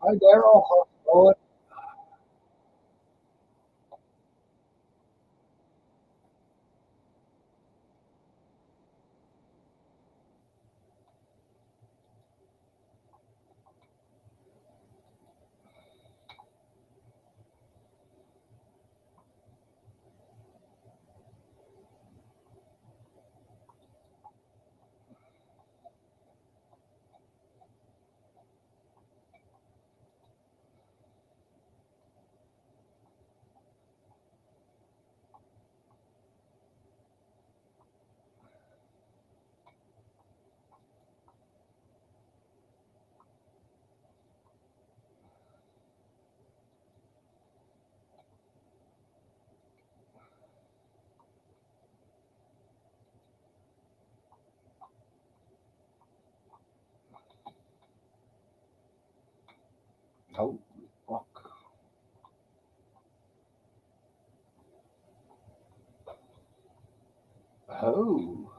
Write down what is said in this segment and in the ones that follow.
Hi, Daryl. How's it going? Oh, fuck. Oh.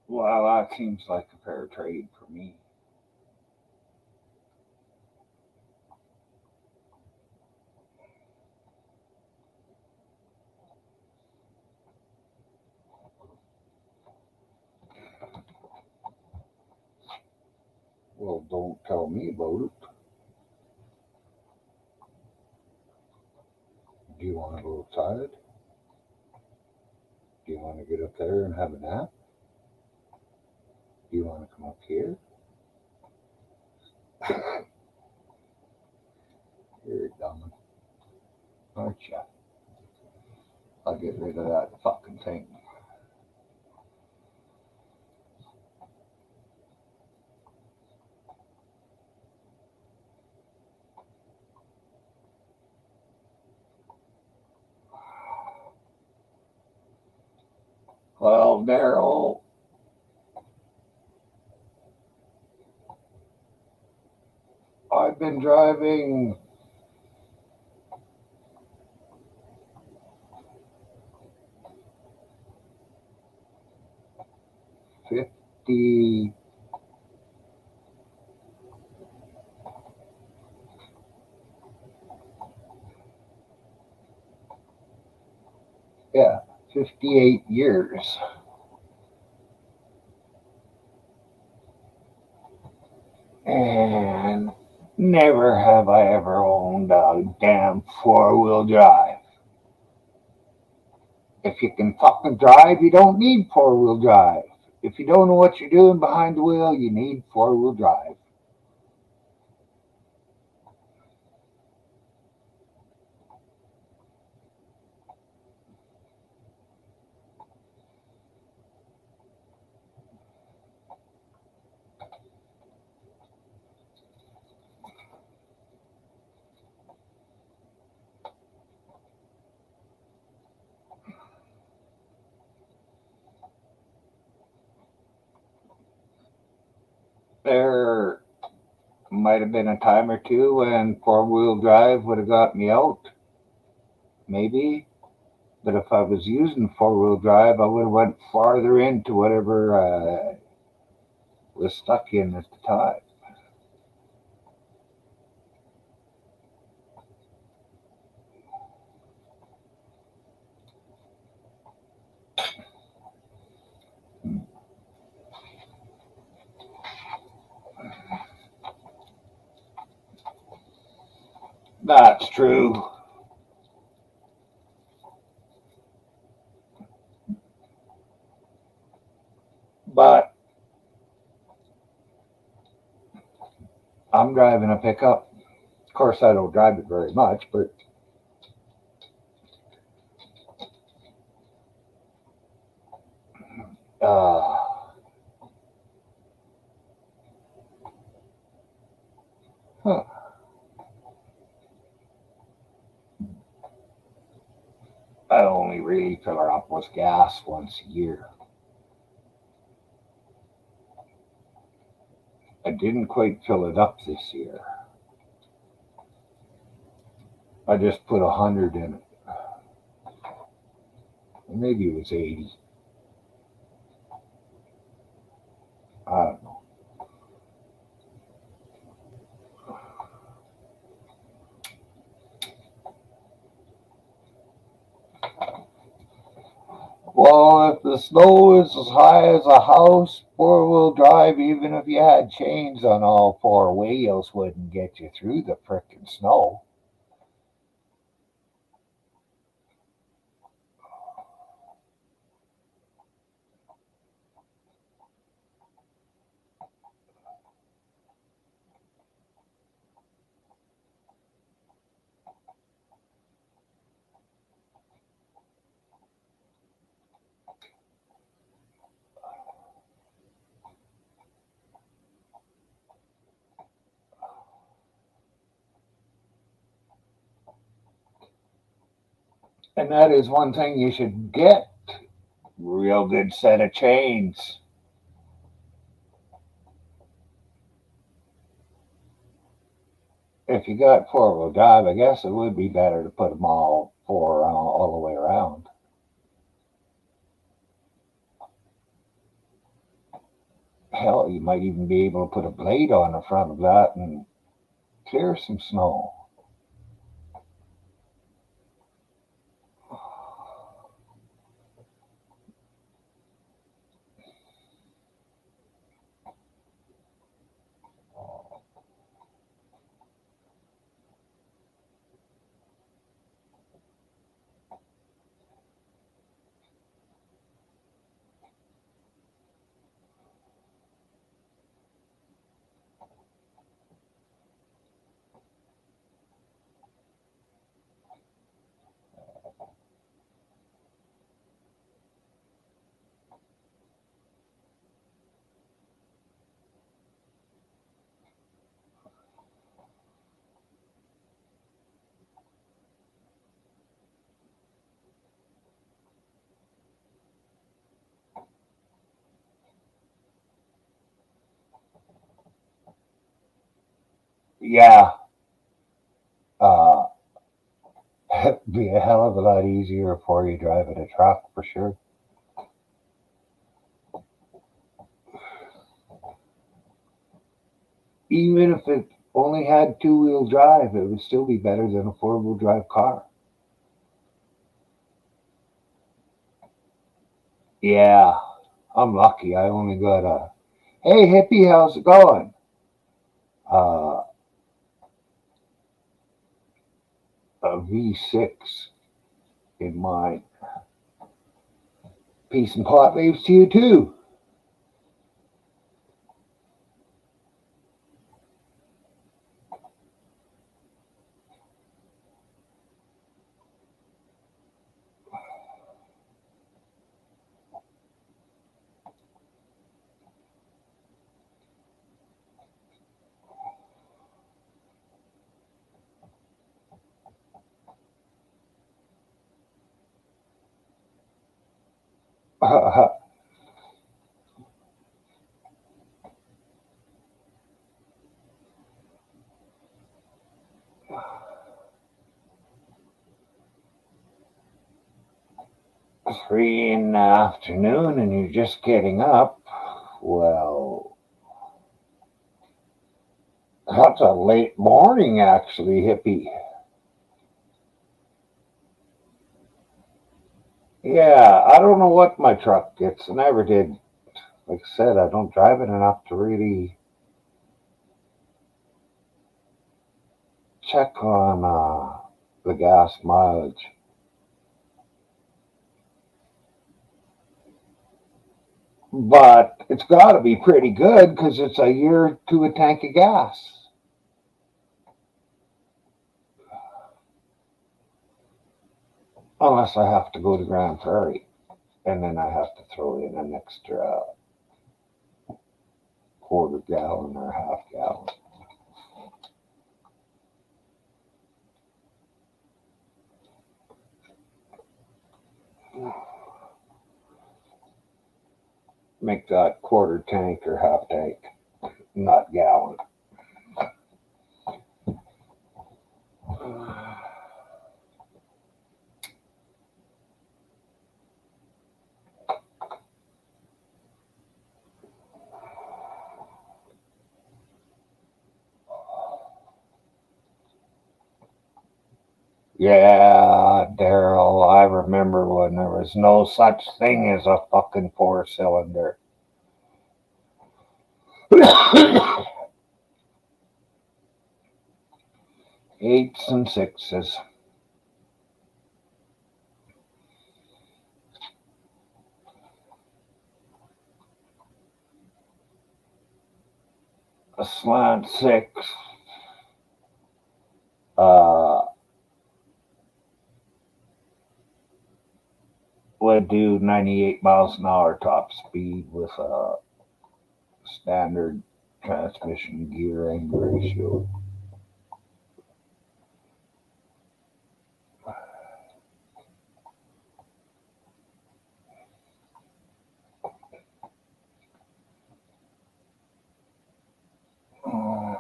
Well, that seems like a fair trade for me. Well, don't tell me about it. Do you want to go outside? Do you want to get up there and have a nap? Do you want to come up here? You're dumb, aren't you? I'll get rid of that fucking thing. Well, Daryl, I've been driving 50, yeah, 58 years. And never have I ever owned a damn four-wheel drive. If you can fucking drive, you don't need four-wheel drive. If you don't know what you're doing behind the wheel, you need four-wheel drive. There might have been a time or two when four-wheel drive would have got me out, maybe. But if I was using four-wheel drive, I would have went farther into whatever was stuck in at the time. That's true. But I'm driving a pickup. Of course, I don't drive it very much, but uh, huh, I only really fill her up with gas once a year. I didn't quite fill it up this year. I just put 100 in it. Maybe it was 80. I don't know. Well, if the snow is as high as a house, four-wheel drive, even if you had chains on all four wheels, wouldn't get you through the frickin' snow. And that is one thing you should get. Real good set of chains. If you got four-wheel drive, I guess it would be better to put them all four around, all the way around. Hell, you might even be able to put a blade on the front of that and clear some snow. Yeah, uh, it'd be a hell of a lot easier for you driving a truck for sure. Even if it only had two-wheel drive, it would still be better than a four-wheel drive car. Yeah, I'm lucky. I only got a, hey hippie, how's it going? Uh, a V6 in my peace and pot waves to you too. Three in the afternoon and you're just getting up. Well, that's a late morning, actually, hippie. Yeah, I don't know what my truck gets. I never did. Like I said, I don't drive it enough to really check on the gas mileage. But it's got to be pretty good because it's a year to a tank of gas. Unless I have to go to Grand Prairie, and then I have to throw in an extra quarter gallon or half gallon. Make that quarter tank or half tank, not gallon. Yeah, Daryl, I remember when there was no such thing as a fucking four cylinder. Eights and sixes. A slant six uh, would do 98 miles an hour top speed with a standard transmission gear end ratio. Uh,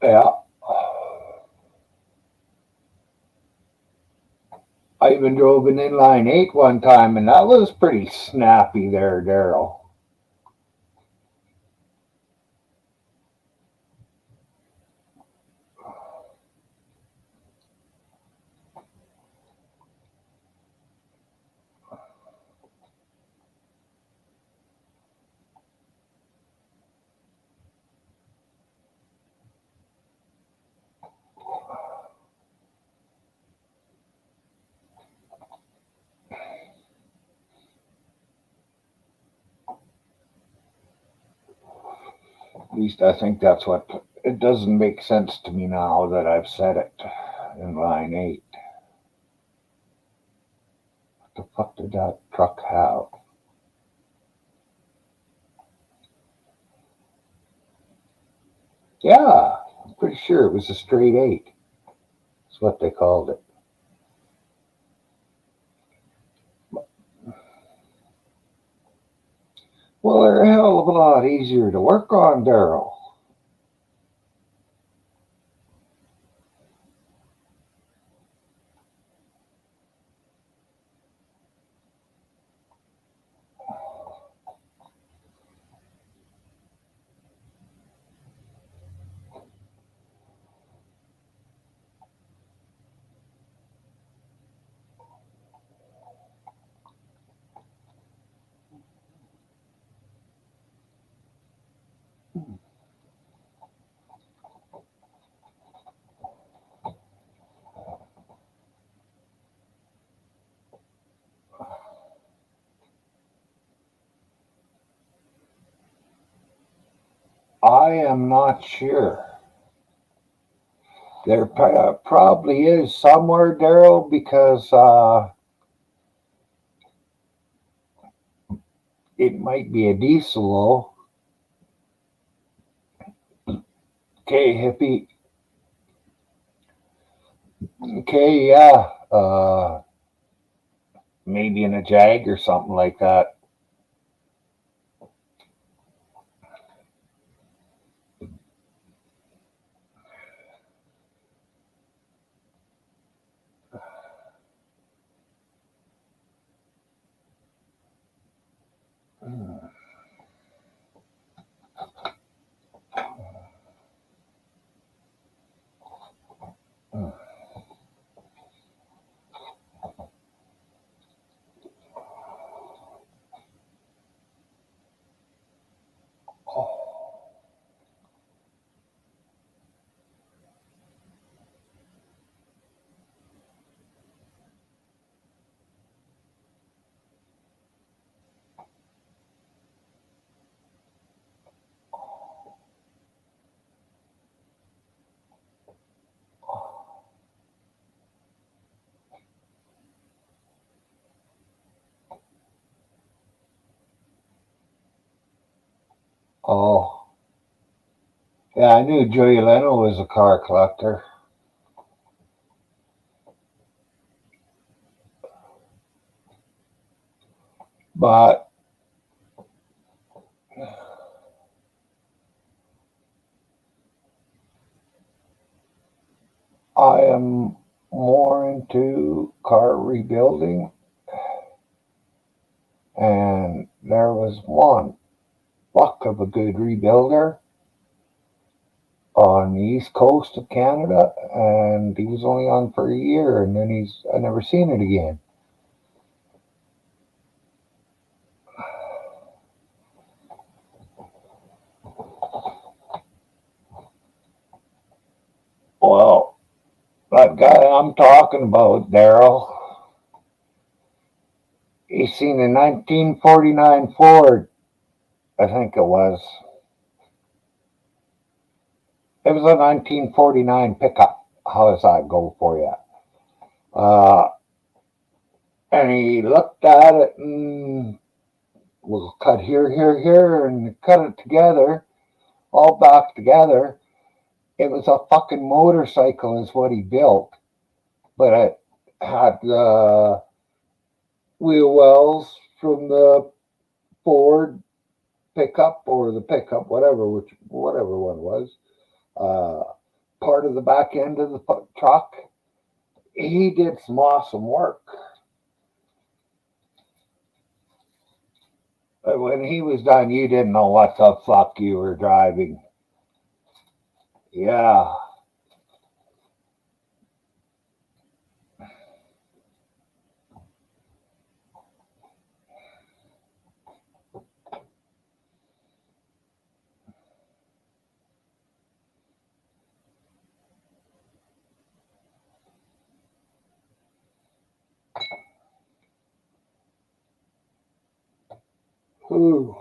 yeah. I even drove an inline eight one time, and that was pretty snappy there, Daryl. At least I think that's what. It doesn't make sense to me now that I've said it. Inline eight. What the fuck did that truck have? Yeah, I'm pretty sure it was a straight eight. That's what they called it. Well, they're a hell of a lot easier to work on, Daryl. I am not sure. There probably is somewhere, Daryl, because it might be a diesel. Okay, hippie. Okay, yeah. Maybe in a Jag or something like that. Oh, yeah, I knew Joey Leno was a car collector, but I am more into car rebuilding, and there was one fuck of a good rebuilder on the east coast of Canada, and he was only on for a year, and then I never seen it again. Well, that guy I'm talking about, Daryl, he seen a 1949 Ford, I think it was. It was a 1949 pickup. How does that go for you? Uh, and he looked at it and we'll cut here, here, here, and cut it together, all back together. It was a fucking motorcycle, is what he built, but it had wheel wells from the Ford pickup or the pickup, whatever one was. Part of the back end of the truck. He did some awesome work. But when he was done, you didn't know what the fuck you were driving. Yeah. Ooh.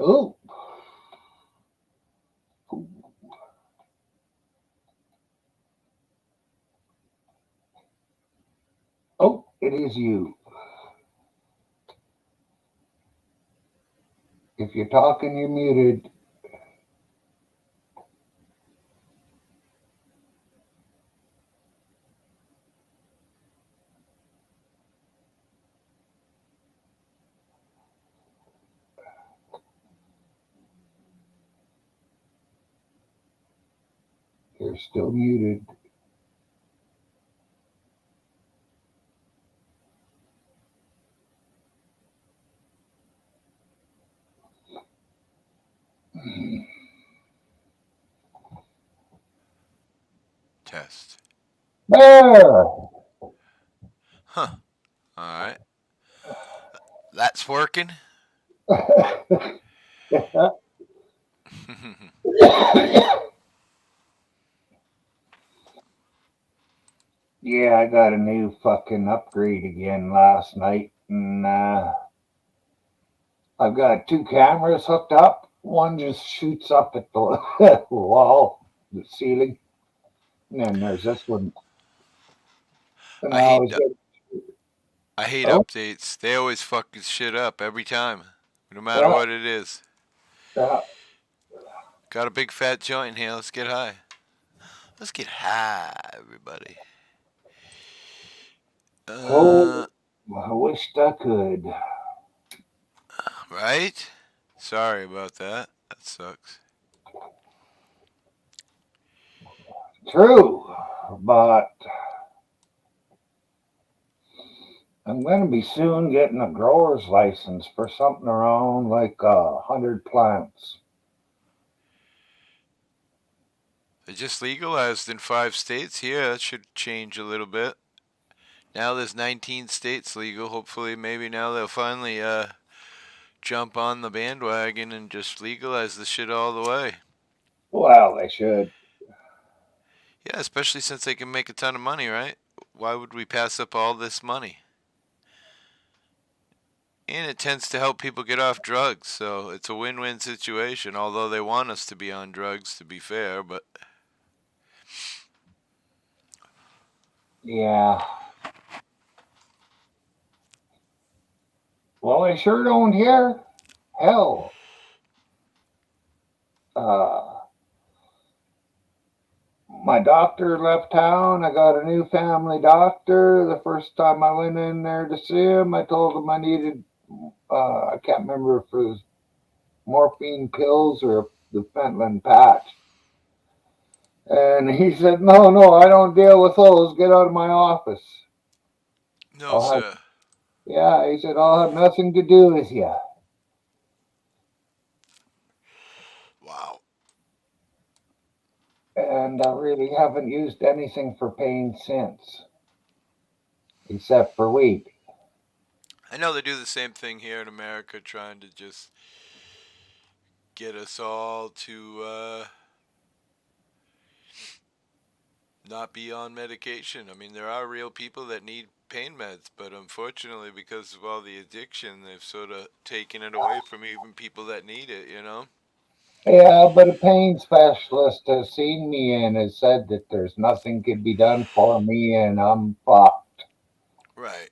Oh, oh, it is you. If you're talking, you're muted. You're still muted. Test. There. Huh. All right. That's working. Yeah, I got a new fucking upgrade again last night, and I've got two cameras hooked up. One just shoots up at the wall, the ceiling, and then there's this one. And I I hate was getting, I hate oh, updates. They always fucking shit up every time, no matter yeah, what it is. yeah. Got a big fat joint here. Let's get high. Let's get high, everybody. Oh, Uh, I wished I could. right? Sorry about that. That sucks. True, but I'm going to be soon getting a grower's license for something around like 100 plants. They just legalized in 5 states here. That should change a little bit. Now there's 19 states legal. Hopefully, maybe now they'll finally jump on the bandwagon and just legalize the shit all the way. Well, they should. Yeah, especially since they can make a ton of money, right? Why would we pass up all this money? And it tends to help people get off drugs, so it's a win-win situation. Although they want us to be on drugs, to be fair, but Yeah. Well, they sure don't here. Hell, uh, my doctor left town. I got a new family doctor. The first time I went in there to see him, I told him I needed, I can't remember if it was morphine pills or the fentanyl patch. And he said, "No, no, I don't deal with those. Get out of my office." no, I'll have, sir. yeah, he said, "I'll have nothing to do with you." Wow. And I really haven't used anything for pain since, except for weed. I know they do the same thing here in America, trying to just get us all to not be on medication. I mean, there are real people that need pain meds, but unfortunately, because of all the addiction, they've sort of taken it away from even people that need it, you know? Yeah, but a pain specialist has seen me and has said that there's nothing could be done for me and I'm fucked. Right.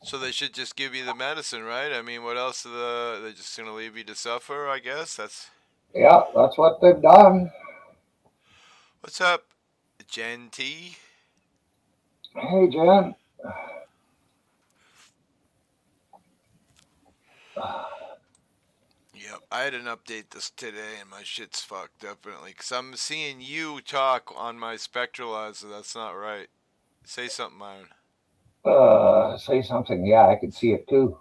So they should just give you the medicine, right? I mean, what else? They're just gonna leave you to suffer, I guess. That's Yeah, that's what they've done. what's up, Gen T. Hey, Jen. Yep, I had an update this today, and my shit's fucked definitely. Cause I'm seeing you talk on my spectralizer. That's not right. Say something, Myron. Say something. Yeah, I could see it too.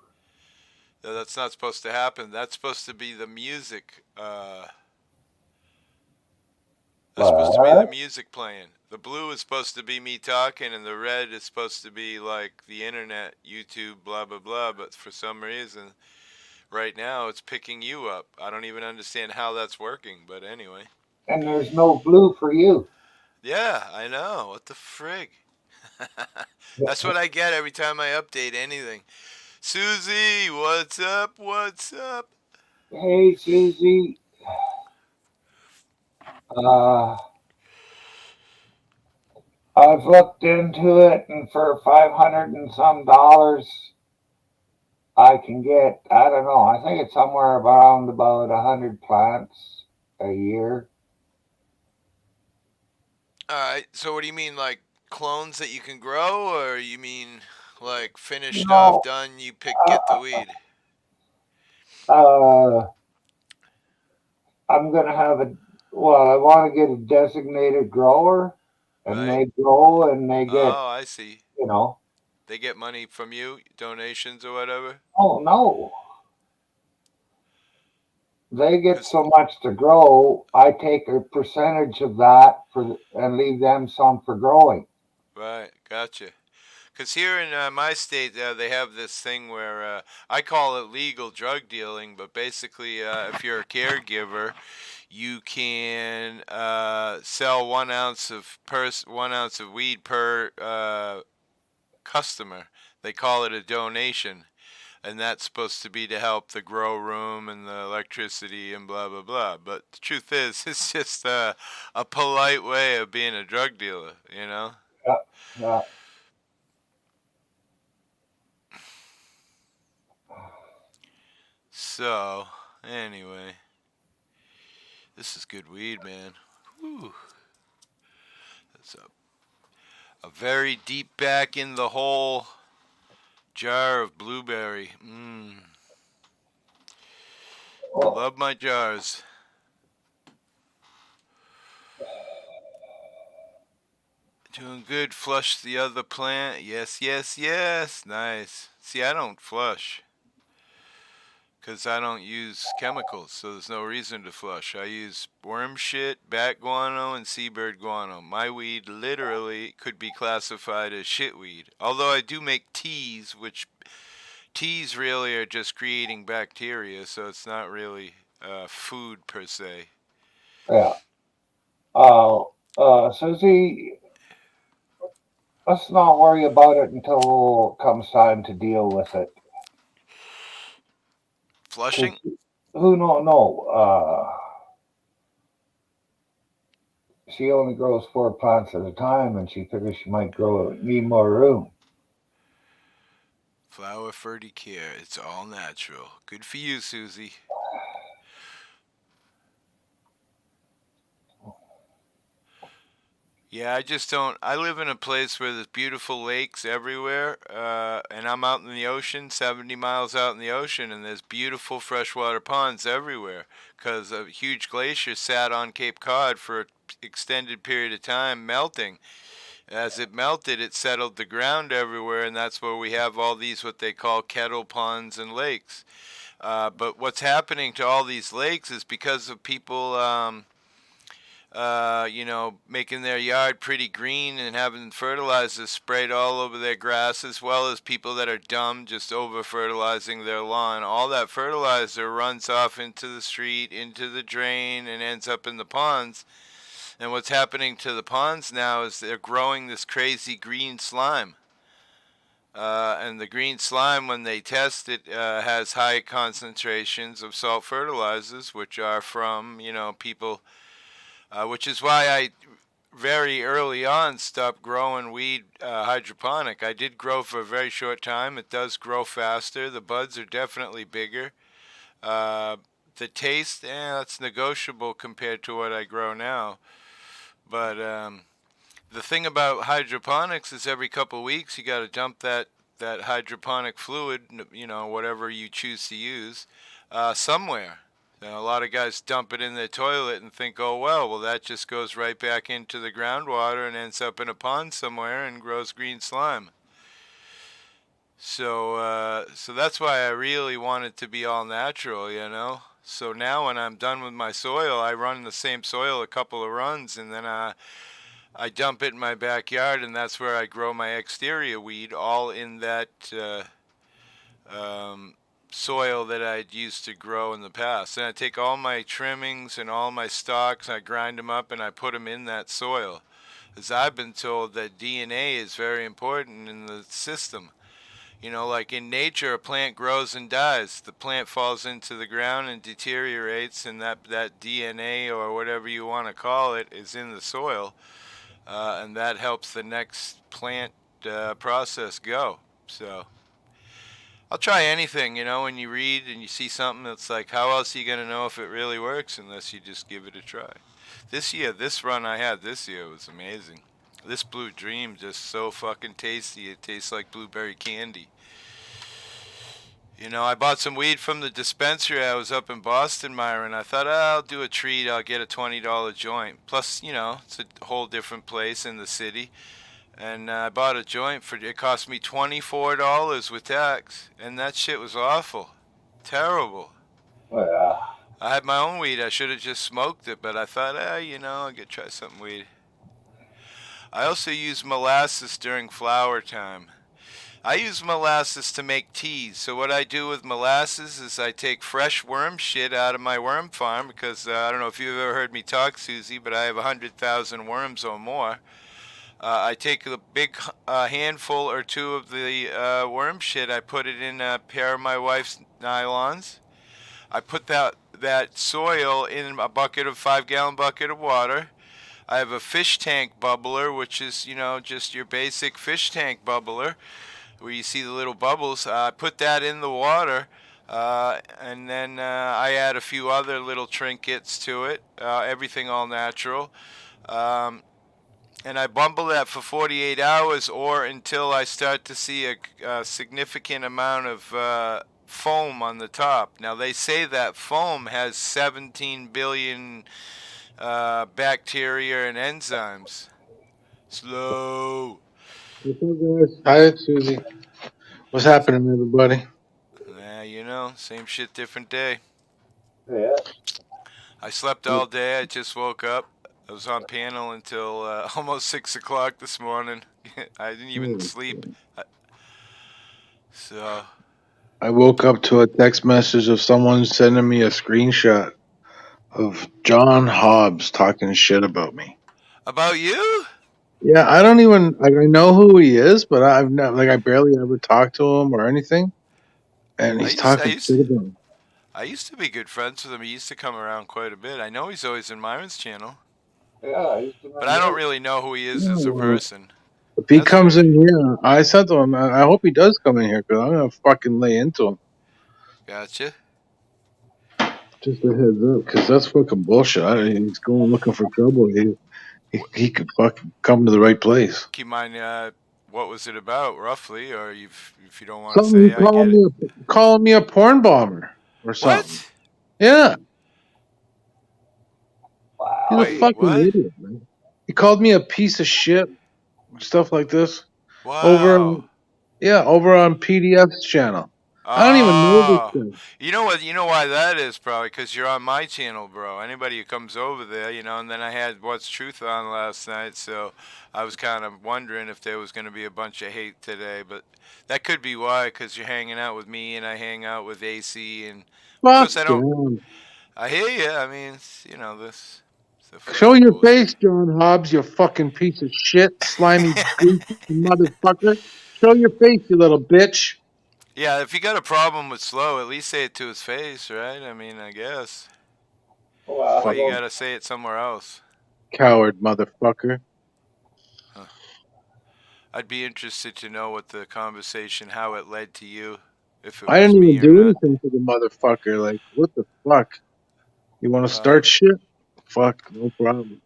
No, that's not supposed to happen. That's supposed to be the music. That's supposed to be the But, music playing. The blue is supposed to be me talking, and the red is supposed to be like the internet, YouTube, blah blah blah. But for some reason, right now it's picking you up. I don't even understand how that's working, but anyway. and there's no blue for you. Yeah, I know. What the frig? That's what I get every time I update anything. Susie, what's up? What's up? Hey, Susie. Uh, I've looked into it, and for 500 and some dollars, I can get, I don't know, I think it's somewhere around about 100 plants a year. All right. So what do you mean, like clones that you can grow, or you mean like finished stuff No, done? You pick get the weed. uh, I'm gonna have a, well, I want to get a designated grower, and Right? they grow and they get, Oh, I see. you know, They get money from you, donations or whatever. oh no, they get Cause so much to grow. I take a percentage of that for and leave them some for growing. right, gotcha. Because here in my state, they have this thing where I call it legal drug dealing, but basically, if you're a caregiver, you can sell 1 ounce of weed per customer. They call it a donation, and that's supposed to be to help the grow room and the electricity and blah blah blah. But the truth is, it's just a polite way of being a drug dealer, you know. Yeah, yeah. So anyway, this is good weed, man. Whew. That's a very deep back in the hole jar of blueberry. Oh, Love my jars. Doing good. Flush the other plant. Yes, yes, yes. Nice. See, I don't flush because I don't use chemicals, so there's no reason to flush. I use worm shit, bat guano, and seabird guano. My weed literally could be classified as shit weed. Although I do make teas, which teas really are just creating bacteria, so it's not really food per se. yeah. Susie, let's not worry about it until it comes time to deal with it. Because Flushing? who don't know? She only grows 4 plants at a time, and she figures she might grow need more room. Flower ferty care. It's all natural. Good for you, Susie. Yeah, I just don't. I live in a place where there's beautiful lakes everywhere, and I'm out in the ocean, 70 miles out in the ocean, and there's beautiful freshwater ponds everywhere because a huge glacier sat on Cape Cod for an extended period of time melting. As it melted, it settled the ground everywhere, and that's where we have all these what they call kettle ponds and lakes. But what's happening to all these lakes is because of people. Making their yard pretty green and having fertilizers sprayed all over their grass, as well as people that are dumb just over fertilizing their lawn. All that fertilizer runs off into the street, into the drain, and ends up in the ponds. And what's happening to the ponds now is they're growing this crazy green slime. And the green slime, when they test it, has high concentrations of salt fertilizers, which are from, people which is why I very early on stopped growing weed hydroponic. I did grow for a very short time. It does grow faster. The buds are definitely bigger. Uh, the taste, that's negotiable compared to what I grow now. But the thing about hydroponics is every couple of weeks you got to dump that hydroponic fluid, whatever you choose to use, somewhere. A lot of guys dump it in their toilet and think, oh well, that just goes right back into the groundwater and ends up in a pond somewhere and grows green slime. So that's why I really want it to be all natural. So now when I'm done with my soil, I run the same soil a couple of runs, and then I dump it in my backyard, and that's where I grow my exterior weed, all in that um, soil that I'd used to grow in the past. And I take all my trimmings and all my stalks, I grind them up, and I put them in that soil. As I've been told that DNA is very important in the system. You know, like in nature, a plant grows and dies. The plant falls into the ground and deteriorates, and that DNA or whatever you want to call it is in the soil, and that helps the next plant process go. So I'll try anything, you know, when you read and you see something that's like, how else are you going to know if it really works unless you just give it a try? This run I had this year was amazing. This Blue Dream just so fucking tasty. It tastes like blueberry candy. You know, I bought some weed from the dispensary. I was up in Boston, Myron. I thought, I'll do a treat. I'll get a $20 joint. Plus, you know, it's a whole different place in the city. And I bought a joint for it cost me $24 with tax, and that shit was awful, terrible. Well, I had my own weed. I should have just smoked it, but I thought, you know, I'll get try something weed. I also use molasses during flower time. I use molasses to make teas. So what I do with molasses is I take fresh worm shit out of my worm farm because I don't know if you've ever heard me talk, Susie, but I have 100,000 worms or more. I take a big handful or two of the worm shit. I put it in a pair of my wife's nylons. I put that soil in a bucket of 5-gallon bucket of water. I have a fish tank bubbler, which is, you know, just your basic fish tank bubbler, where you see the little bubbles. I put that in the water, and then I add a few other little trinkets to it. Everything all natural. And I bumble that for 48 hours or until I start to see a significant amount of foam on the top. Now, they say that foam has 17 billion bacteria and enzymes. Slow. What's up, guys? Hi, Susie. What's happening, everybody? Yeah, you know, same shit, different day. yeah. I slept all day. I just woke up. I was on panel until almost 6 o'clock this morning. I didn't even Holy sleep. shit. So, I woke up to a text message of someone sending me a screenshot of John Hobbs talking shit about me. about you? Yeah, I don't even like. I know who he is, but I've never like. I barely ever talked to him or anything, and I he's used I talking used shit about me. I used to be good friends with him. He used to come around quite a bit. I know he's always in Myron's channel, Yeah, he's been but on I don't yours. really know who he is Yeah, as a well, person. if he That's comes weird. in here, I said to him, I hope he does come in here because I'm gonna fucking lay into him. Gotcha. Just a heads up, because that's fucking bullshit. He's going looking for trouble. He could fucking come to the right place. Keep in mind, what was it about, roughly? Or if you don't want to Something he say, I get it. calling me a porn bomber or something. What? Yeah, he's a Wow. Wait, fucking what? idiot, man. He called me a piece of shit, stuff like this. Over, Wow. yeah, over on PDF's channel. I don't even know this Oh, guy. you know what? You know why that is, probably because you're on my channel, bro. Anybody who comes over there, you know. And then I had What's Truth on last night, so I was kind of wondering if there was going to be a bunch of hate today. But that could be why, because you're hanging out with me and I hang out with AC, and of Fuck course I don't. them. I hear you. I mean, you know this stuff Show is your bullshit. face, John Hobbs, you fucking piece of shit, slimy, greasy motherfucker. Show your face, you little bitch. Yeah, if you got a problem with slow, at least say it to his face, right? I mean, I guess. Well, Why how you Fucking about gotta say it somewhere else? coward motherfucker. Huh. I'd be interested to know what the conversation, how it led to you, if it I was didn't even me or do not. anything to the motherfucker. Like, what the fuck? You want to Uh, start shit? Fuck, no problem.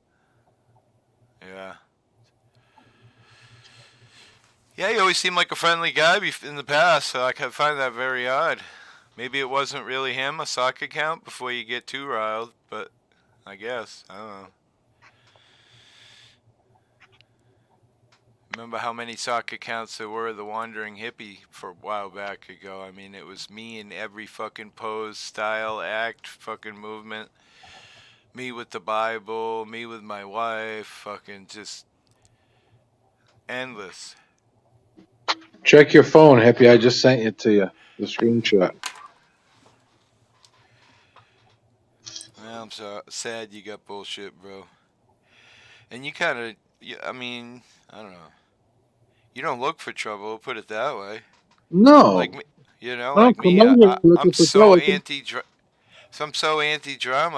yeah. Yeah, you always seemed like a friendly guy in the past, so I can find that very odd. Maybe it wasn't really him, a sock account, before you get too riled, but I guess. I don't know. Remember how many sock accounts there were, the Wandering Hippie, for a while back ago? I mean, it was me in every fucking pose, style, act, fucking movement. Me with the Bible, me with my wife, fucking just endless. Check your phone, Hippie. I just sent it to you. The screenshot. Well, I'm so sad you got bullshit, bro. And you kind of, I mean, I don't know. You don't look for trouble, put it that way. No, Like me, I don't like come me. out here I'm looking for so trouble. anti-drama,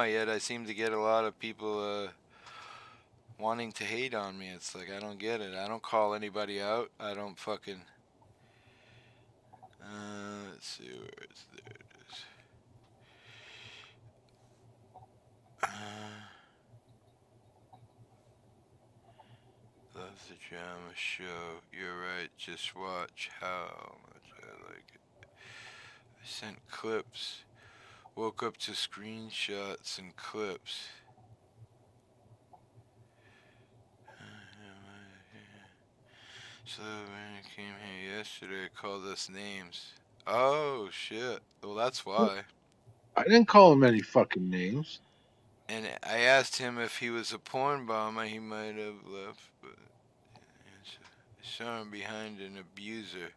yet I seem to get a lot of people wanting to hate on me. It's like I don't get it. I don't call anybody out. I don't fucking. Let's see where there it is. Love the drama show. You're right. Just watch how much I like it. I sent clips. Woke up to screenshots and clips. So when he came here yesterday, called us names. Oh shit. Well, that's why. I didn't call him any fucking names. And I asked him if he was a porn bomber. He might have left, but I saw him behind an abuser.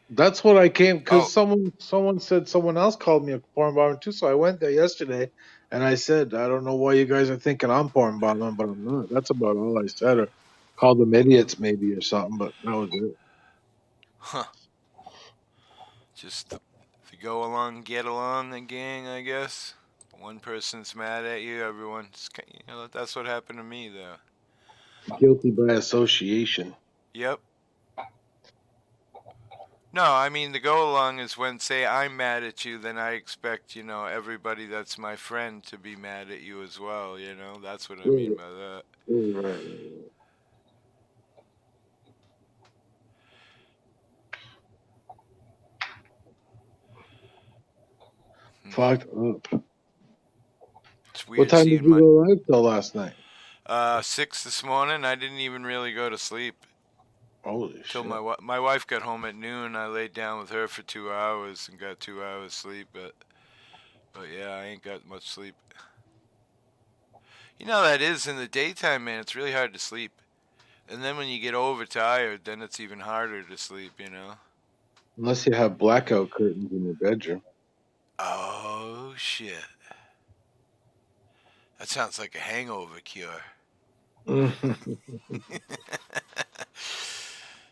That's what I came Oh, because someone said someone else called me a porn bomber too. So I went there yesterday and I said, I don't know why you guys are thinking I'm porn bombing, but I'm not. That's about all I said. Or called them idiots maybe or something, but that was it. huh. Just to go along, get along, the gang, I guess. One person's mad at you, everyone's. That's what happened to me, though. Guilty by association. Yep. No, I mean the go along is when, say, I'm mad at you, then I expect, everybody that's my friend to be mad at you as well, That's what I mean by that. Right. Hmm. Fucked up. It's What weird time did seeing you go live till last night? 6 this morning. I didn't even really go to sleep Holy till shit. my wife got home at noon. I laid down with her for 2 hours and got 2 hours sleep, but yeah, I ain't got much sleep. That is in the daytime, man. It's really hard to sleep. And then when you get overtired, then it's even harder to sleep. Unless you have blackout curtains in your bedroom. Oh, shit. That sounds like a hangover cure.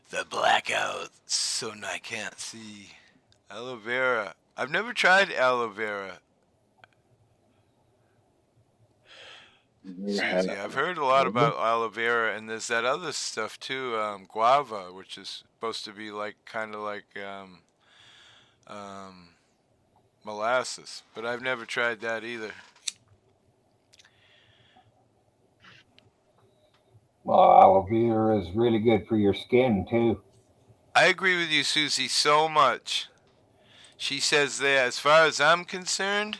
The blackout, so I can't see. Aloe vera. I've never tried aloe vera. Never had Susie, I've heard a lot about aloe vera, and there's that other stuff too, guava, which is supposed to be like kind of like um, molasses, but I've never tried that either. Well, aloe vera is really good for your skin too. I agree with you, Susie, so much. She says that as far as I'm concerned,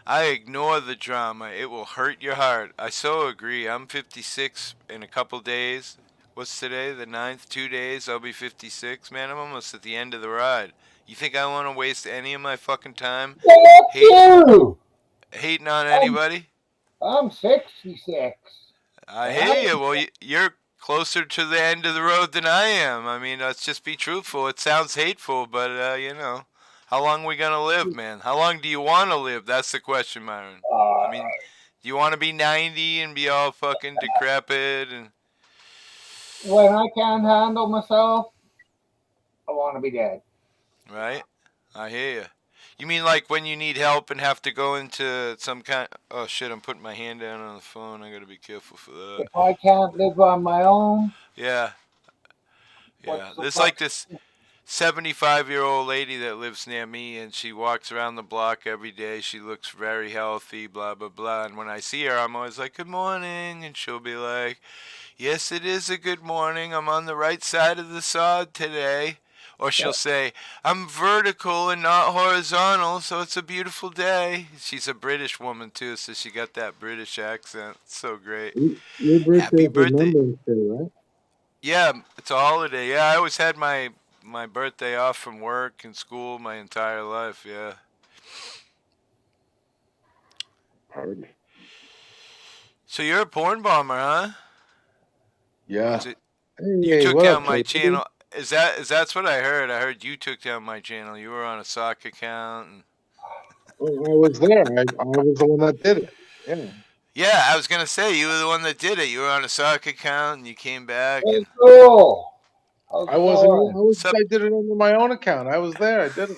I ignore the drama. It will hurt your heart. I so agree. I'm 56 in a couple days. What's today? The 9th? 2 days. I'll be 56. Man, I'm almost at the end of the ride. You think I want to waste any of my fucking time Fuck hate, you! hating on I'm, anybody? I'm 66. I And I, hear you. Well, you're closer to the end of the road than I am. I mean, let's just be truthful. It sounds hateful, but, how long we going to live, man? How long do you want to live? That's the question, Myron. I mean, do you want to be 90 and be all fucking decrepit and when I can't handle myself, I want to be dead. right? I hear you. You mean like when you need help and have to go into some kind? Oh shit! I'm putting my hand down on the phone. I gotta be careful for that. If I can't live on my own, Yeah, yeah. what's the There's like fuck? this 75-year-old lady that lives near me, and she walks around the block every day. She looks very healthy, blah blah blah. And when I see her, I'm always like, "Good morning," and she'll be like, "Yes, it is a good morning. I'm on the right side of the sod today." Or she'll say, "I'm vertical and not horizontal, so it's a beautiful day." She's a British woman too, so she got that British accent. It's so great. Your birthday Happy is birthday. Remembrance Day, right? Yeah, it's a holiday. Yeah, I always had my birthday off from work and school my entire life. Yeah. Party. So you're a porn bomber, huh? Yeah. Is it? You Hey, took what down up, my Tracy? channel. That's what I heard. I heard you took down my channel. You were on a sock account. Oh, I was there. I was the one that did it. Yeah. Yeah, I was gonna say you were the one that did it. You were on a sock account and you came back Hey, and cool. I How's I it wasn't. going? I did it under my own account. I was there. I did it.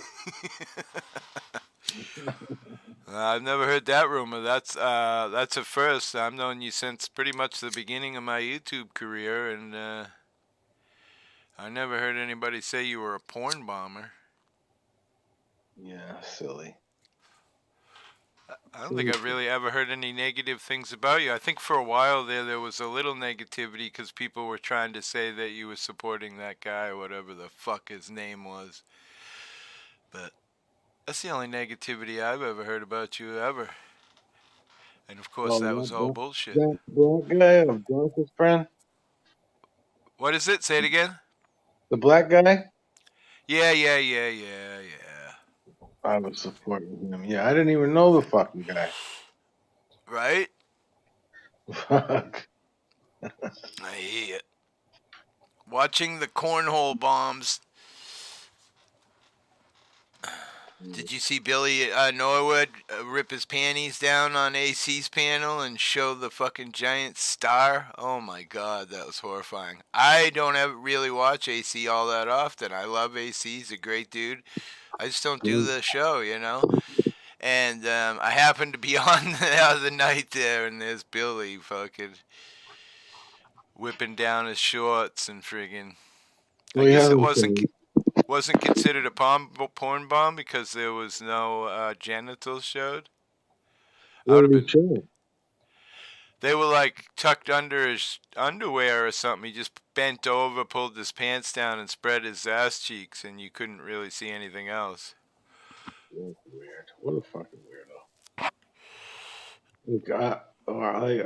I've never heard that rumor. That's a first. I've known you since pretty much the beginning of my YouTube career, and I never heard anybody say you were a porn bomber. Yeah, silly. I don't think I've really ever heard any negative things about you. I think for a while there was a little negativity because people were trying to say that you were supporting that guy or whatever the fuck his name was. But that's the only negativity I've ever heard about you ever. And of course, Oh, that was all bullshit. that black guy of Jonathan's friend, What is it? Say it again. the black guy. Yeah. I was supporting him. Yeah, I didn't even know the fucking guy. Right? Fuck. I hear it. Watching the cornhole bombs. Did you see Billy Norwood rip his panties down on AC's panel and show the fucking giant star? Oh my god, that was horrifying. I don't ever really watch AC all that often. I love AC, he's a great dude. I just don't do the show, you know? And I happened to be on the other night there, and there's Billy fucking whipping down his shorts and friggin'. I Well, he guess it hasn't wasn't considered a porn bomb because there was no genitals showed. I What would have did he been. show? They were like tucked under his underwear or something. He just bent over, pulled his pants down, and spread his ass cheeks, and you couldn't really see anything else. That's weird. What a fucking weirdo. Like,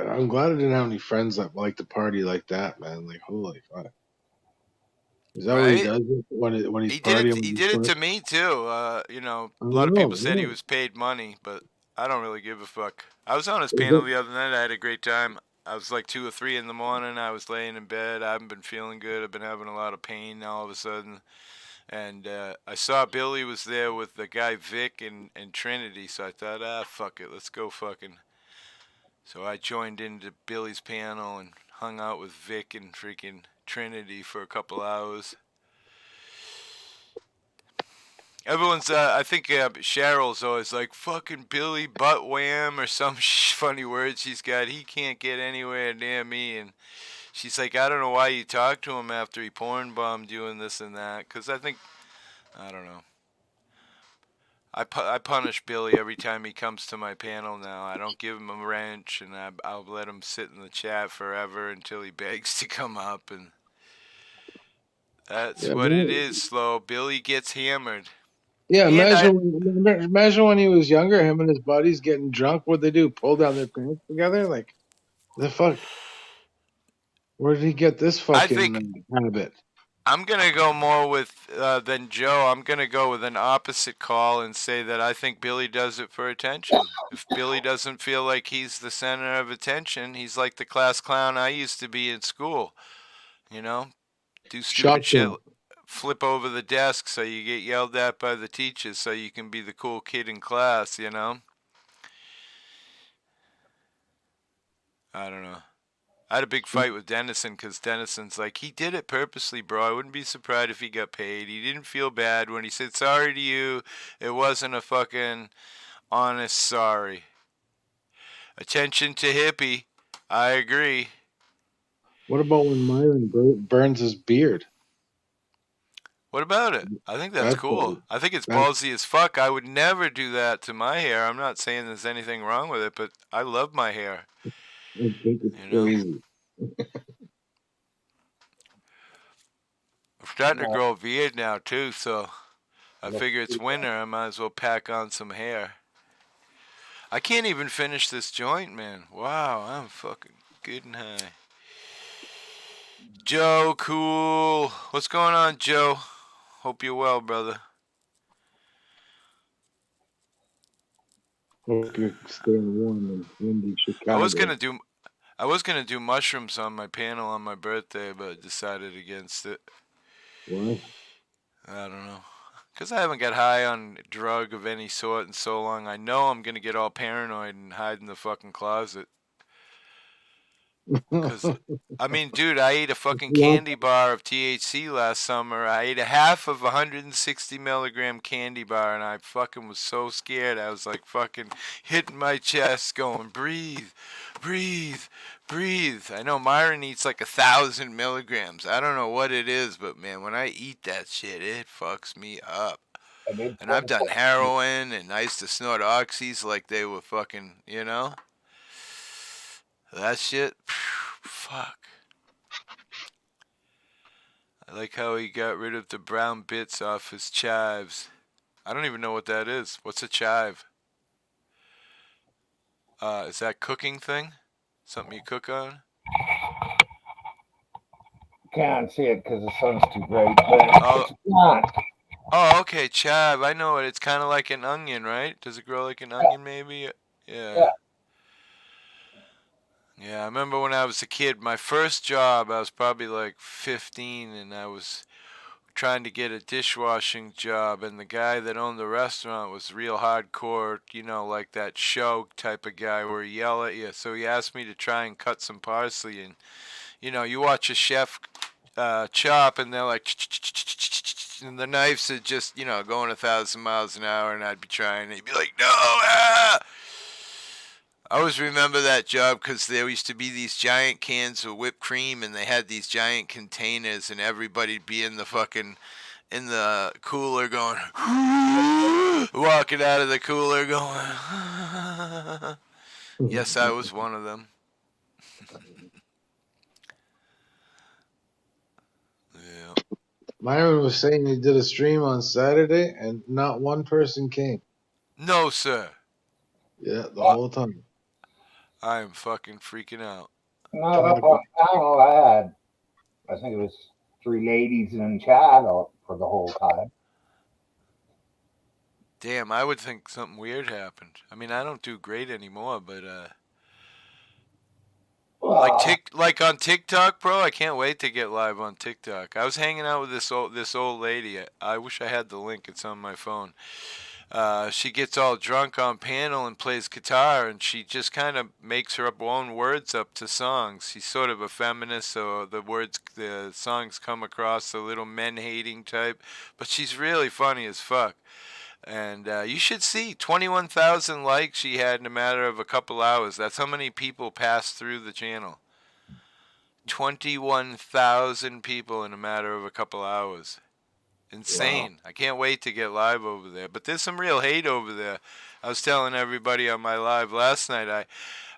I'm glad I didn't have any friends that like to party like that, man. Like, holy fuck. Is that what he Right? does when he's He did it. partying with He his did it friends? to me too. I A lot don't of people know. said he was paid money, but I don't really give a fuck. I was on his Is panel it, the other night. I had a great time. I was like 2 or 3 in the morning. I was laying in bed. I haven't been feeling good. I've been having a lot of pain all of a sudden. And I saw Billy was there with the guy Vic and Trinity. So I thought, fuck it, let's go fucking. So I joined into Billy's panel and hung out with Vic and freaking Trinity for a couple hours. Everyone's, I think Cheryl's always like, fucking Billy butt wham or some funny word she's got. He can't get anywhere near me. And she's like, I don't know why you talked to him after he porn bombed you and this and that. Because I think, I don't know. I punish Billy every time he comes to my panel now. I don't give him a wrench, and I'll let him sit in the chat forever until he begs to come up. And that's yeah, what it is, Slow. Billy gets hammered. yeah. And Imagine when he was younger, him and his buddies getting drunk. What they do? Pull down their pants together? Like the fuck? Where did he get this I think fucking habit? I'm going to go more with than Joe. I'm going to go with an opposite call and say that I think Billy does it for attention. If Billy doesn't feel like he's the center of attention, he's like the class clown I used to be in school. You know, do stupid Shock shit, job. flip over the desk so you get yelled at by the teachers so you can be the cool kid in class, you know? I don't know. I had a big fight with Dennison because Dennison's like, he did it purposely, bro. I wouldn't be surprised if he got paid. He didn't feel bad when he said sorry to you. It wasn't a fucking honest sorry. Attention to hippie. I agree. What about when Myron burns his beard? What about it? I think that's That's cool. I think it's that's, ballsy as fuck. I would never do that to my hair. I'm not saying there's anything wrong with it, but I love my hair. I think it's You know? crazy. I'm starting to grow a beard now, too, so I figure it's winter. I might as well pack on some hair. I can't even finish this joint, man. Wow, I'm fucking good and high. Joe, cool. What's going on, Joe? Hope you're well, brother. Hope you're staying warm in windy I was Chicago. gonna do I was gonna do mushrooms on my panel on my birthday, but decided against it. Why? I don't know. Because I haven't got high on drug of any sort in so long. I know I'm going to get all paranoid and hide in the fucking closet. Cause, I mean, dude, I ate a fucking candy bar of THC last summer. I ate a half of a 160 milligram candy bar, and I fucking was so scared. I was like fucking hitting my chest, going, breathe, breathe, breathe. I know Myron eats like 1,000 milligrams. I don't know what it is, but man, when I eat that shit, it fucks me up. I did And I've done 27. heroin, and I used to snort oxys like they were fucking, you know? That shit, fuck. I like how he got rid of the brown bits off his chives. I don't even know what that is. What's a chive? Is that cooking thing? Something you cook on? Can't see it because the sun's too bright, but Oh, it's a plant. oh, okay, chive. I know it. It's kind of like an onion, right? Does it grow like an onion, maybe? Yeah, Yeah. Yeah, I remember when I was a kid, my first job, I was probably like 15, and I was trying to get a dishwashing job, and the guy that owned the restaurant was real hardcore, you know, like that show type of guy where he yell at you. So he asked me to try and cut some parsley, and you know, you watch a chef chop, and they're like, and the knives are just, you know, going 1,000 miles an hour, and I'd be trying, and he'd be like, no, ah! I always remember that job because there used to be these giant cans of whipped cream, and they had these giant containers, and everybody'd be in the fucking in the cooler going, walking out of the cooler going. Yes, I was one of them. Yeah. Myron was saying he did a stream on Saturday and not one person came. No, sir. Yeah, the whole time. I am fucking freaking out. not up on panel. I think it was 3 ladies in chat for the whole time. Damn, I would think something weird happened. I mean, I don't do great anymore, but like on TikTok, bro. I can't wait to get live on TikTok. I was hanging out with this old lady. I wish I had the link. It's on my phone. She gets all drunk on panel and plays guitar, and she just kind of makes her own words up to songs. She's sort of a feminist, so the songs come across a little men-hating type, but she's really funny as fuck. And you should see 21,000 likes she had in a matter of a couple hours. That's how many people passed through the channel. 21,000 people in a matter of a couple hours. Insane. Wow. I can't wait to get live over there. But there's some real hate over there. I was telling everybody on my live last night,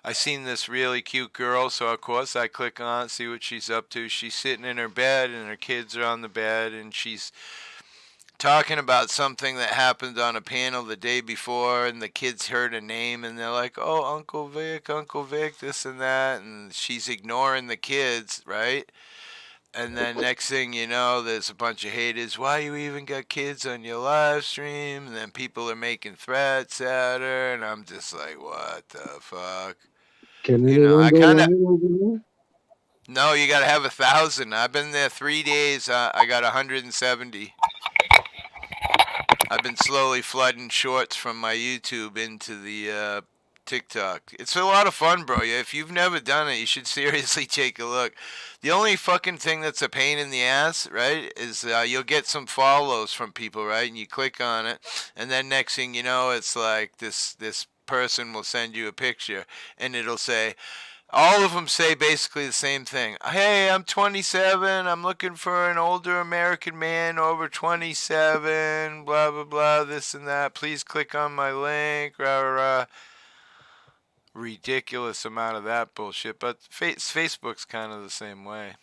I seen this really cute girl, so of course I click on it, see what she's up to. She's sitting in her bed, and her kids are on the bed, and she's talking about something that happened on a panel the day before, and the kids heard a name, and they're like, oh, Uncle Vic, this and that, and she's ignoring the kids, right? And then next thing you know, there's a bunch of haters. Why you even got kids on your live stream? And then people are making threats at her, and I'm just like, what the fuck? Can You know, anyone I go kind of. live over there? No, you got to have 1,000. I've been there 3 days. I got 170. I've been slowly flooding shorts from my YouTube into the TikTok. It's a lot of fun, bro. Yeah, if you've never done it, you should seriously take a look. The only fucking thing that's a pain in the ass, right, is you'll get some follows from people, right, and you click on it, and then next thing you know, it's like this person will send you a picture, and it'll say, all of them say basically the same thing. Hey, I'm 27. I'm looking for an older American man over 27. Blah, blah, blah, this and that. Please click on my link. Rah, rah, rah. Ridiculous amount of that bullshit. But Facebook's kind of the same way.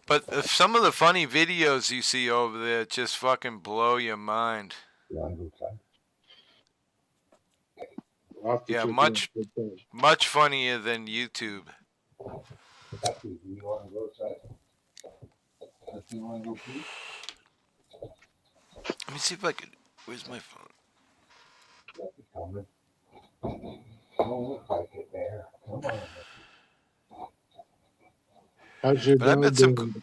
But some of the funny videos you see over there just fucking blow your mind. Yeah, much funnier than YouTube. Let me see if I could. Where's my phone? How's your But I dog met some. doing?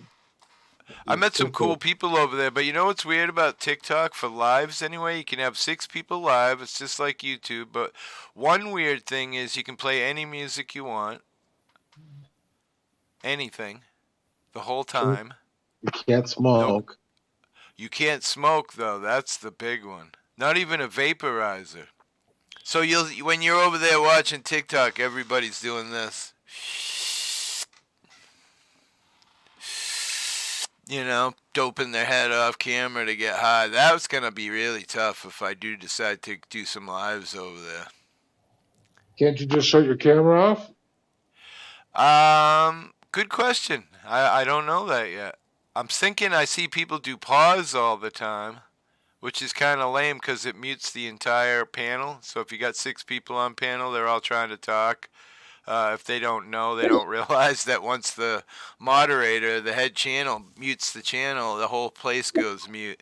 I met some cool people over there, but you know what's weird about TikTok for lives anyway? You can have 6 people live. It's just like YouTube, but one weird thing is you can play any music you want, anything, the whole time. You can't No, smoke. you can't smoke though. That's the big one. Not even a vaporizer. So when you're over there watching TikTok, everybody's doing this. You know, doping their head off camera to get high. That's going to be really tough if I do decide to do some lives over there. Can't you just shut your camera off? Good question. I don't know that yet. I'm thinking I see people do pause all the time, which is kind of lame because it mutes the entire panel. So if you got 6 people on panel, they're all trying to talk. If they don't know, they don't realize that once the moderator, the head channel, mutes the channel, the whole place goes mute.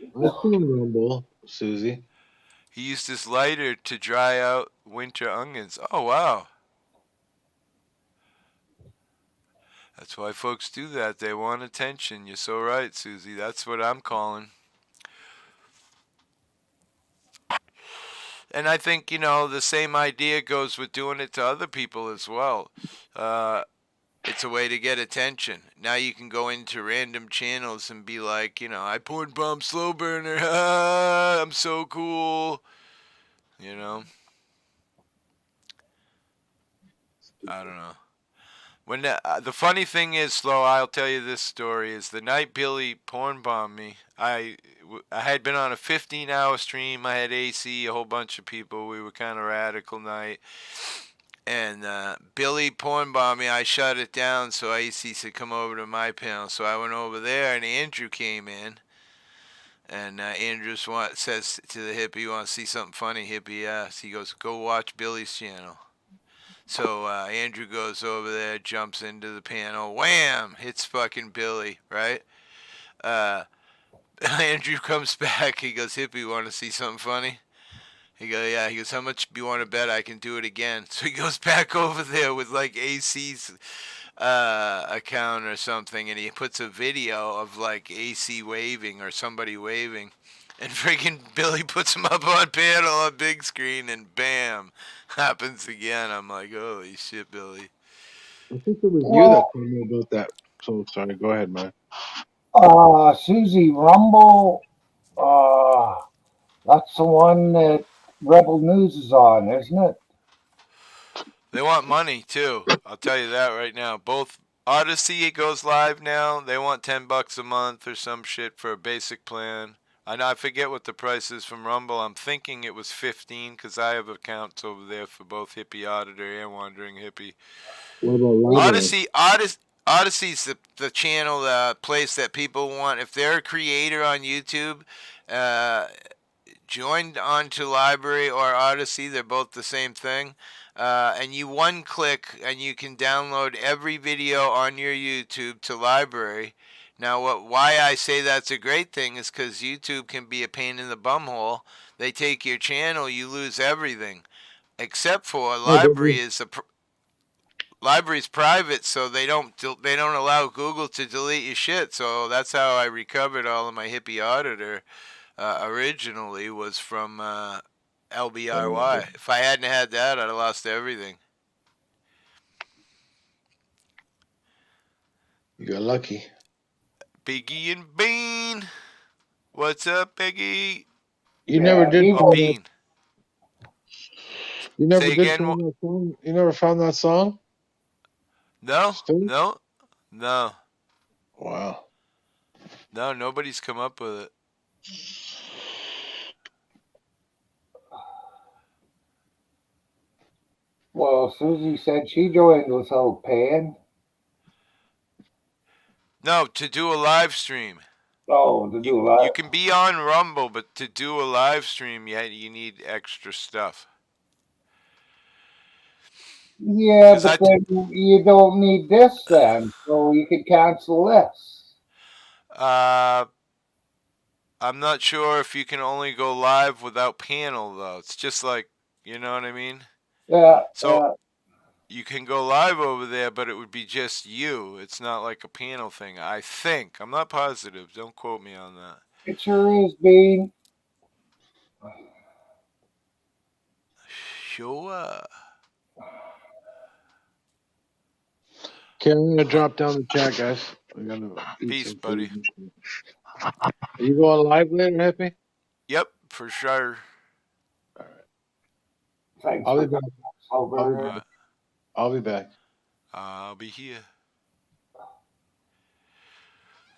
I've seen Rumble, Susie. He used his lighter to dry out winter onions. Oh, wow. That's why folks do that. They want attention. You're so right, Susie. That's what I'm calling. And I think, the same idea goes with doing it to other people as well. It's a way to get attention. Now you can go into random channels and be like, I porn bomb slow burner. I'm so cool. I don't know. When the funny thing is, Slow, I'll tell you this story, is the night Billy porn bombed me, I had been on a 15-hour stream. I had AC, a whole bunch of people. We were kind of radical night. And Billy porn bombed me. I shut it down, so AC said, come over to my panel. So I went over there, and Andrew came in. And Andrew says to the hippie, you want to see something funny? Hippie asks. He goes, go watch Billy's channel. So Andrew goes over there, jumps into the panel, wham, hits fucking Billy, right? Andrew comes back, he goes, hippie, want to see something funny? He goes, yeah. He goes, how much do you want to bet I can do it again? So he goes back over there with like AC's account or something, and he puts a video of like AC waving or somebody waving. And freaking Billy puts him up on panel on big screen, and bam, happens again. I'm like, holy shit, Billy. I think it was you that told me about that. So sorry. Go ahead, man. Susie, Rumble, that's the one that Rebel News is on, isn't it? They want money too. I'll tell you that right now. Both Odyssey, it goes live now. They want $10 a month or some shit for a basic plan. I forget what the price is from Rumble. I'm thinking it was 15 because I have accounts over there for both Hippie Auditor and Wandering Hippie. What about Odyssey's the channel, the place that people want. If they're a creator on YouTube, joined onto Library or Odyssey, they're both the same thing. And you one click and you can download every video on your YouTube to Library. Now, why I say that's a great thing is because YouTube can be a pain in the bumhole. They take your channel, you lose everything, except for Library's private, so they don't allow Google to delete your shit. So that's how I recovered all of my Hippie Auditor. Originally was from LBRY. If I hadn't had that, I'd have lost everything. You got lucky. Biggie and Bean. What's up, Biggie? You never did. Bean. You never Say did again, find that song? You never found that song? No. Still? No. Wow. No, nobody's come up with it. Well, Susie said she joined without paying. No, to do a live stream. Oh, to do live. You can be on Rumble, but to do a live stream, you need extra stuff. Yeah, but then you don't need this then, so you can cancel this. I'm not sure if you can only go live without panel, though. It's just like, you know what I mean? Yeah. So you can go live over there, but it would be just you. It's not like a panel thing. I think. I'm not positive. Don't quote me on that. It sure is, Bean. Sure. Okay, I'm gonna drop down the chat, guys. I gotta eat Peace, some buddy. food. Are you going live later, Hippie? Yep, for sure. Thanks I'll for be back. coming, Silver. What? I'll be back. I'll be here.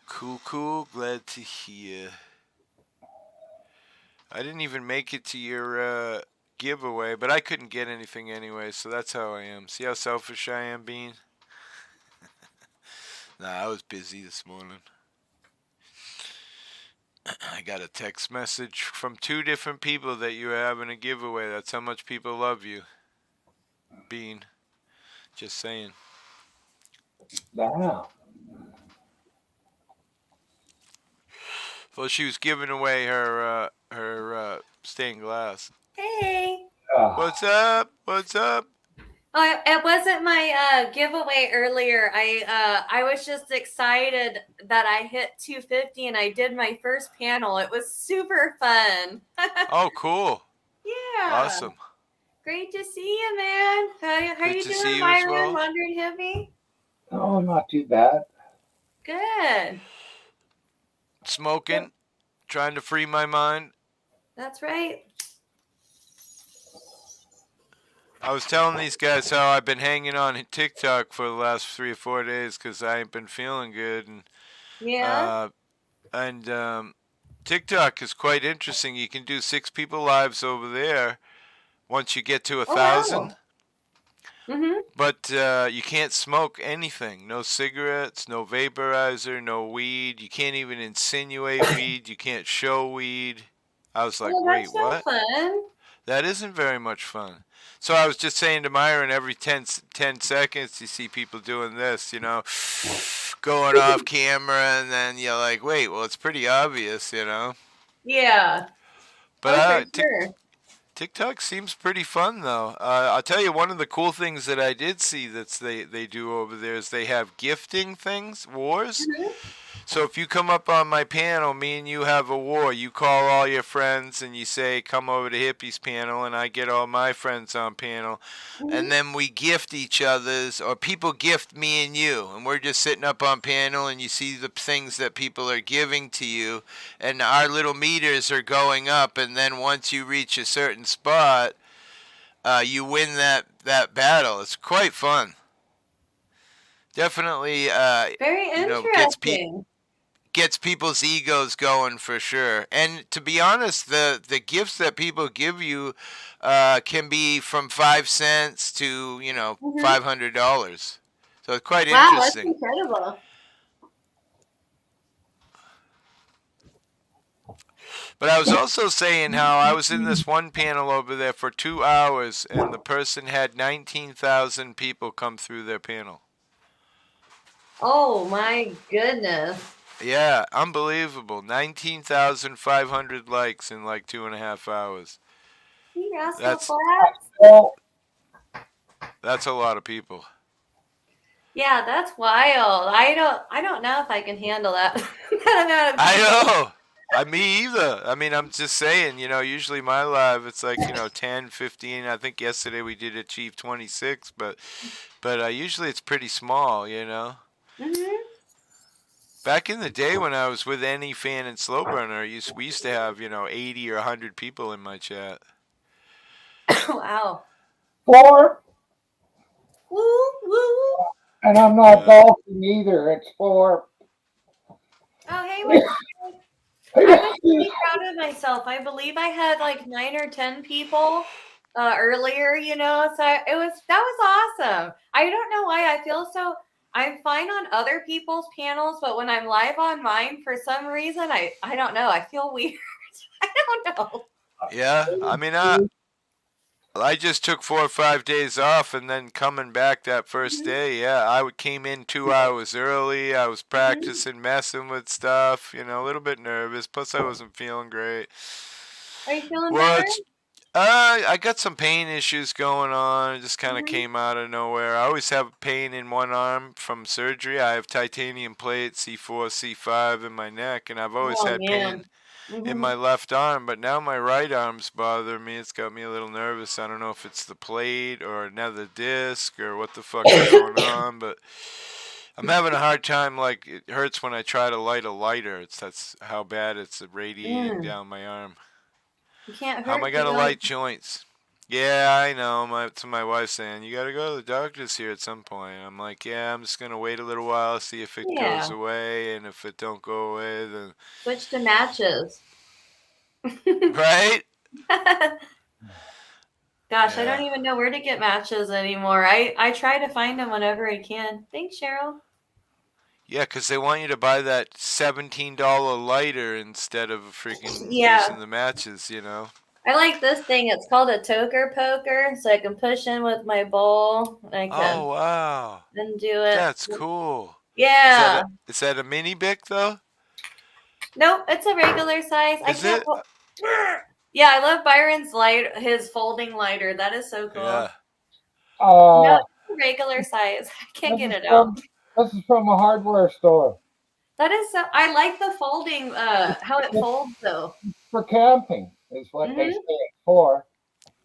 Cool. Glad to hear. I didn't even make it to your giveaway, but I couldn't get anything anyway, so that's how I am. See how selfish I am, Bean? Nah, I was busy this morning. I got a text message from 2 different people that you were having a giveaway. That's how much people love you. Bean. Just saying. Damn. Well, she was giving away her stained glass. Hey. What's up? What's up? Oh, it wasn't my giveaway earlier. I was just excited that I hit 250 and I did my first panel. It was super fun. Oh, cool. Yeah. Awesome. Great to see you, man. How Good you to doing, see you as Myron? well. Wandering Hippie? Oh, not too bad. Good. Smoking. Trying to free my mind. That's right. I was telling these guys how I've been hanging on TikTok for the last 3 or 4 days because I ain't been feeling good, Yeah. and TikTok is quite interesting. You can do 6 people lives over there once you get to 1,000. Wow. Mm-hmm. But you can't smoke anything. No cigarettes, no vaporizer, no weed. You can't even insinuate weed. You can't show weed. I was like, wait, That's so what? fun. That isn't very much fun. So I was just saying to Myron, every 10 seconds you see people doing this, going off camera, and then you're like, wait, well, it's pretty obvious, Yeah. But for sure. TikTok seems pretty fun, though. I'll tell you, one of the cool things that I did see that they do over there is they have gifting wars. Mm-hmm. So if you come up on my panel, me and you have a war. You call all your friends and you say, come over to Hippie's panel, and I get all my friends on panel. Mm-hmm. And then we gift each other's, or people gift me and you. And we're just sitting up on panel, and you see the things that people are giving to you. And our little meters are going up. And then once you reach a certain spot, you win that battle. It's quite fun. Definitely, Very interesting. Gets people's egos going for sure. And to be honest, the gifts that people give you can be from 5 cents to Mm-hmm. $500. So it's quite Wow, interesting. that's incredible. But I was also saying how I was in this one panel over there for 2 hours, and the person had 19,000 people come through their panel. Oh my goodness. Yeah, unbelievable. 19,500 likes in like 2.5 hours. That's a lot of people. Yeah, that's wild. I don't know if I can handle that. I know. Me either. I mean, I'm just saying, usually my live, it's like, 10, 15. I think yesterday we did achieve 26, but usually it's pretty small, Mm-hmm. Back in the day when I was with Any Fan and Slow Burner, we used to have, 80 or 100 people in my chat. Wow. 4. Woo. And I'm not golfing either. It's 4. Oh, hey, I was really proud of myself. I believe I had like 9 or 10 people earlier, so that was awesome. I don't know why I feel so. I'm fine on other people's panels, but when I'm live on mine, for some reason, I don't know. I feel weird. I don't know. Yeah, I mean, I just took 4 or 5 days off, and then coming back that first day, I came in 2 hours early. I was practicing, messing with stuff, a little bit nervous. Plus, I wasn't feeling great. Are you feeling better? I got some pain issues going on. It just kind of Mhm. came out of nowhere. I always have pain in one arm from surgery. I have titanium plates, C4, C5 in my neck, and I've always Oh had pain man. in Hmm. my left arm, but now my right arm's bothering me. It's got me a little nervous. I don't know if it's the plate or another disc or what the fuck's going on, but I'm having a hard time. Like, it hurts when I try to light a lighter. That's how bad it's radiating Mm. down my arm. You can't How am I hurt gonna feelings. light joints? Yeah, I know. My wife's saying you gotta go to the doctor's here at some point. I'm like, yeah, I'm just gonna wait a little while, see if it goes Yeah. away, and if it don't go away, then Switch to matches. right? Gosh, I don't Yeah, even know where to get matches anymore. I try to find them whenever I can. Thanks, Cheryl. yeah, 'cause they want you to buy that $17 lighter instead of freaking Yeah. using the matches. You know? I like this thing. It's called a toker poker, so I can push in with my bowl and I can Oh wow, undo it. that's cool. Yeah. Is that a mini Bic though? Nope, it's a regular size. I Is can't. it? Yeah, I love Byron's light, his folding lighter. That is so cool. Yeah. No, Uh, it's a regular size. I can't this get is it out. from this is from a hardware store. That is so. I like the folding. How it It's folds though. for camping, is what they say Mhm. it's for,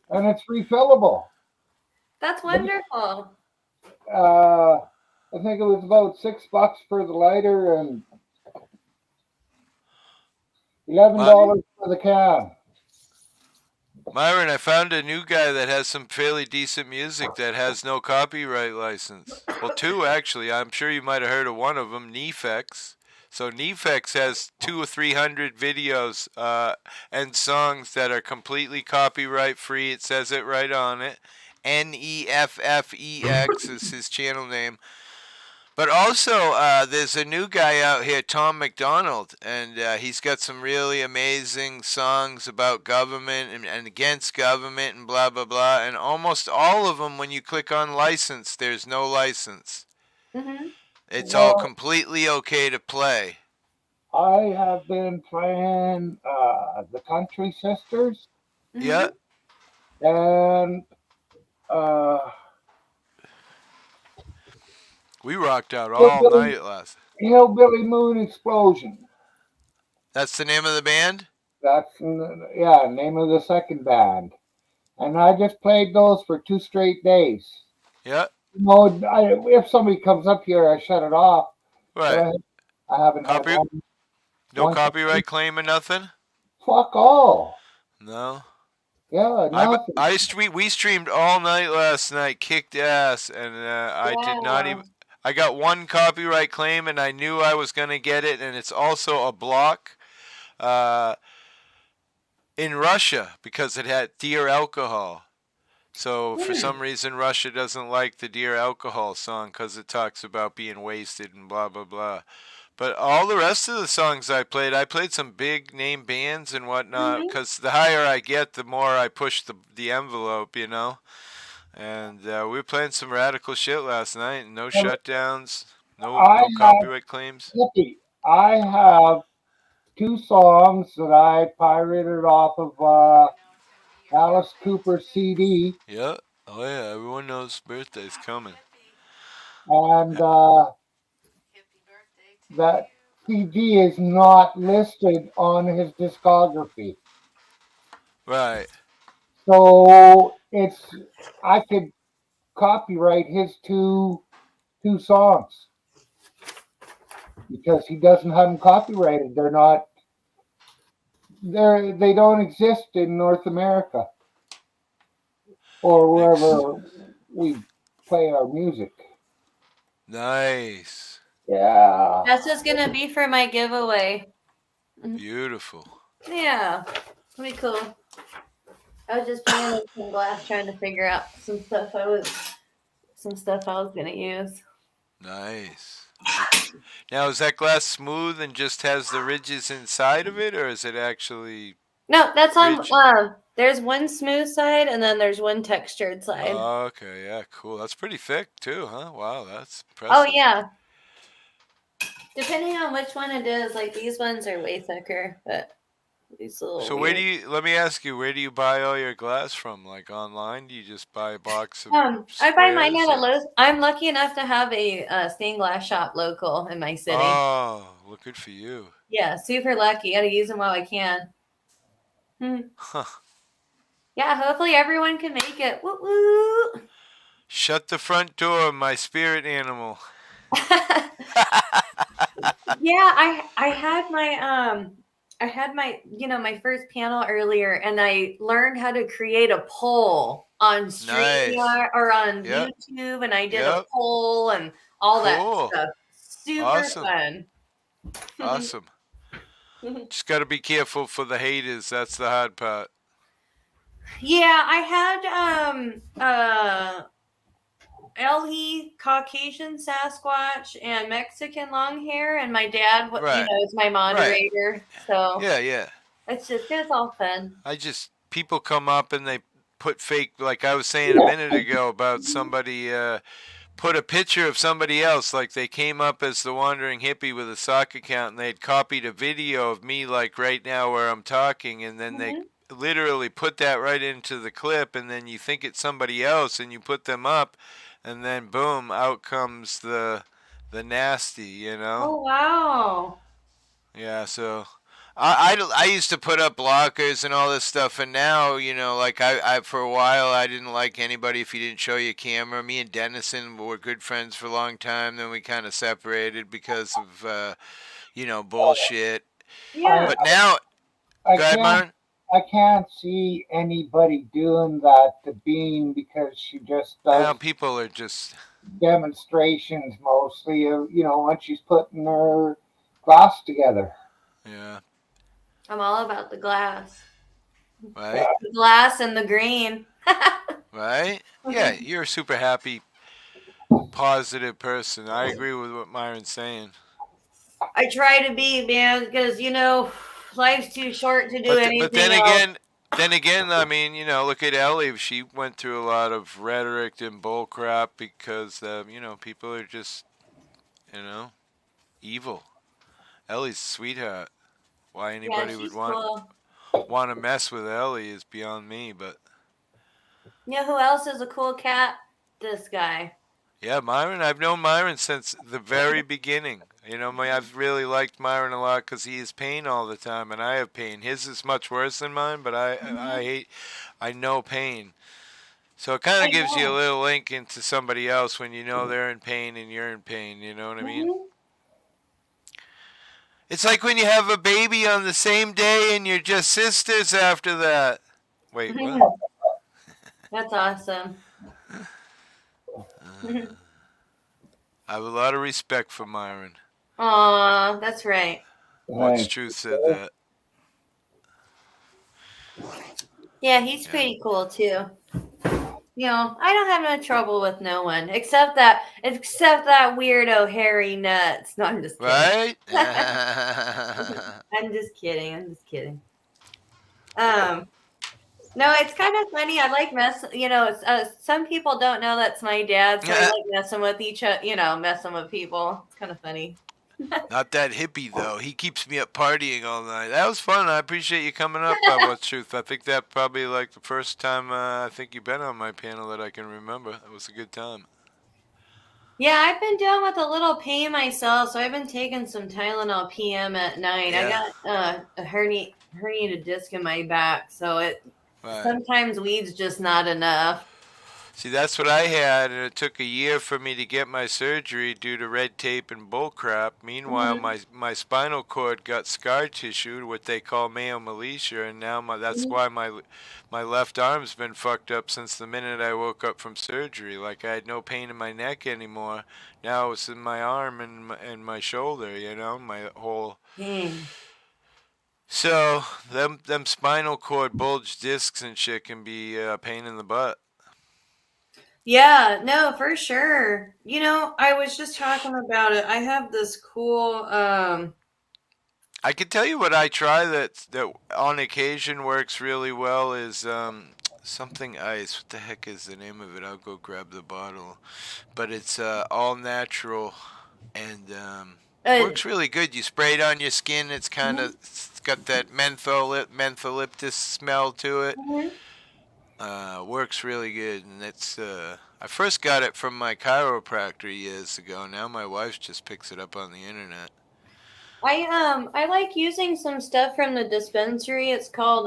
and it's refillable. That's wonderful. Uh, I think it was about $6 for the lighter and eleven My, dollars for the can. Myron, I found a new guy that has some fairly decent music that has no copyright license. Well, two actually. I'm sure you might have heard of one of them, Nefex. So Nefex has 200 or 300 videos and songs that are completely copyright free. It says it right on it. Neffex is his channel name. But also, there's a new guy out here, Tom McDonald, and he's got some really amazing songs about government and against government and blah, blah, blah. And almost all of them, when you click on license, there's no license. Mhm. It's all Well, completely okay to play. I have been playing the Country Sisters Yeah, Mhm. and uh, we rocked out all Hillbilly, night last. Hillbilly Moon Explosion. That's the name of the band? That's yeah, name of the second band. And I just played those for 2 straight days. Yeah, If somebody comes up here, I shut it off. But right. I haven't had Copy, no one copyright claim or nothing? fuck all. No. Yeah, nothing. We streamed all night last night, kicked ass, and I did not even. Wow. I got one copyright claim, and I knew I was gonna get it, and it's also a block, uh, in Russia because it had Dear Alcohol. So for Hmm. some reason, Russia doesn't like the Dear Alcohol song because it talks about being wasted and blah blah blah. But all the rest of the songs I played some big name bands and whatnot. Mhm. Because the higher I get, the more I push the envelope, you know. And we were playing some radical shit last night. No shutdowns, I no have copyright claims. Yippee. I have two songs that I pirated off of Alice Cooper's CD, Yeah. Oh yeah. Everyone knows birthday's coming. and that CD is not listed on his discography. Right. So I could copyright his two songs because he doesn't have them copyrighted. They don't exist in North America or Ex- wherever we play our music. nice. Yeah. That's just gonna be for my giveaway. Beautiful. Yeah, it'll be cool. I was just playing with some glass, trying to figure out some stuff I was gonna use. Nice. Now, is that glass smooth and just has the ridges inside of it, or is it actually No, that's on. ridge? There's one smooth side, and then there's one textured side. Oh, okay, yeah, cool. That's pretty thick too, huh? Wow, that's Oh impressive. yeah, depending on which one it is. Like these ones are way thicker, but These little So weird. let me ask you, where do you buy all your glass from? Like online? Do you just buy a box of I buy mine squares? at a Lowe's. I'm lucky enough to have a stained glass shop local in my city. Oh, well, good for you. Yeah, super lucky. Gotta use them while I can. Huh. Yeah, hopefully everyone can make it. Woo woo. Shut the front door, my spirit animal. Yeah, I had my my first panel earlier, and I learned how to create a poll on Nice. StreamYard or on Yep. YouTube, and I did a Yep. poll and all that Cool. stuff. Super Awesome. fun. Awesome. Just got to be careful for the haters. That's the hard part. Yeah, I had LE Caucasian Sasquatch and Mexican long hair, and my dad, Right. is my Right. moderator. So Yeah, yeah. it's all fun. People come up and they put fake, like I was saying a minute ago about somebody put a picture of somebody else, like they came up as the wandering hippie with a sock account and they'd copied a video of me like right now where I'm talking, and then they literally put that right into the clip, and then you think it's somebody else and you put them up, and then boom, out comes the nasty, you know? Oh wow. Yeah, so I used to put up blockers and all this stuff, and now, like I for a while, I didn't like anybody if you didn't show your camera. Me and Dennison were good friends for a long time, then we kind of separated because of, bullshit. Yeah. But now, I go ahead, can't Myron. I can't see anybody doing that to Bean because she just Now does people are just, demonstrations mostly of when she's putting her glass together. yeah, I'm all about the glass. right, The glass and the green. right. Yeah, you're a super happy, positive person. I agree with what Myron's saying. I try to be, man, because life's too short to do But anything else. then again, I mean, look at Ellie. She went through a lot of rhetoric and bull crap because people are just you know evil. Ellie's a sweetheart. Why Yeah, anybody would she's want cool. want to mess with Ellie is beyond me. But You know who else is a cool cat? This guy. yeah, Myron. I've known Myron since the very beginning. I've really liked Myron a lot because he has pain all the time, and I have pain. His is much worse than mine, but I know pain. So it kind I of gives you a know. little link into somebody else when you know they're in pain and you're in pain. You know what I mean? Mhm. It's like when you have a baby on the same day and you're just sisters after that. Wait, what? That's awesome. I have a lot of respect for Myron. Aw, that's right. Once Thanks. Truth said that. Yeah, he's Yeah. pretty cool too. I don't have no trouble with no one except that weirdo hairy nuts. No, I'm just kidding. Right? I'm just kidding. No, it's kind of funny. I like some people don't know that's my dad, so I like messing with messing with people. It's kind of funny. Not that hippie, though. He keeps me up partying all night. That was fun. I appreciate you coming up, by What's Truth. I think that probably like the first time I think you've been on my panel that I can remember. It was a good time. Yeah, I've been dealing with a little pain myself, so I've been taking some Tylenol PM at night. Yeah. I got a herniated disc in my back, so Right. sometimes weed's just not enough. See, that's what I had, and it took a year for me to get my surgery due to red tape and bullcrap. Meanwhile, my spinal cord got scar tissue, what they call myomalacia, and now that's why my left arm's been fucked up since the minute I woke up from surgery. Like I had no pain in my neck anymore. Now it's in my arm and my shoulder. My whole. Dang. So them spinal cord bulge discs and shit can be a pain in the butt. Yeah, no, for sure. I was just talking about it. I have this cool I can tell you what I try that on occasion works really well is something ice. What the heck is the name of it? I'll go grab the bottle. But it's all natural and works really good. You spray it on your skin. It's kind of got that mentholyptus smell to it. Mhm. Works really good, and it's I first got it from my chiropractor years ago. Now my wife just picks it up on the internet. I like using some stuff from the dispensary. It's called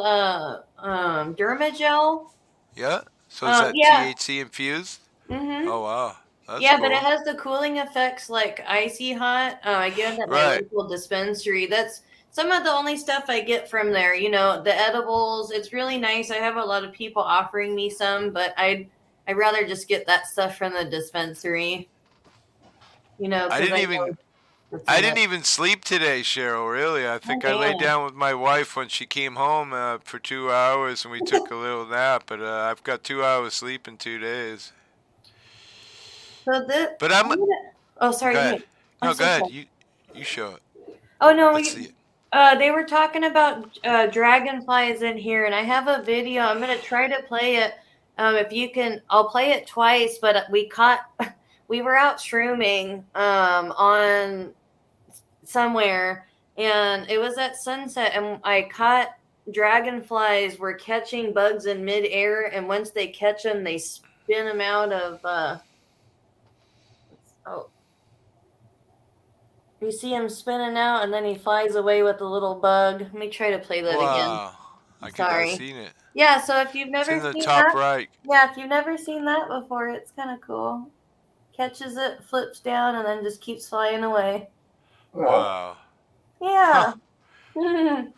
Dermagel. Yeah. So is that Yeah. THC infused? Mhm. Oh wow, that's Yeah, but it cool. has the cooling effects like icy hot. I get it at my Right. local dispensary. That's some of the only stuff I get from there. You know, the edibles. It's really nice. I have a lot of people offering me some, but I'd rather just get that stuff from the dispensary. You know, I because didn't I even know it's I in it. didn't even sleep today, Cheryl. Really, I Oh think I laid man. down with my wife when she came home for 2 hours, and we took a little nap. But I've got 2 hours sleep in 2 days. So this. But I'm Oh, sorry. go Go ahead. ahead. I'm No, go so ahead. sorry. You show it. Oh no, Let's see it. they were talking about dragonflies in here, and I have a video. I'm gonna try to play it. If you can, I'll play it twice. But we were out shrooming on somewhere, and it was at sunset, and I caught dragonflies were catching bugs in midair, and once they catch them, they spin them out of. Oh, you see him spinning out, and then he flies away with a little bug. Let me try to play that again. Wow, I Sorry. seen it. Yeah, so if you've It's never in the seen top that, right. yeah, if you've never seen that before, it's kind of cool. Catches it, flips down, and then just keeps flying away. Wow. Huh. Yeah. Is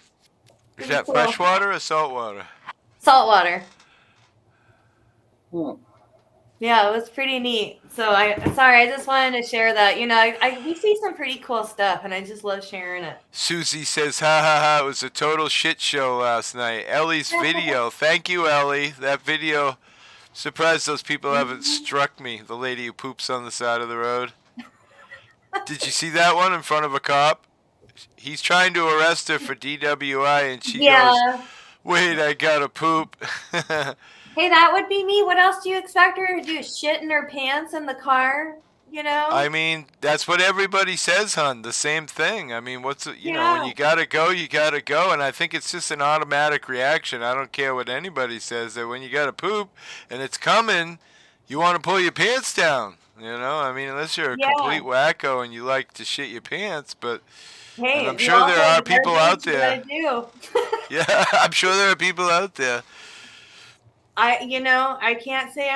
Pretty that cool. freshwater or saltwater? Saltwater. Hmm. Yeah, it was pretty neat. So sorry, I just wanted to share that. You know, we see some pretty cool stuff, and I just love sharing it. Susie says, ha ha ha, it was a total shit show last night. Ellie's video. Thank you, Ellie. That video. Surprised those people haven't struck me. The lady who poops on the side of the road. Did you see that one in front of a cop? He's trying to arrest her for DWI, and she goes, Yeah. wait, I gotta poop. Hey, that would be me. What else do you expect her to do? Shit in her pants in the car? You know? I mean, that's what everybody says, hon. The same thing. I mean, when Yeah. you gotta go, you gotta go. And I think it's just an automatic reaction. I don't care what anybody says, that when you gotta poop and it's coming, you want to pull your pants down. I mean, unless you're a Yeah. complete wacko and you like to shit your pants, and Hey, I'm you sure there also are you gotta people do out what you there. gotta do. Yeah, I'm sure there are people out there. I can't say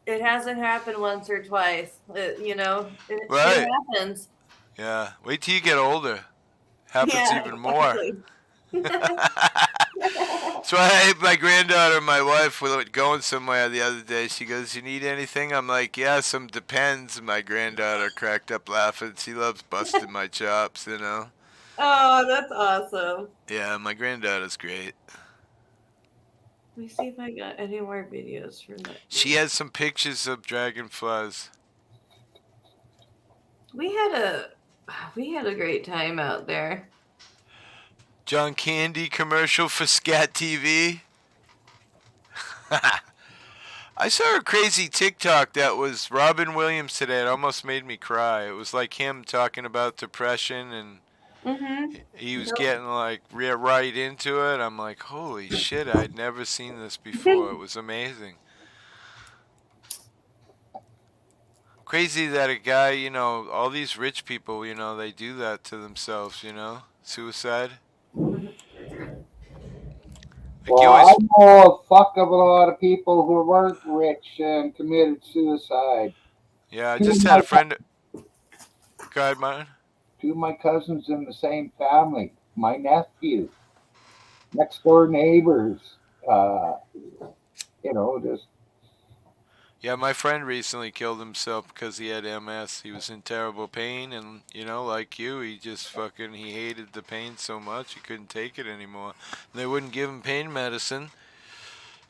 it hasn't happened once or twice. Shit Right. happens. Yeah. Wait till you get older. Happens Yeah, even more. exactly. So my granddaughter and my wife were going somewhere the other day. She goes, you need anything? I'm like, yeah, some Depends. And my granddaughter cracked up laughing. She loves busting my chops. Oh, that's awesome. Yeah, my granddaughter's great. Let me see if I got any more videos from that. She has some pictures of dragonflies. We had a great time out there. John Candy commercial for Scat TV. I saw a crazy TikTok that was Robin Williams today. It almost made me cry. It was like him talking about depression, and Mm-hmm. he was getting like right into it. I'm like, holy shit, I'd never seen this before. It was amazing. Crazy that a guy, all these rich people, they do that to themselves, suicide. Well, I know a fuck of a lot of people who weren't rich and committed suicide. Yeah, I Two just of had my, a friend. Go ahead, Martin. two of my cousins in the same family. My nephew, next door neighbors. Just Yeah, my friend recently killed himself because he had MS. He was in terrible pain, and like you, he hated the pain so much he couldn't take it anymore. They wouldn't give him pain medicine,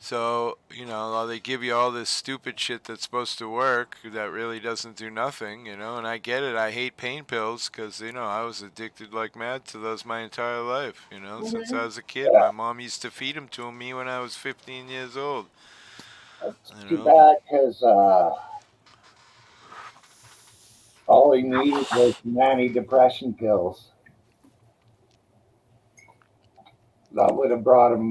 so they give you all this stupid shit that's supposed to work that really doesn't do nothing. And I get it. I hate pain pills because I was addicted like mad to those my entire life. Since I was a kid, my mom used to feed them to me when I was 15 years old. That's too bad because all he needed was some antidepressant pills. That would have brought him,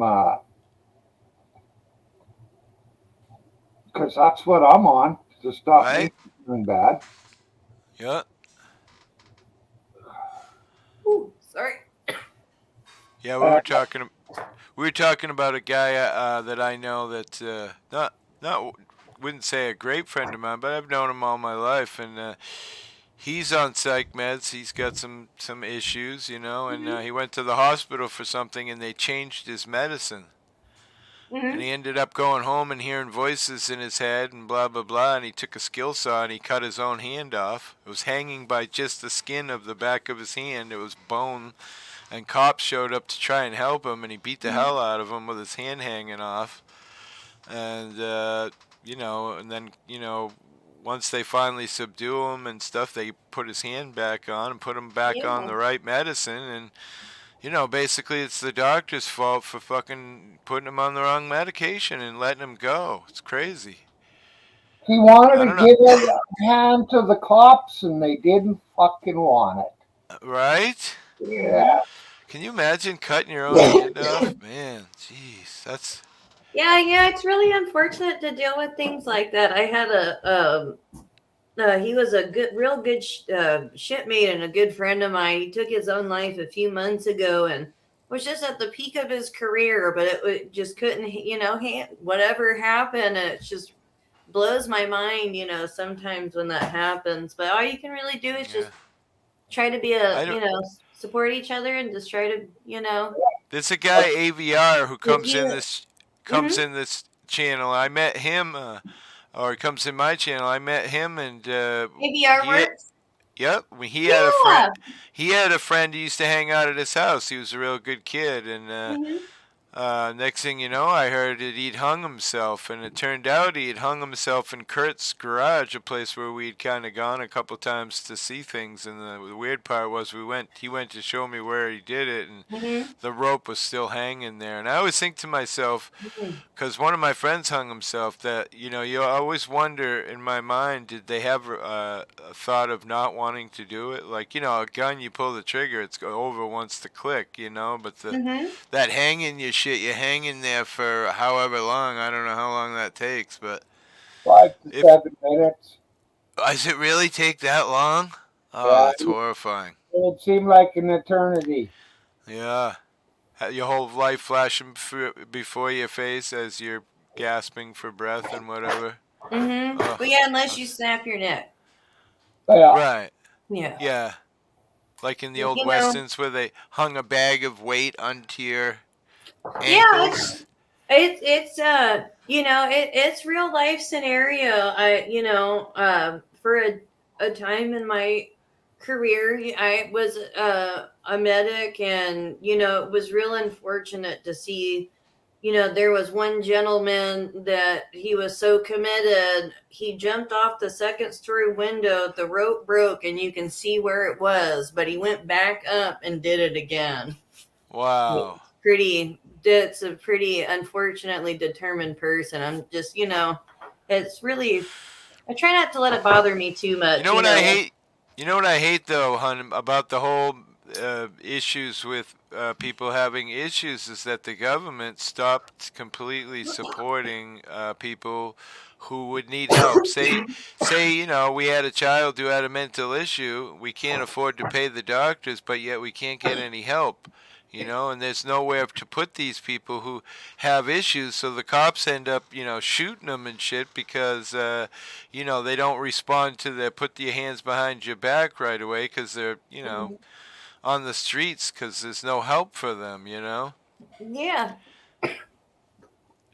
because that's what I'm on to stop me Right? from doing bad. Yeah. Ooh, sorry. Yeah, we Uh, were talking. We were talking about a guy that I know that not wouldn't say a great friend of mine, but I've known him all my life, and he's on psych meds. He's got some issues, you know, and Mhm. he went to the hospital for something, and they changed his medicine. And Mhm. he ended up going home and hearing voices in his head and blah blah blah. And he took a skill saw and he cut his own hand off. It was hanging by just the skin of the back of his hand. It was bone. And cops showed up to try and help him, and he beat the hell out of him with his hand hanging off. And you know, and then once they finally subdue him and stuff, they put his hand back on and put him back on Yeah. the right medicine. And basically it's the doctor's fault for fucking putting him on the wrong medication and letting him go. It's crazy. he wanted I to don't know. give a hand to the cops, and they didn't fucking want it. Right? Yeah. Mhm. Can you imagine cutting your own hand off? Man, jeez, that's Yeah. It's really unfortunate to deal with things like that. I had he was a real good shipmate and a good friend of mine. He took his own life a few months ago and was just at the peak of his career, but it just couldn't, whatever happened. And it just blows my mind, sometimes when that happens. But all you can really do is yeah. just try to be I don't. support each other and just try to, There's a guy AVR who if comes in you, this comes mm-hmm, in this channel. I met him, or he comes in my channel. I met him, and maybe our he works. yep. He had a friend. Yeah. He had a friend who used to hang out at his house. He was a real good kid, and Mm-hmm. next thing you know, I heard that he'd hung himself, and it turned out he had hung himself in Kurt's garage, a place where we'd kind of gone a couple times to see things. And the weird part was he went to show me where he did it, and Mm-hmm. the rope was still hanging there. And I always think to myself, because one of my friends hung himself, that you always wonder in my mind, did they have a thought of not wanting to do it? Like a gun, you pull the trigger, it's over once the click, but Mm-hmm. that hanging your shit, you're hanging there for however long. I don't know how long that takes, but if 5 to 7 minutes. does it really take that long? Oh, Yeah, that's horrifying. it would seem like an eternity. Yeah, your whole life flashing before your face as you're gasping for breath and whatever. Mm-hmm. Oh, But yeah, unless you that's snap your neck. Yeah. right. Yeah. Yeah, like in the Like, old westerns where they hung a bag of weight onto your yeah, ankles. it's real life scenario. For a time in my career, I was a medic, and it was real unfortunate to see. There was one gentleman that he was so committed, he jumped off the second story window, the rope broke, and you can see where it was, but he went back up and did it again. Wow. It's a pretty unfortunately determined person. I'm just, it's really, I try not to let it bother me too You much, know what I hate? You know what I hate though, hun, about the whole issues with people having issues is that the government stopped completely supporting people who would need help. Say, we had a child who had a mental issue. We can't afford to pay the doctors, but yet we can't get any help. And there's nowhere to put these people who have issues, so the cops end up, shooting them and shit because they don't respond to the put your hands behind your back right away because they're, on the streets because there's no help for them. Yeah.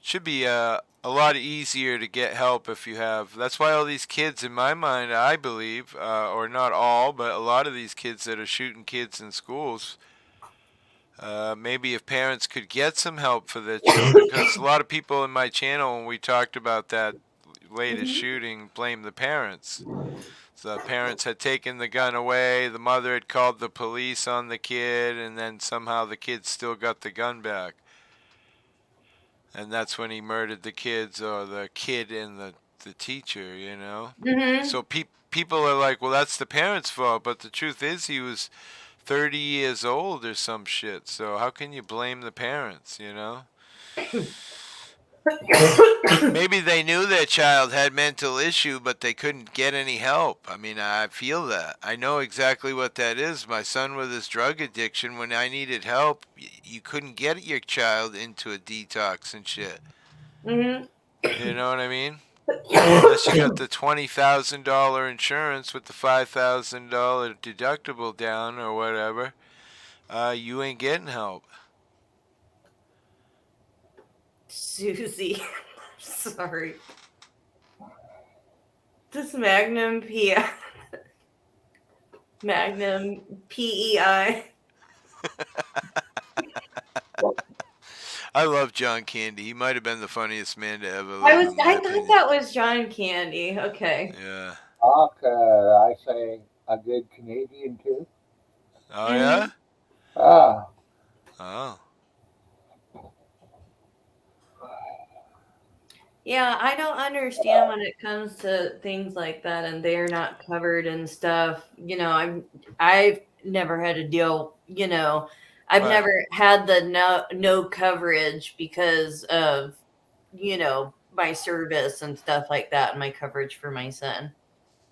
Should be a lot easier to get help if you have. That's why all these kids, in my mind, I believe, or not all, but a lot of these kids that are shooting kids in schools, maybe if parents could get some help for their children, because a lot of people in my channel, when we talked about that latest Mhm. shooting, blamed the parents. So the parents had taken the gun away, the mother had called the police on the kid, and then somehow the kid still got the gun back. And that's when he murdered the kids, or the kid and the teacher. Mhm. So people are like, well, that's the parents' fault, but the truth is he was 30 years old or some shit. So how can you blame the parents, you know? Maybe they knew their child had mental issue, but they couldn't get any help. I mean, I feel that. I know exactly what that is. My son with his drug addiction, when I needed help, you couldn't get your child into a detox and shit. Mm-hmm. You know what I mean? Unless you got the $20,000 insurance with the $5,000 deductible down or whatever, you ain't getting help. Susie. Sorry. This Magnum PI. Magnum PEI. I love John Candy. He might have been the funniest man to ever live, in my I opinion. thought that was John Candy. Okay. Yeah. I say a good Canadian too. Oh, yeah? Ah, Oh. Yeah, I don't understand when it comes to things like that and they're not covered and stuff. I've never had a deal, I've Right. never had the no coverage because of, my service and stuff like that and my coverage for my son.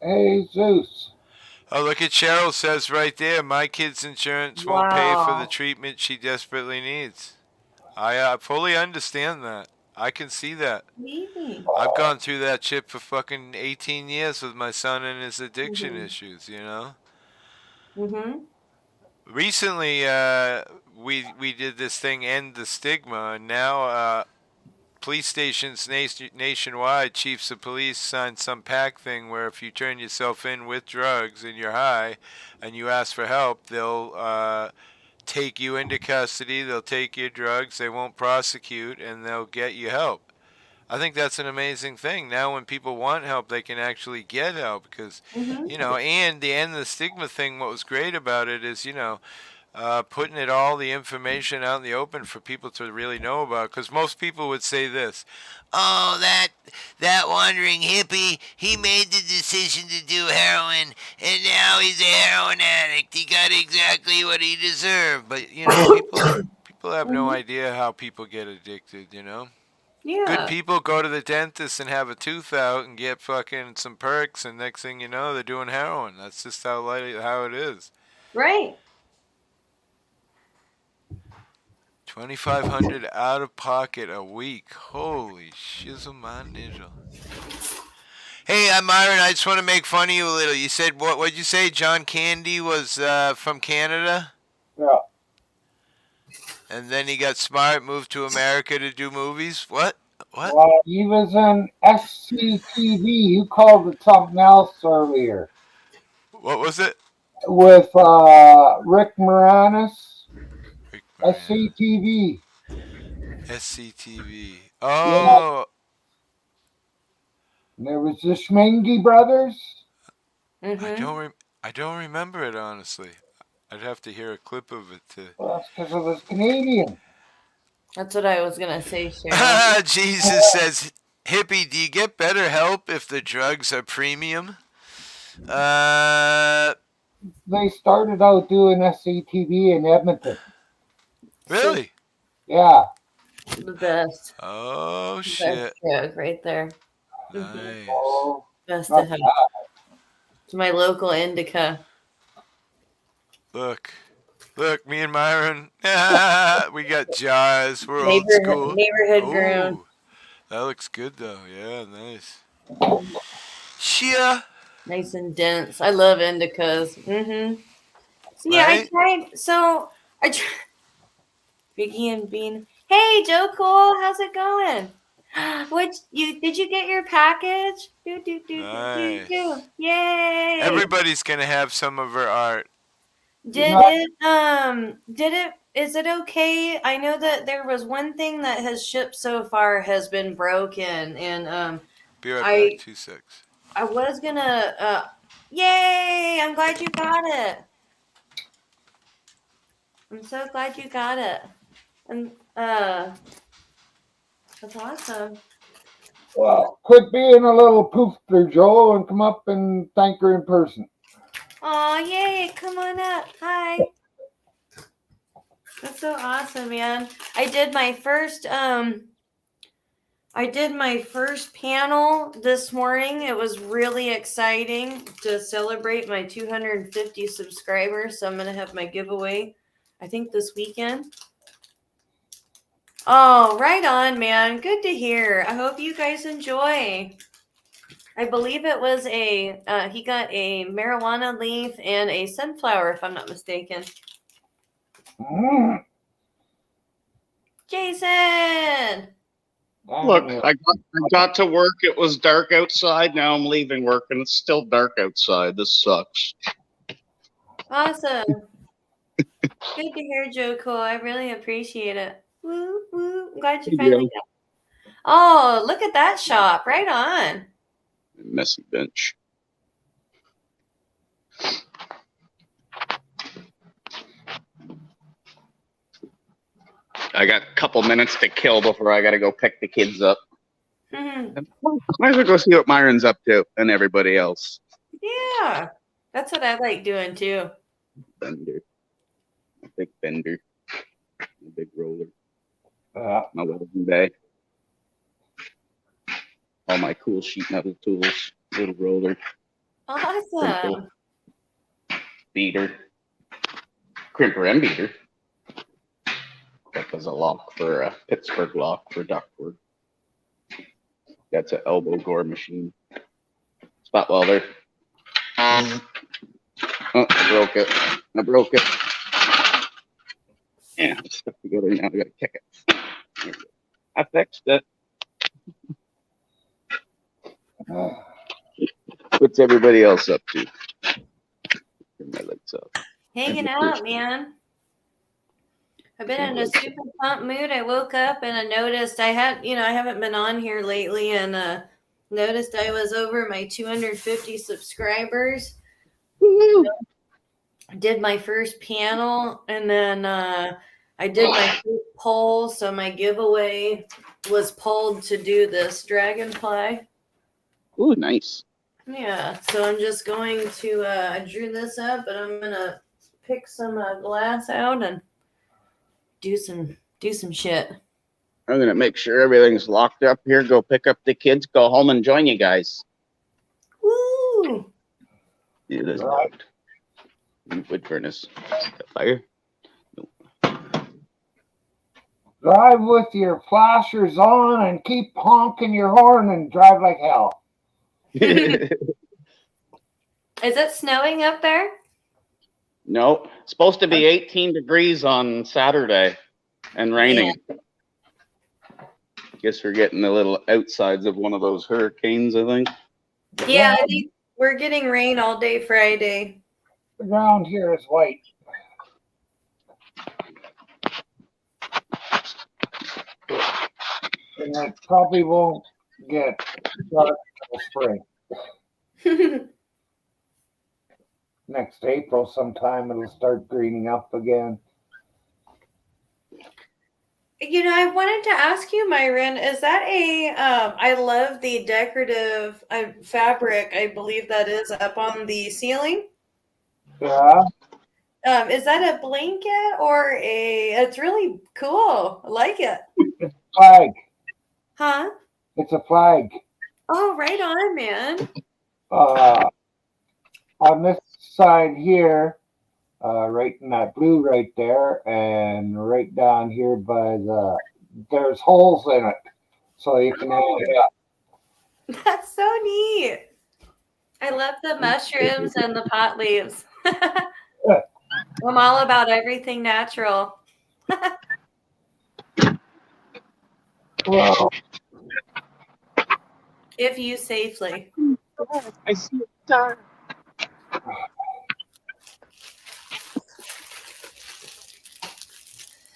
hey Zeus. Oh, look at Cheryl says right there, my kid's insurance won't pay for the Wow. treatment she desperately needs. I fully understand that. I can see that. Maybe. I've gone through that shit for fucking 18 years with my son and his addiction Mm-hmm. issues, you know? Mm-hmm. Recently, we did this thing, End the Stigma, and now police stations nationwide, chiefs of police signed some pact thing where if you turn yourself in with drugs and you're high and you ask for help, they'll take you into custody, they'll take your drugs, they won't prosecute, and they'll get you help. I think that's an amazing thing. Now when people want help, they can actually get help because, Mm-hmm. and the End of the Stigma thing, what was great about it is, putting it all the information out in the open for people to really know about. Because most people would say this, "Oh, that wandering hippie, he made the decision to do heroin, and now he's a heroin addict. He got exactly what he deserved." But people have no Mm-hmm. idea how people get addicted. Good Yeah. people go to the dentist and have a tooth out and get fucking some perks, and next thing you know, they're doing heroin. That's just how it is. Right. 2,500 out of pocket a week. Holy shizzle my nizzle. Hey, I'm Myron. I just want to make fun of you a little. You said what'd you say? John Candy was from Canada, Yeah. and then he got smart, moved to America to do movies. What? Well, he was in xctv. You called it something else earlier What was it? with Rick Moranis. Rick Moranis. SCTV. SCTV. Yeah. Oh, And there was the Schmingy brothers. Mm-hmm. I don't remember it honestly. I'd have to hear a clip of it to. Well, that's because it was Canadian. That's what I was gonna say, Cheryl. Jesus says, "Hippie, do you get better help if the drugs are premium?" They started out doing SCTV in Edmonton. Really? Yeah. The best. Oh Best shit! joke right there. Nice. Oh, Best not to have. bad. It's my local indica. Look, me and Myron. We got jars. We're old Neighborhood school. neighborhood grown. Oh, that looks good though. Yeah, nice. Mhm. Shia. Nice and dense. I love indicas. Mm-hmm. So yeah, Right? I tried Vicky and Bean. Hey Joe Cool, how's it going? Did you get your package? Do. Nice. Yay! Everybody's gonna have some of her art. Is it okay? I know that there was one thing that has shipped so far has been broken and Be right back. I 2 6. I was gonna yay! I'm glad you got it. I'm so glad you got it. And that's awesome. Well, quit being a little poofter, Joe, and come up and thank her in person. Aw, yay, come on up. Hi. That's so awesome, man. I did my first panel this morning. It was really exciting to celebrate my 250 subscribers. So I'm going to have my giveaway, I think, this weekend. Oh, right on, man. Good to hear. I hope you guys enjoy. I believe it was he got a marijuana leaf and a sunflower, if I'm not mistaken. Jason! Look, I got to work. It was dark outside. Now I'm leaving work, and it's still dark outside. This sucks. Awesome. Good to hear, Joko. I really appreciate it. Woo, woo. I'm glad you finally got it. Oh, look at that shop. Right on. Messy bench. I got a couple minutes to kill before I got to go pick the kids up. Mm-hmm. Might as well go see what Myron's up to and everybody else. Yeah, that's what I like doing too. Bender. A big bender. A big roller. My welding bay. All my cool sheet metal tools. Little roller. Awesome. Beater. Crimper and beater. That was a lock for a Pittsburgh lock for ductwork. That's an elbow gore machine. Spot welder. Oh, I broke it. Yeah, it's stuck together now. I gotta kick it. I fixed it. What's everybody else up to? Turn my lights up. Hanging out, man. I've been in a super pumped mood. I woke up and I noticed I haven't been on here lately, and noticed I was over my 250 subscribers. Woo-hoo. I did my first panel, and then I did my first poll. So my giveaway was pulled to do this dragonfly. Ooh, nice. Yeah, so I'm just going to I drew this up, and I'm gonna pick some glass out and do some shit. I'm gonna make sure everything's locked up here. Go pick up the kids. Go home and join you guys. Woo! It is locked. Wood furnace. Fire. Drive with your flashers on and keep honking your horn and drive like hell. Is it snowing up there? No, it's supposed to be 18 degrees on Saturday and raining. Guess we're getting the little outsides of one of those hurricanes, I think. Yeah, I think we're getting rain all day Friday. The ground here is white. And it probably won't get dark until spring. Next April sometime it'll start greening up again. I wanted to ask you, Myron, is that I love the decorative fabric, I believe that is up on the ceiling. Yeah. Is that a blanket or it's really cool. I like it. It's a flag. Huh? It's a flag. Oh, right on, man. On this side here, right in that blue right there, and right down here by there's holes in it, so you can hang it up. That's so neat. I love the mushrooms and the pot leaves. I'm all about everything natural. Well, if used safely. I see it dark.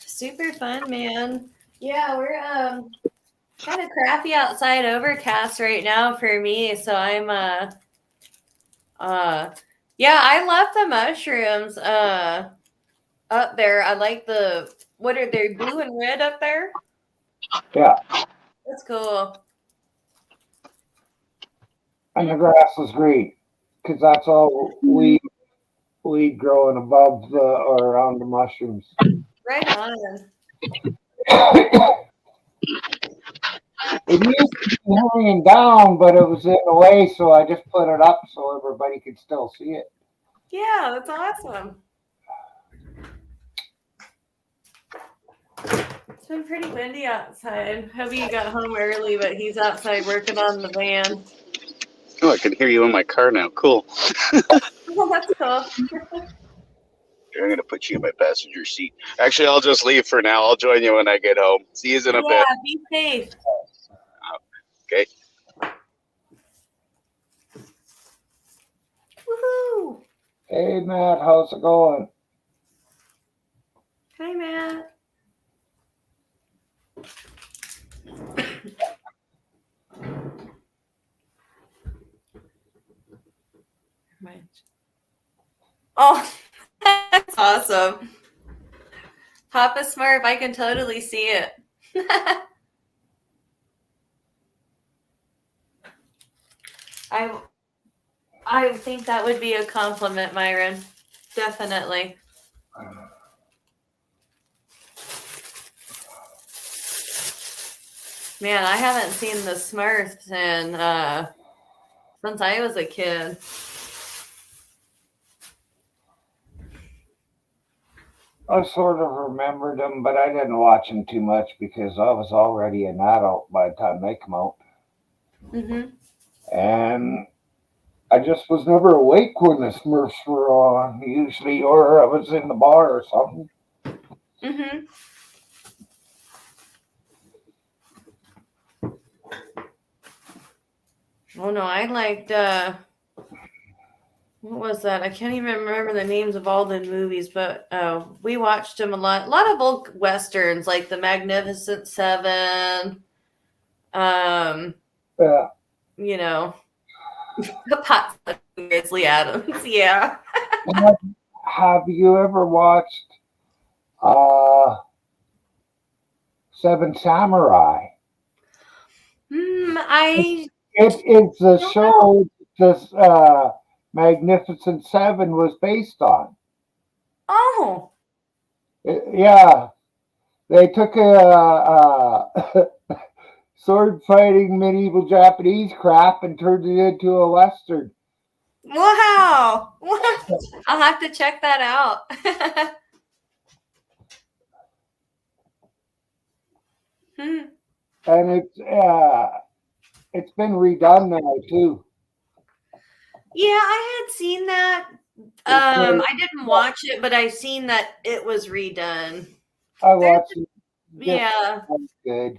Super fun, man. Yeah, we're kind of crappy outside, overcast right now for me. So I'm yeah, I love the mushrooms up there. I like what are they, blue and red up there? yeah. That's cool. And the grass is green, because that's all weed growing above or around the mushrooms. Right on. It used to be hanging down, but it was in the way, so I just put it up so everybody could still see it. Yeah, that's awesome. It's been pretty windy outside. Hubby got home early, but he's outside working on the van. Oh, I can hear you in my car now. Cool. Oh, that's cool. I'm going to put you in my passenger seat. Actually, I'll just leave for now. I'll join you when I get home. See you in a Yeah, bit. be safe. Okay. Woohoo! Hey, Matt, how's it going? Hi, Matt. Oh, that's awesome. Papa Smurf, I can totally see it. I think that would be a compliment, Myron. Definitely. Man, I haven't seen the Smurfs since I was a kid. I sort of remembered them, but I didn't watch them too much because I was already an adult by the time they come out. Mm-hmm. And I just was never awake when the Smurfs were on, usually, or I was in the bar or something. Mm-hmm. Oh no, I liked what was that? I can't even remember the names of all the movies, but we watched them a lot. A lot of old westerns like The Magnificent Seven. Yeah. You know, Pot Grizzly Adams. Yeah. Have you ever watched Seven Samurai? I It's a don't know. show this Magnificent Seven was based on. Oh. Yeah, they took a sword fighting medieval Japanese crap and turned it into a western. Wow. I'll have to check that out. And it's been redone now too. Yeah, I had seen that. I didn't watch it, but I've seen that it was redone. I watched it. Yeah, Good.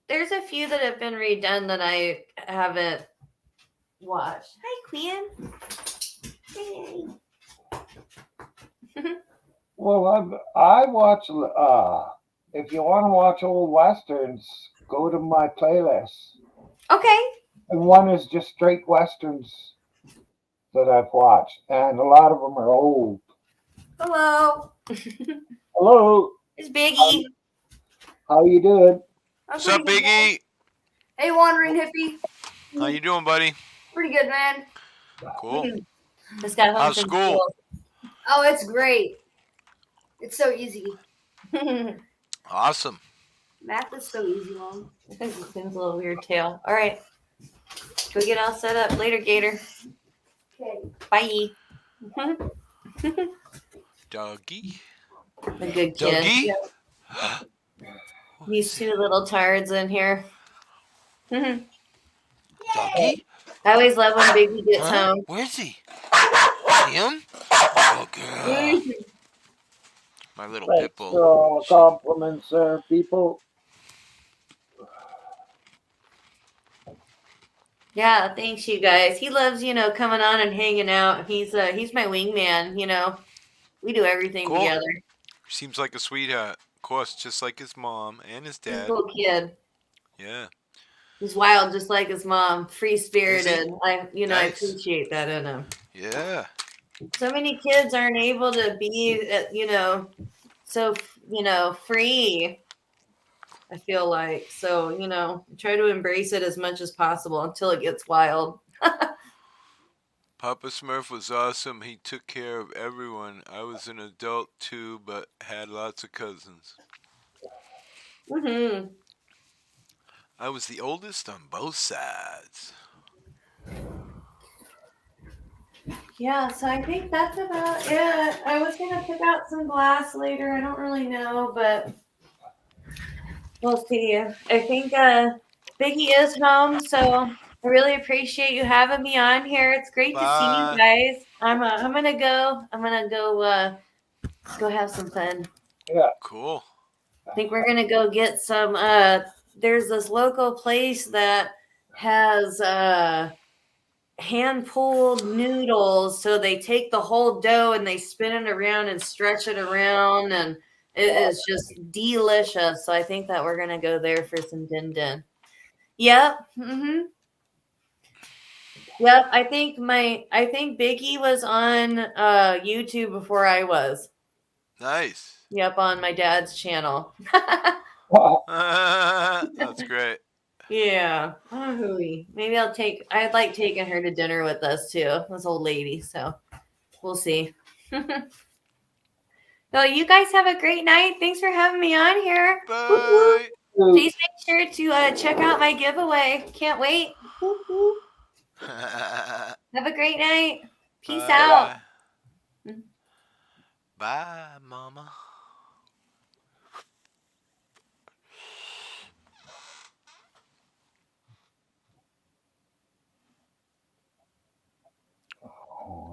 there's a few that have been redone that I haven't watched. Hi, Queen. Hey. Well, I watch. If you want to watch old westerns, go to my playlist. Okay. And one is just straight westerns that I've watched, and a lot of them are old. Hello. Hello, It's Biggie. how you doing? What's up, Biggie? Hey, Wandering Hippie. How you doing, buddy? Pretty good, man. Cool. Just got home How's from school? Oh, it's great. It's so easy. Awesome. Math is so easy, Mom. I think it spins a little weird tail. All right. Go get all set up. Later, Gator. Okay. Bye. Doggy. A good kid. Doggy? Yeah. These two little tards in here. Doggy? I always love when Baby gets home. Where is he? See him? Oh, girl. My little Thanks pit bull. for all the compliments there, people. Yeah, thanks you guys. He loves, coming on and hanging out. He's my wingman, We do everything Cool. together. Seems like a sweetheart. Of course, just like his mom and his He's a dad. little kid. Yeah. He's wild just like his mom, free spirited. I Nice. appreciate that in him. Yeah. So many kids aren't able to be, so free. I feel like so, try to embrace it as much as possible until it gets wild. Papa Smurf was awesome. He took care of everyone. I was an adult too, but had lots of cousins. Mm-hmm. I was the oldest on both sides. Yeah, so I think that's about it. I was gonna pick out some glass later. I don't really know, but we'll see. I think Biggie is home, so I really appreciate you having me on here. It's great to see you Bye. guys. I'm gonna go. I'm gonna go have some fun. Yeah. Cool. I think we're gonna go get some. There's this local place that has hand pulled noodles. So they take the whole dough and they spin it around and stretch it around, and it is just delicious. So I think that we're gonna go there for some din din. Yep. Mm-hmm. Yep. I think Biggie was on YouTube before I was. Nice. Yep, on my dad's channel. That's great. Yeah. Oh, hooey. Maybe I'd like taking her to dinner with us too, this old lady. So we'll see. So you guys have a great night. Thanks for having me on here. Bye. Please make sure to check out my giveaway. Can't wait. Bye. Have a great night. Peace out. Bye, Mama.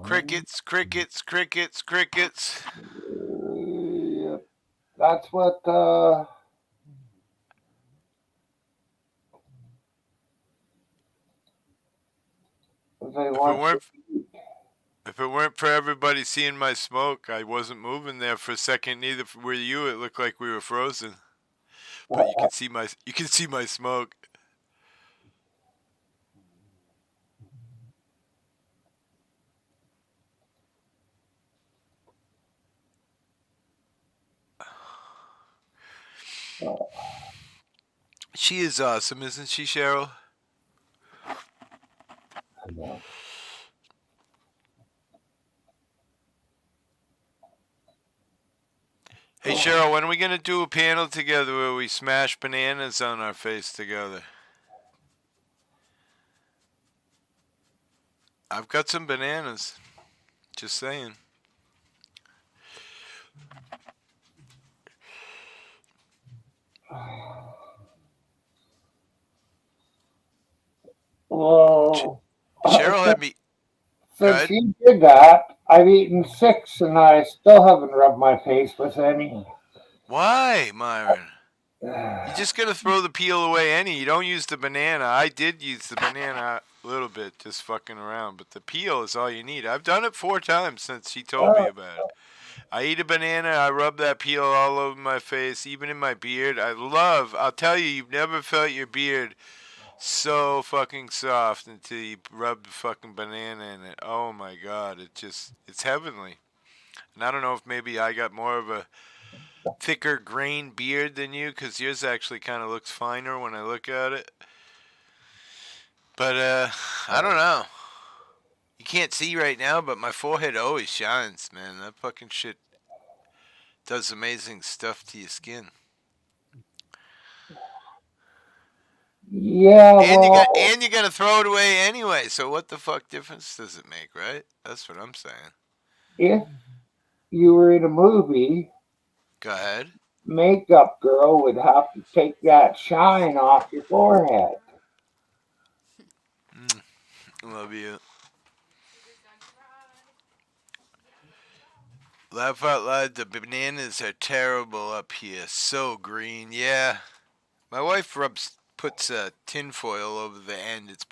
Crickets, crickets, crickets, crickets. Yep. That's what they want. If it weren't for everybody seeing my smoke, I wasn't moving there for a second. Neither were you. It looked like we were frozen. But you can see my smoke. She is awesome, isn't she, Cheryl? Hey, Cheryl, when are we going to do a panel together where we smash bananas on our face together? I've got some bananas. Just saying. Well, Cheryl had me. since you did that, I've eaten 6 and I still haven't rubbed my face with any. Why, Myron? You're just going to throw the peel away you don't use the banana. I did use the banana a little bit, just fucking around, but the peel is all you need. I've done it 4 times since she told me about it. I eat a banana, I rub that peel all over my face, even in my beard. I'll tell you, you've never felt your beard so fucking soft until you rub the fucking banana in it. Oh my God, it's heavenly. And I don't know if maybe I got more of a thicker grain beard than you, because yours actually kind of looks finer when I look at it. But I don't know. You can't see right now, but my forehead always shines, man. That fucking shit does amazing stuff to your skin. Yeah, and you're gonna throw it away anyway. So what the fuck difference does it make, right? That's what I'm saying. If you were in a movie, go ahead. Makeup girl would have to take that shine off your forehead. Love you. Laugh out loud. The bananas are terrible up here. So green. Yeah. My wife puts tinfoil over the end. It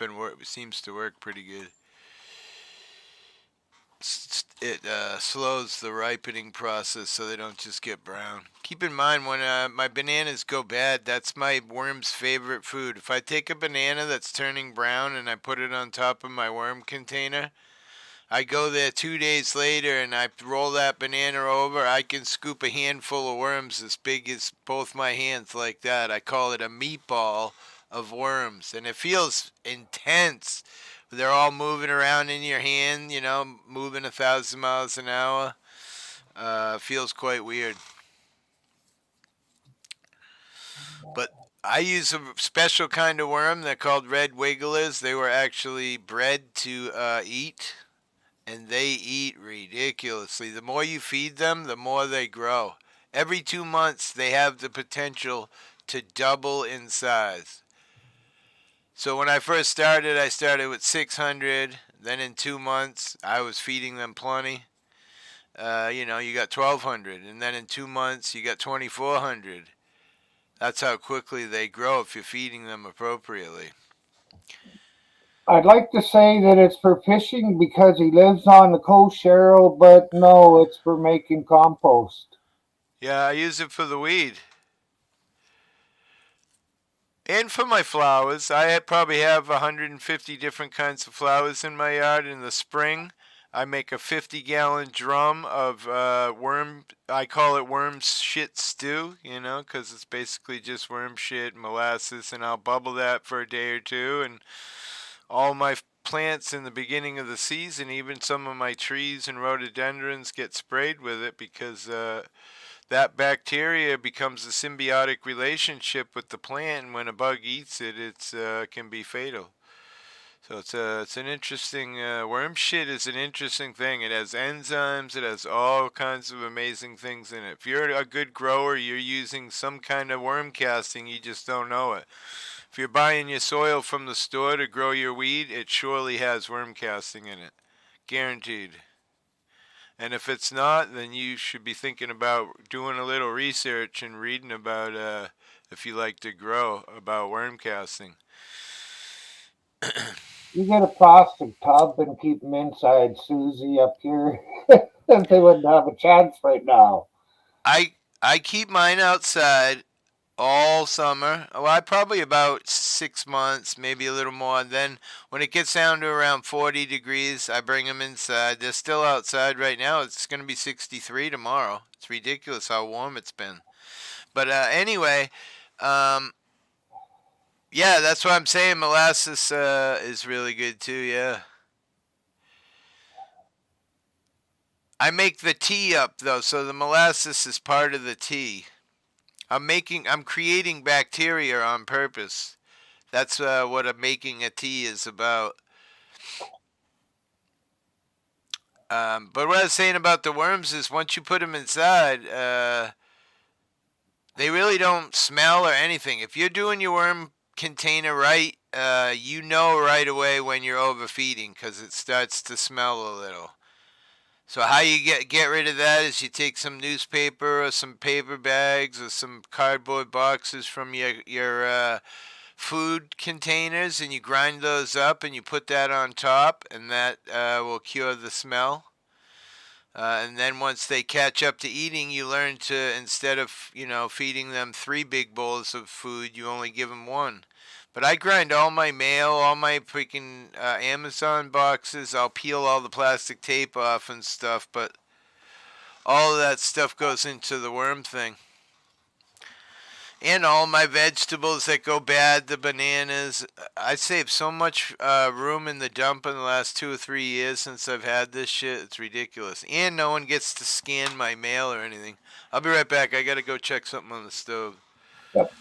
seems to work pretty good. It slows the ripening process so they don't just get brown. Keep in mind, when my bananas go bad, that's my worm's favorite food. If I take a banana that's turning brown and I put it on top of my worm container, I go there 2 days later and I roll that banana over. I can scoop a handful of worms as big as both my hands like that. I call it a meatball of worms, and it feels intense. They're all moving around in your hand, moving 1,000 miles an hour. Feels quite weird. But I use a special kind of worm. They're called red wigglers. They were actually bred to eat, and they eat ridiculously. The more you feed them, the more they grow. Every 2 months, they have the potential to double in size. So when I first started, I started with 600. Then in 2 months, I was feeding them plenty. You got 1,200, and then in 2 months, you got 2,400. That's how quickly they grow if you're feeding them appropriately. I'd like to say that it's for fishing because he lives on the coast, Cheryl, but no, it's for making compost. Yeah, I use it for the weed. And for my flowers, I probably have 150 different kinds of flowers in my yard. In the spring, I make a 50-gallon drum of worm. I call it worm shit stew, because it's basically just worm shit and molasses, and I'll bubble that for a day or two. And all my plants in the beginning of the season, even some of my trees and rhododendrons, get sprayed with it because that bacteria becomes a symbiotic relationship with the plant, and when a bug eats it, it can be fatal. So it's an interesting worm shit is an interesting thing. It has enzymes. It has all kinds of amazing things in it. If you're a good grower, you're using some kind of worm casting. You just don't know it. If you're buying your soil from the store to grow your weed, it surely has worm casting in it, guaranteed. And if it's not, then you should be thinking about doing a little research and reading about, if you like to grow, about worm casting. You get a plastic tub and keep them inside, Susie, up here. They wouldn't have a chance right now. I keep mine outside all summer. Well, I probably about 6 months, maybe a little more. Then when it gets down to around 40 degrees, I bring them inside. They're still outside right now. It's going to be 63 tomorrow. It's ridiculous how warm it's been. But anyway, um, yeah, that's what I'm saying. Molasses is really good too. Yeah. I make the tea up though, so the molasses is part of the tea. I'm creating bacteria on purpose. That's what making a tea is about. But what I was saying about the worms is once you put them inside, they really don't smell or anything. If you're doing your worm container right, you know right away when you're overfeeding because it starts to smell a little. So how you get rid of that is you take some newspaper or some paper bags or some cardboard boxes from your food containers, and you grind those up and you put that on top, and that will cure the smell. And then once they catch up to eating, you learn to, instead of feeding them 3 big bowls of food, you only give them one. But I grind all my mail, all my freaking Amazon boxes. I'll peel all the plastic tape off and stuff, but all of that stuff goes into the worm thing. And all my vegetables that go bad, the bananas. I saved so much room in the dump in the last 2 or 3 years since I've had this shit. It's ridiculous. And no one gets to scan my mail or anything. I'll be right back. I gotta go check something on the stove. Yep.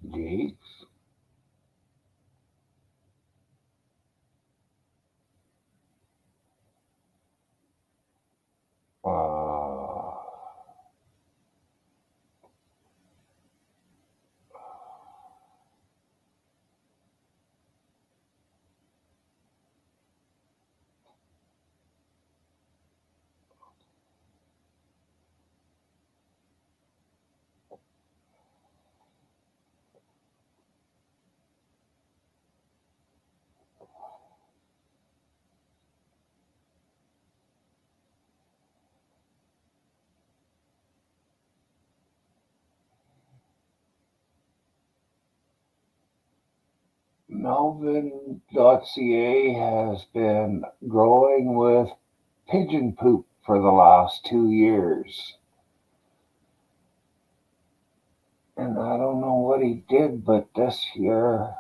Jeez. Uh, Melvin.ca has been growing with pigeon poop for the last 2 years. And I don't know what he did, but this year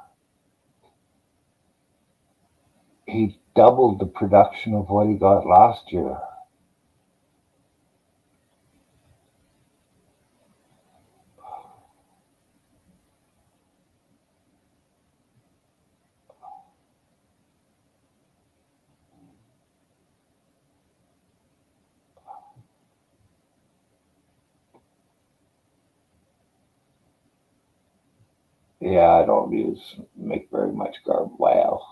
he doubled the production of what he got last year. Yeah, I don't make very much garbage. Well,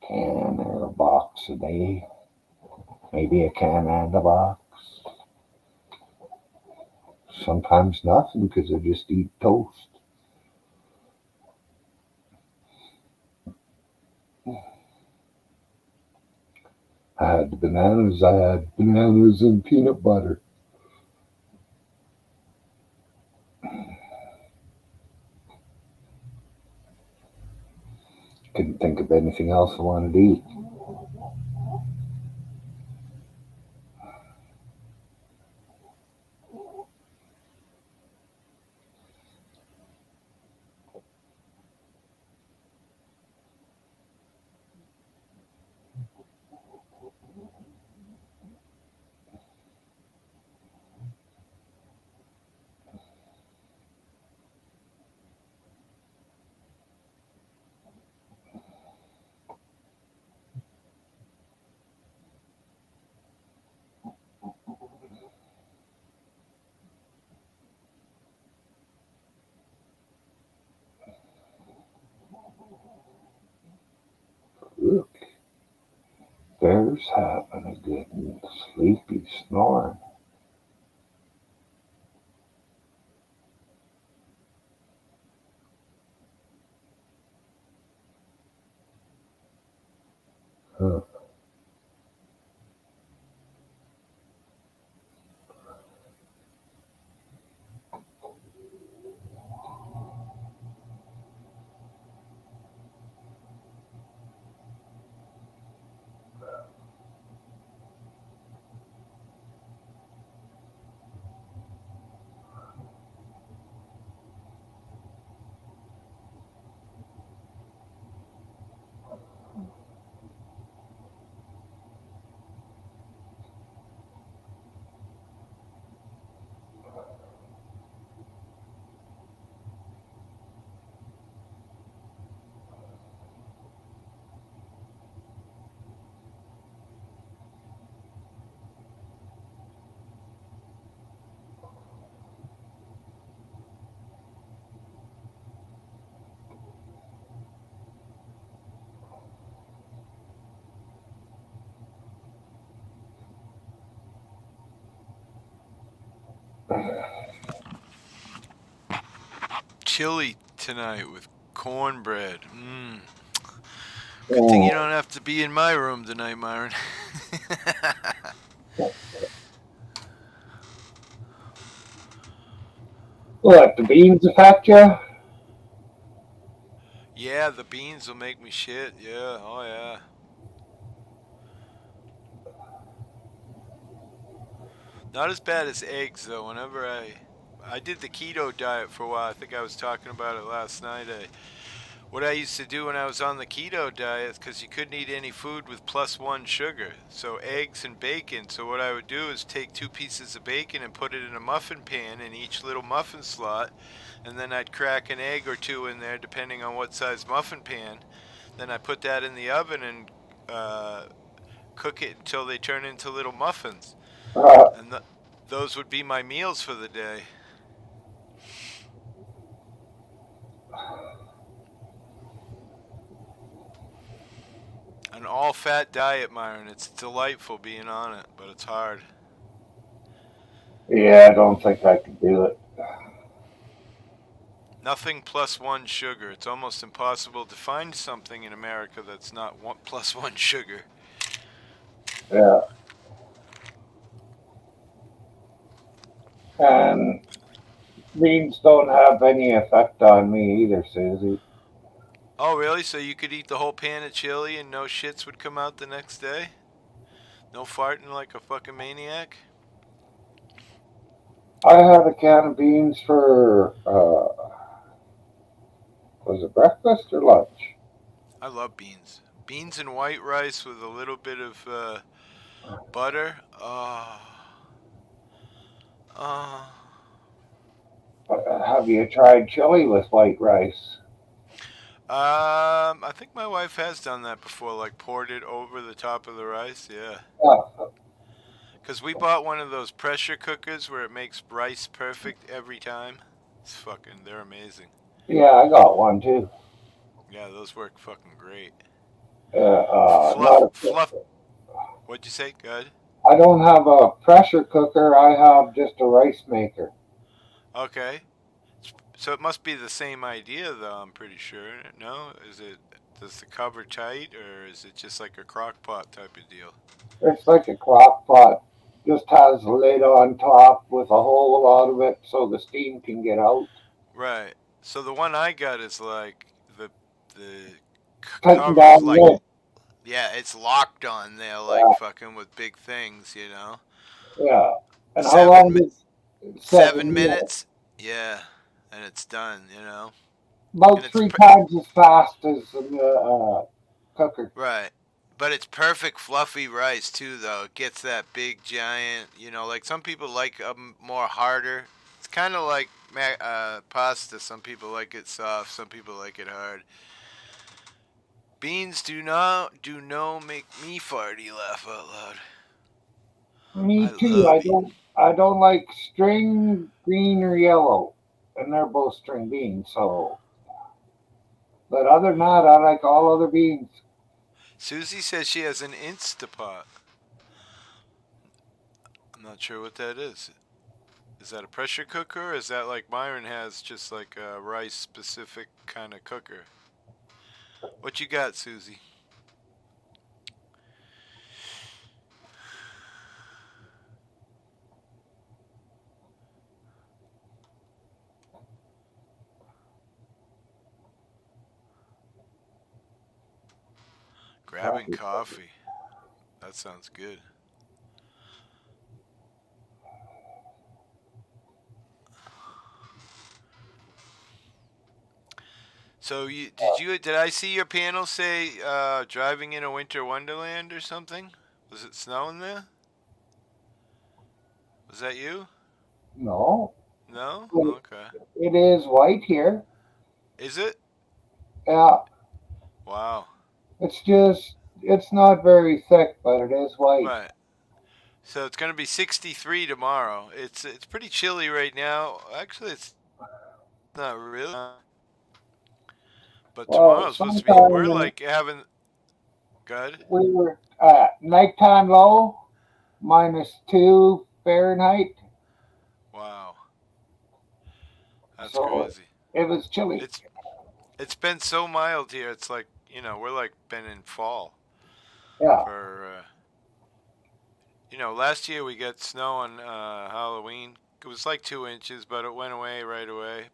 can or a box a day. Maybe a can and a box. Sometimes nothing because I just eat toast. I had bananas. I had bananas and peanut butter. Couldn't think of anything else I wanted to eat. Look, bear's having a good sleepy snoring. Huh. Chili tonight with cornbread. Good thing you don't have to be in my room tonight, Myron. What, the beans affect you? Yeah, the beans will make me shit. Yeah, oh yeah. Not as bad as eggs though. Whenever I did the keto diet for a while. I think I was talking about it last night. What I used to do when I was on the keto diet, because you couldn't eat any food with +1 sugar, so eggs and bacon. So what I would do is take 2 pieces of bacon and put it in a muffin pan in each little muffin slot, and then I'd crack an egg or 2 in there depending on what size muffin pan. Then I put that in the oven and cook it until they turn into little muffins, and those would be my meals for the day. An all-fat diet, Myron. It's delightful being on it, but it's hard. Yeah, I don't think I could do it. Nothing +1 sugar. It's almost impossible to find something in America that's not +1 sugar. Yeah. And beans don't have any effect on me either, Susie. Oh, really? So you could eat the whole pan of chili and no shits would come out the next day? No farting like a fucking maniac? I had a can of beans for was it breakfast or lunch? I love beans. Beans and white rice with a little bit of butter. Oh. Oh. Have you tried chili with white rice? I think my wife has done that before, like poured it over the top of the rice. Yeah. Yeah, Because we bought one of those pressure cookers where it makes rice perfect every time. It's fucking, they're amazing. yeah, I got one too. Yeah, those work fucking great. Not Fluff, a, fluff. What'd you say? Good. I don't have a pressure cooker. I have just a rice maker. Okay. So it must be the same idea, though. I'm pretty sure. No, is it? Does the cover tight, or is it just like a crock pot type of deal? It's like a crock pot. Just has a lid on top with a hole out of it so the steam can get out. Right. So the one I got is like the Tighten cover's down like, lid. yeah, it's locked on there like Yeah, fucking with big things, you know. yeah. And how long Seven does seven 7 minutes? minutes. Yeah, and it's done, you know. And About it's three times as fast as the cooker. right. But it's perfect fluffy rice too, though. It gets that big giant, you know. Like some people like more harder. It's kind of like pasta. Some people like it soft. Some people like it hard. Beans do no make me farty laugh out loud. Me I too. love beans. I don't like string green or yellow, and they're both string beans. So, but other than that, I like all other beans. Susie says she has an Instapot. I'm not sure what that is. Is that a pressure cooker? Or is that like Myron has, just like a rice specific kind of cooker? What you got, Susie? Grabbing Coffee. coffee. That sounds good. So did I see your panel say driving in a winter wonderland or something? Was it snowing there? Was that you? No, No? it, Okay. it is white here. Is it? Yeah, Wow. it's not very thick, but it is white. Right. So it's gonna be 63 tomorrow. It's pretty chilly right now. Actually, it's not really. But Well, tomorrow's supposed to be. We're sometime like having good. we were at nighttime low -2 Fahrenheit, Wow, that's so crazy. it was chilly. It's it's been so mild here. It's like we're like been in fall Yeah, for last year we got snow on Halloween. It was like 2 inches, but it went away right away.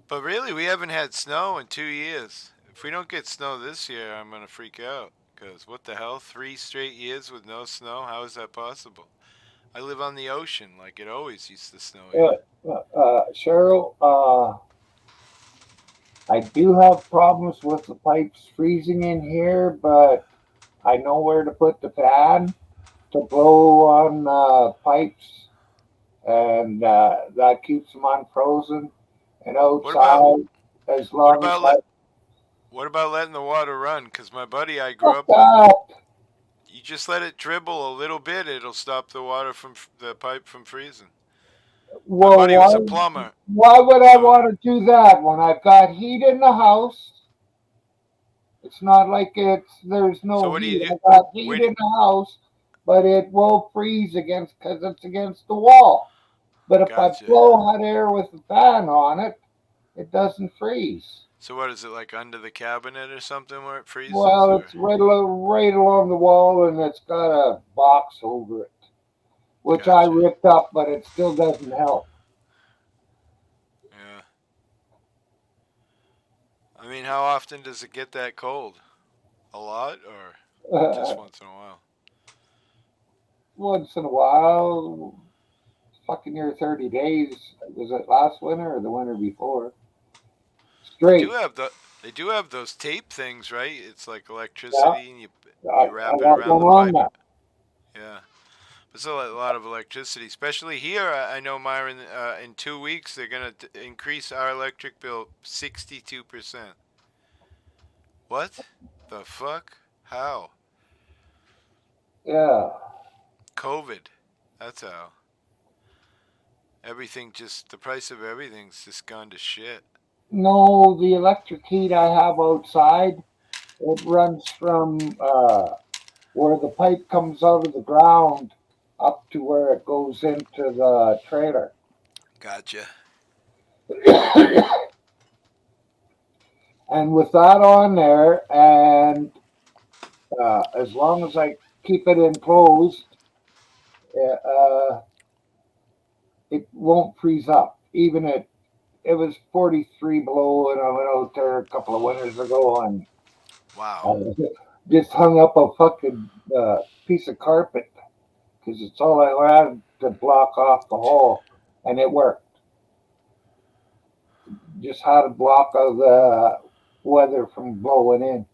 But really, we haven't had snow in 2 years. If we don't get snow this year, I'm gonna freak out. Cause what the hell? 3 straight years with no snow? How is that possible? I live on the ocean, like it always used to snow uh, here. Cheryl. I do have problems with the pipes freezing in here, but I know where to put the fan to blow on pipes, and that keeps them unfrozen. And What about outside, as what long as about I let what about letting the water run? Cause my buddy I grew fuck up with, that. you just let it dribble a little bit, it'll stop the water from the pipe from freezing. My Well, buddy was a plumber, why would I so want to do that when I've got heat in the house? It's not like there's so no what do heat. you do? I got Where heat do in the house, but it will freeze against because it's against the wall. But if I Gotcha. blow hot air with the fan on it, it doesn't freeze. So what is it like under the cabinet or something where it freezes Well, or? it's right along the wall, and it's got a box over it, which I Gotcha. ripped up, but it still doesn't help. Yeah. I mean, how often does it get that cold? A lot or just once in a while? once in a while. Fucking near 30 days. Was it last winter or the winter before? They do Straight. have they do have those tape things, right? It's like Yeah, electricity, and I, you I wrap it got around one the on pipe. that. Yeah, there's a lot of electricity, especially here. I know, Myron. In 2 weeks, they're gonna increase our electric bill 62%. What the fuck? How? Yeah. COVID. That's how. Everything the price of everything's just gone to shit. No, the electric heat I have outside, it runs from where the pipe comes out of the ground up to where it goes into the trailer. Gotcha. And with that on there, and as long as I keep it enclosed, uh, it won't freeze up. Even it was 43 below, and I went out there a couple of winters ago and Wow. uh, just hung up a fucking piece of carpet because it's all I had to block off the hole, and it worked. Just had to block of the weather from blowing in.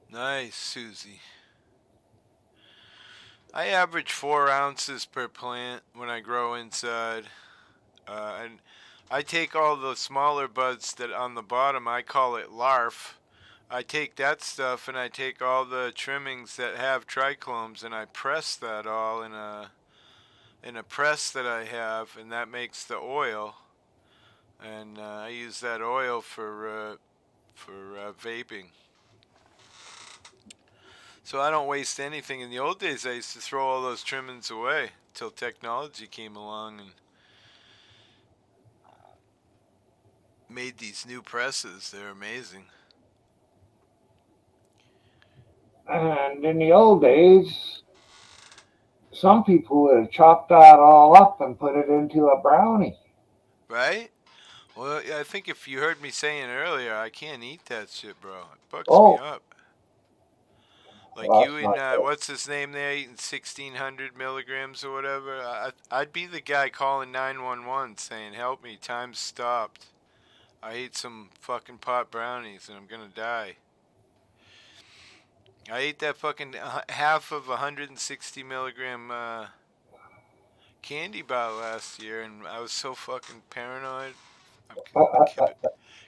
Nice, Susie. I average 4 ounces per plant when I grow inside. And I take all the smaller buds that on the bottom, I call it larf. I take that stuff and I take all the trimmings that have trichlomes and I press that all in a press that I have, and that makes the oil. And I use that oil for vaping. So I don't waste anything. In the old days, I used to throw all those trimmings away till technology came along and made these new presses. They're amazing. And in the old days, some people would have chopped that all up and put it into a brownie. Right? Well, I think if you heard me saying earlier, I can't eat that shit, bro. It bugs me Oh, up. Like well, you that's and not good. what's his name there eating 1,600 milligrams or whatever. I'd be the guy calling 911 saying, "Help me, time's stopped. I ate some fucking pot brownies and I'm gonna die." I ate that fucking half of 160 milligram candy bar last year, and I was so fucking paranoid. I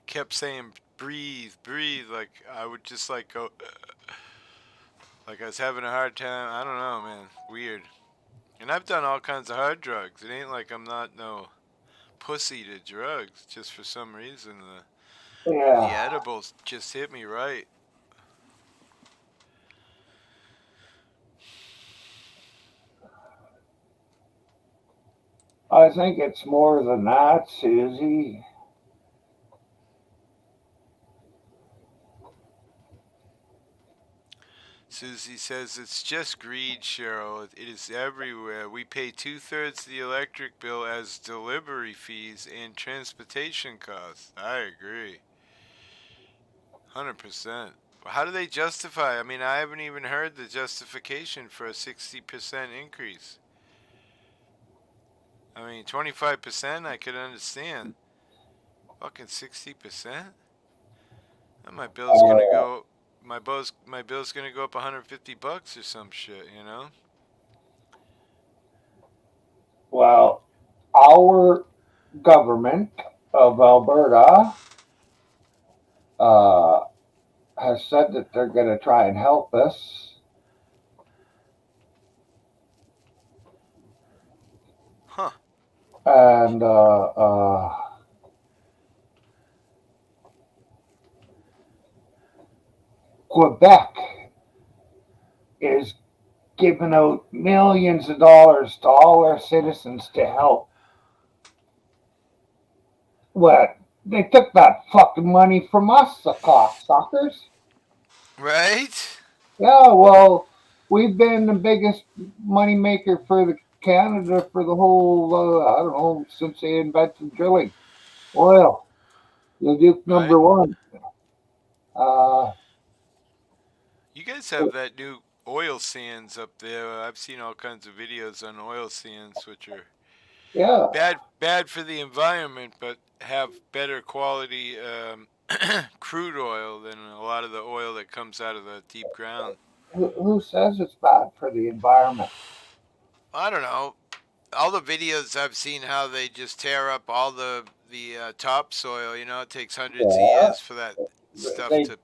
kept saying, "Breathe, breathe." Like I would just like go, like I was having a hard time. I don't know, man. Weird. And I've done all kinds of hard drugs. It ain't like I'm not no pussy to drugs. Just for some reason, the Yeah, edibles just hit me right. I think it's more than that, Susie. Susie says it's just greed, Cheryl. It is everywhere. We pay 2/3 of the electric bill as delivery fees and transportation costs. I agree. 100%. How do they justify? I mean, I haven't even heard the justification for a 60% increase. I mean, 25% I could understand. Fucking 60%? And my bill's gonna Uh, go. My bill's gonna go up 150 bucks or some shit. You know? well, our government of Alberta uh, has said that they're going to try and help us. Huh? And Quebec is giving out millions of dollars to all their citizens to help. What? They took that fucking money from us, the cocksuckers. Right? Yeah, well, we've been the biggest money maker for the Canada for the whole, I don't know, since they invented drilling. Oil, the Duke Right? number one. Uh, You guys have that new oil sands up there. I've seen all kinds of videos on oil sands, which are Yeah. bad for the environment, but have better quality crude oil than a lot of the oil that comes out of the deep ground. Who says it's bad for the environment? I don't know. All the videos I've seen, how they just tear up all the topsoil. You know, it takes hundreds of Yeah. years for that stuff They to.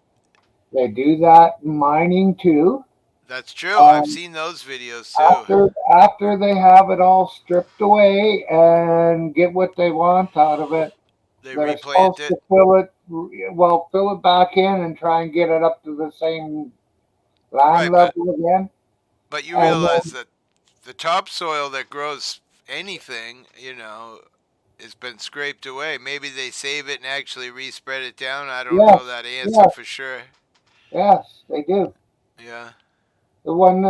they do that in mining too. That's true. I've Um, seen those videos too. after they have it all stripped away and get what they want out of it, They they're replant supposed it. to fill it back in and try and get it up to the same land Right, but level again. you And realize that the topsoil that grows anything, has been scraped away. Maybe they save it and actually respread it down. I don't yes, know that answer yes, for sure. yes, they do. Yeah. When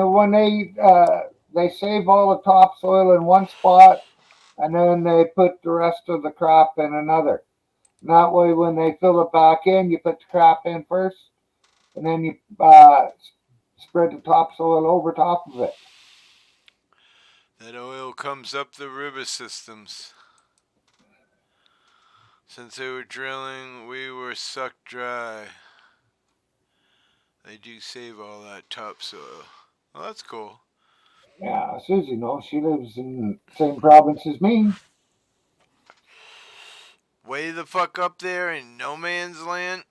they save all the topsoil in one spot, and then they put the rest of the crop in another. And that way, when they fill it back in, you put the crop in first, and then you spread the topsoil over top of it. That oil comes up the river systems. Since they were drilling, we were sucked dry. They do save all that topsoil. Well, that's cool. Yeah, Susie knows. She lives in the same province as me. Way the fuck up there in no man's land.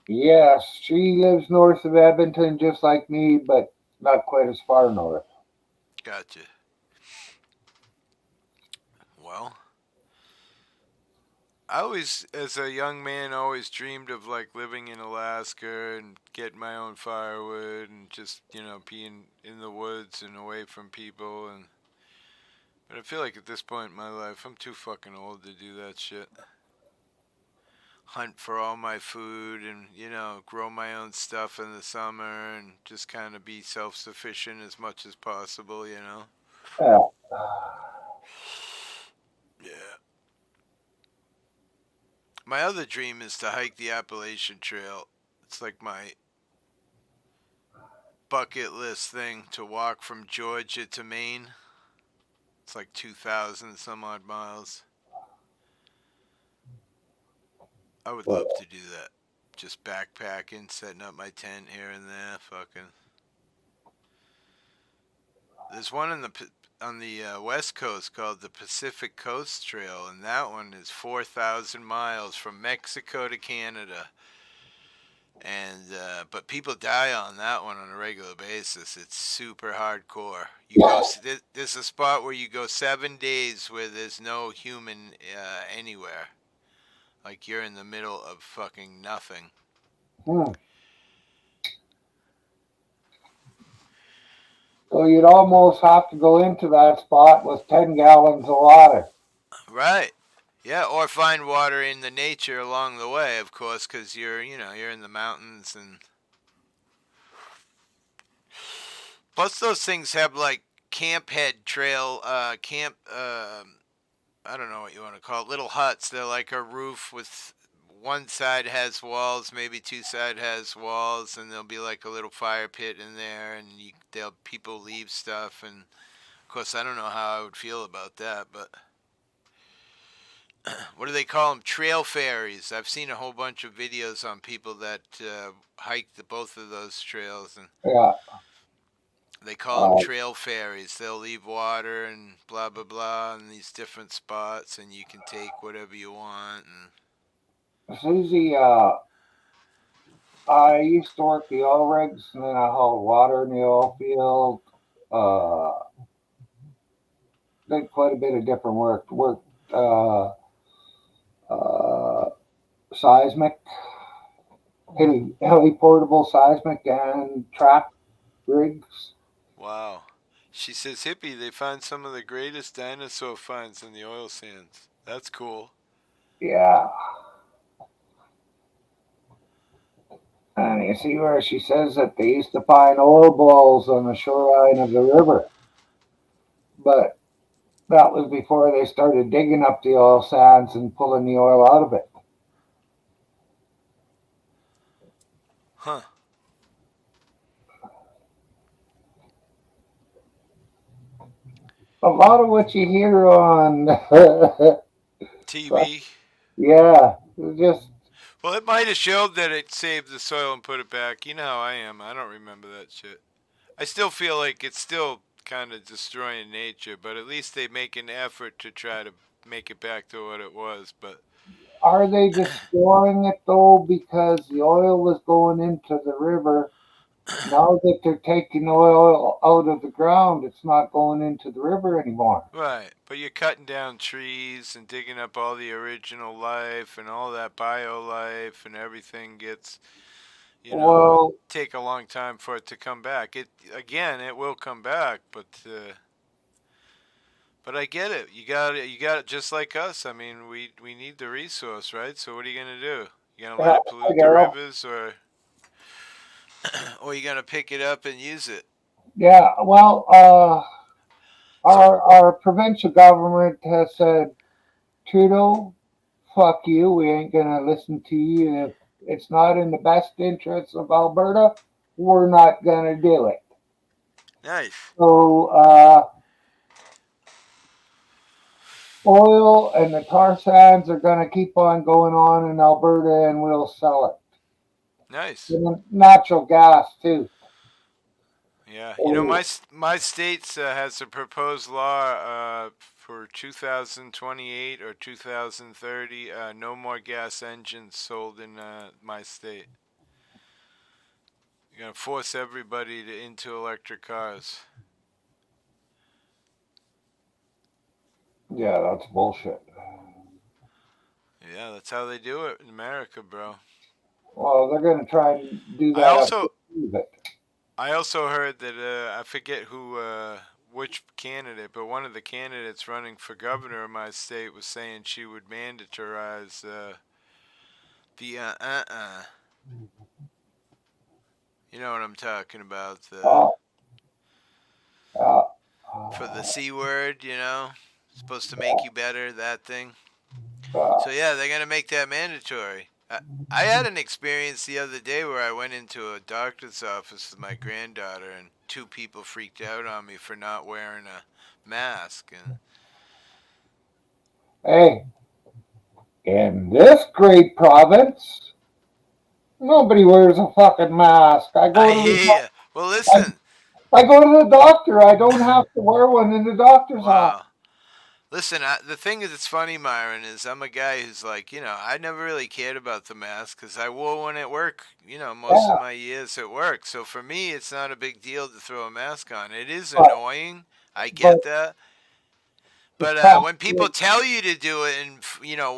Yes, she lives north of Edmonton, just like me, but not quite as far north. Gotcha. Well, I always, as a young man, always dreamed of like living in Alaska and getting my own firewood and just, being in the woods and away from people. But I feel like at this point in my life, I'm too fucking old to do that shit. Hunt for all my food and, grow my own stuff in the summer and just kind of be self-sufficient as much as possible. Yeah. Yeah. My other dream is to hike the Appalachian Trail. It's like my bucket list thing to walk from Georgia to Maine. It's like 2,000 some odd miles. I would love to do that. Just backpacking, setting up my tent here and there, fucking. There's one on the west coast called the Pacific Coast Trail, and that one is 4,000 miles from Mexico to Canada. And but people die on that one on a regular basis. It's super hardcore. There's a spot where you go 7 days where there's no human anywhere. Like you're in the middle of fucking nothing. Hmm. So you'd almost have to go into that spot with 10 gallons of water. Right. Yeah, or find water in the nature along the way, of course, because you're in the mountains and. Plus, those things have like camp head trail, camp. I don't know what you want to call it. Little huts. They're like a roof with one side has walls, maybe two side has walls, and there'll be like a little fire pit in there, and they'll people leave stuff, and of course I don't know how I would feel about that, but what do they call them? Trail ferries. I've seen a whole bunch of videos on people that hike both of those trails, and Yeah. they call them trail ferries. They'll leave water and blah blah blah in these different spots, and you can take whatever you want. And Susie, I used to work the oil rigs, and then I hauled water in the oil field. Uh, did quite a bit of different work. Worked uh, seismic, heli-portable seismic and track rigs. wow, she says, hippie, they find some of the greatest dinosaur finds in the oil sands. That's cool. Yeah. And you see where she says that they used to find oil balls on the shoreline of the river. But that was before they started digging up the oil sands and pulling the oil out of it. Huh. a lot of what you hear on, TV. yeah, just Well, it might have showed that it saved the soil and put it back. You know how I am. I don't remember that shit. I still feel like it's still kind of destroying nature, but at least they make an effort to try to make it back to what it was. But are they destroying it though because the oil was going into the river? Now that they're taking oil out of the ground, it's not going into the river anymore. right, but you're cutting down trees and digging up all the original life and all that bio life and everything gets, it Well, take a long time for it to come back. It again, it will come back, but I get it. You got it just like us. I mean, we need the resource, right? So what are you gonna do? You gonna let yeah, it I pollute the know. rivers, or you gonna pick it up and use it? Yeah, well, So our provincial government has said, Trudeau, fuck you. We ain't gonna listen to you. If it's not in the best interest of Alberta, we're not gonna do it. nice, So, oil and the tar sands are gonna keep on going on in Alberta, and we'll sell it. nice. And natural gas too. Yeah, So, my state has a proposed law for 2028 or 2030. No more gas engines sold in my state. You're gonna force everybody into electric cars. yeah, that's bullshit. Yeah, that's how they do it in America, bro. Well, they're gonna try and do I that up also with it. I also heard that I forget which candidate, but one of the candidates running for governor of my state was saying she would mandatoриze the You know what I'm talking about? The Uh, uh, For the C word, supposed to make you better. That thing. uh, So yeah, they're gonna make that mandatory. I had an experience the other day where I went into a doctor's office with my granddaughter, and two people freaked out on me for not wearing a mask. And hey, in this great province, nobody wears a fucking mask. I hear you. Well, listen. I go to the doctor. I don't have to wear one in the doctor's office. Wow. Listen, the thing is, it's funny, Myron, is I'm a guy who's like, I never really cared about the mask because I wore one at work, most of Yeah, my years at work. So for me, it's not a big deal to throw a mask on. It is but annoying. I but get that. the But fact when people is, tell you to do it and,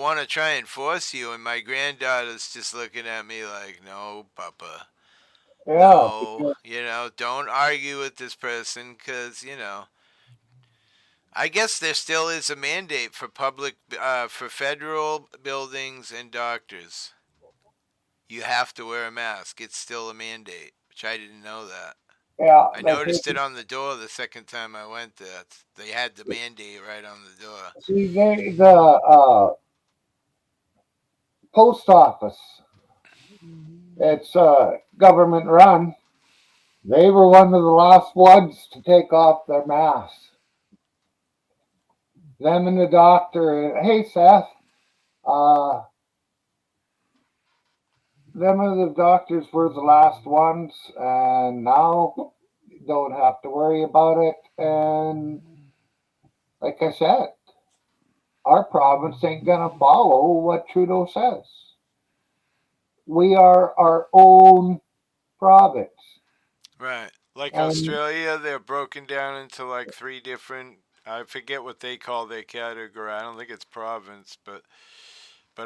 want to try and force you, and my granddaughter's just looking at me like, no, Papa, yeah, no, don't argue with this person because, I guess there still is a mandate for for federal buildings and doctors. You have to wear a mask. It's still a mandate, which I didn't know that. yeah. I They noticed take it on the door the second time I went there. They had the mandate right on the door. see the post office. It's government run. They were one of the last ones to take off their masks. Them and the doctor. Hey, Seth. Uh, them and the doctors were the last ones, and now don't have to worry about it. And like I said, our province ain't gonna follow what Trudeau says. We are our own province, Right. Like and Australia, they're broken down into like three different. I forget what they call their category. I don't think it's province, but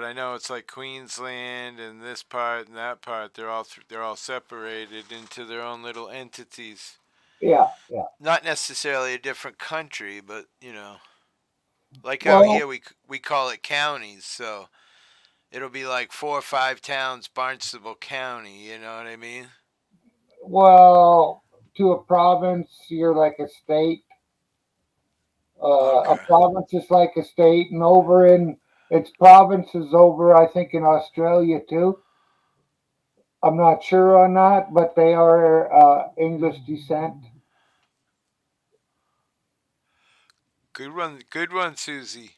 I know it's like Queensland and this part and that part. They're all separated into their own little entities. yeah, yeah. Not necessarily a different country, but like how Well, here we call it counties. So it'll be like 4 or 5 towns, Barnstable County. You know what I mean? well, to a province, you're like a state. A Okay. province is like a state, and over in its provinces over, I think in Australia too. I'm not sure on that, but they are English descent. Good one, Susie.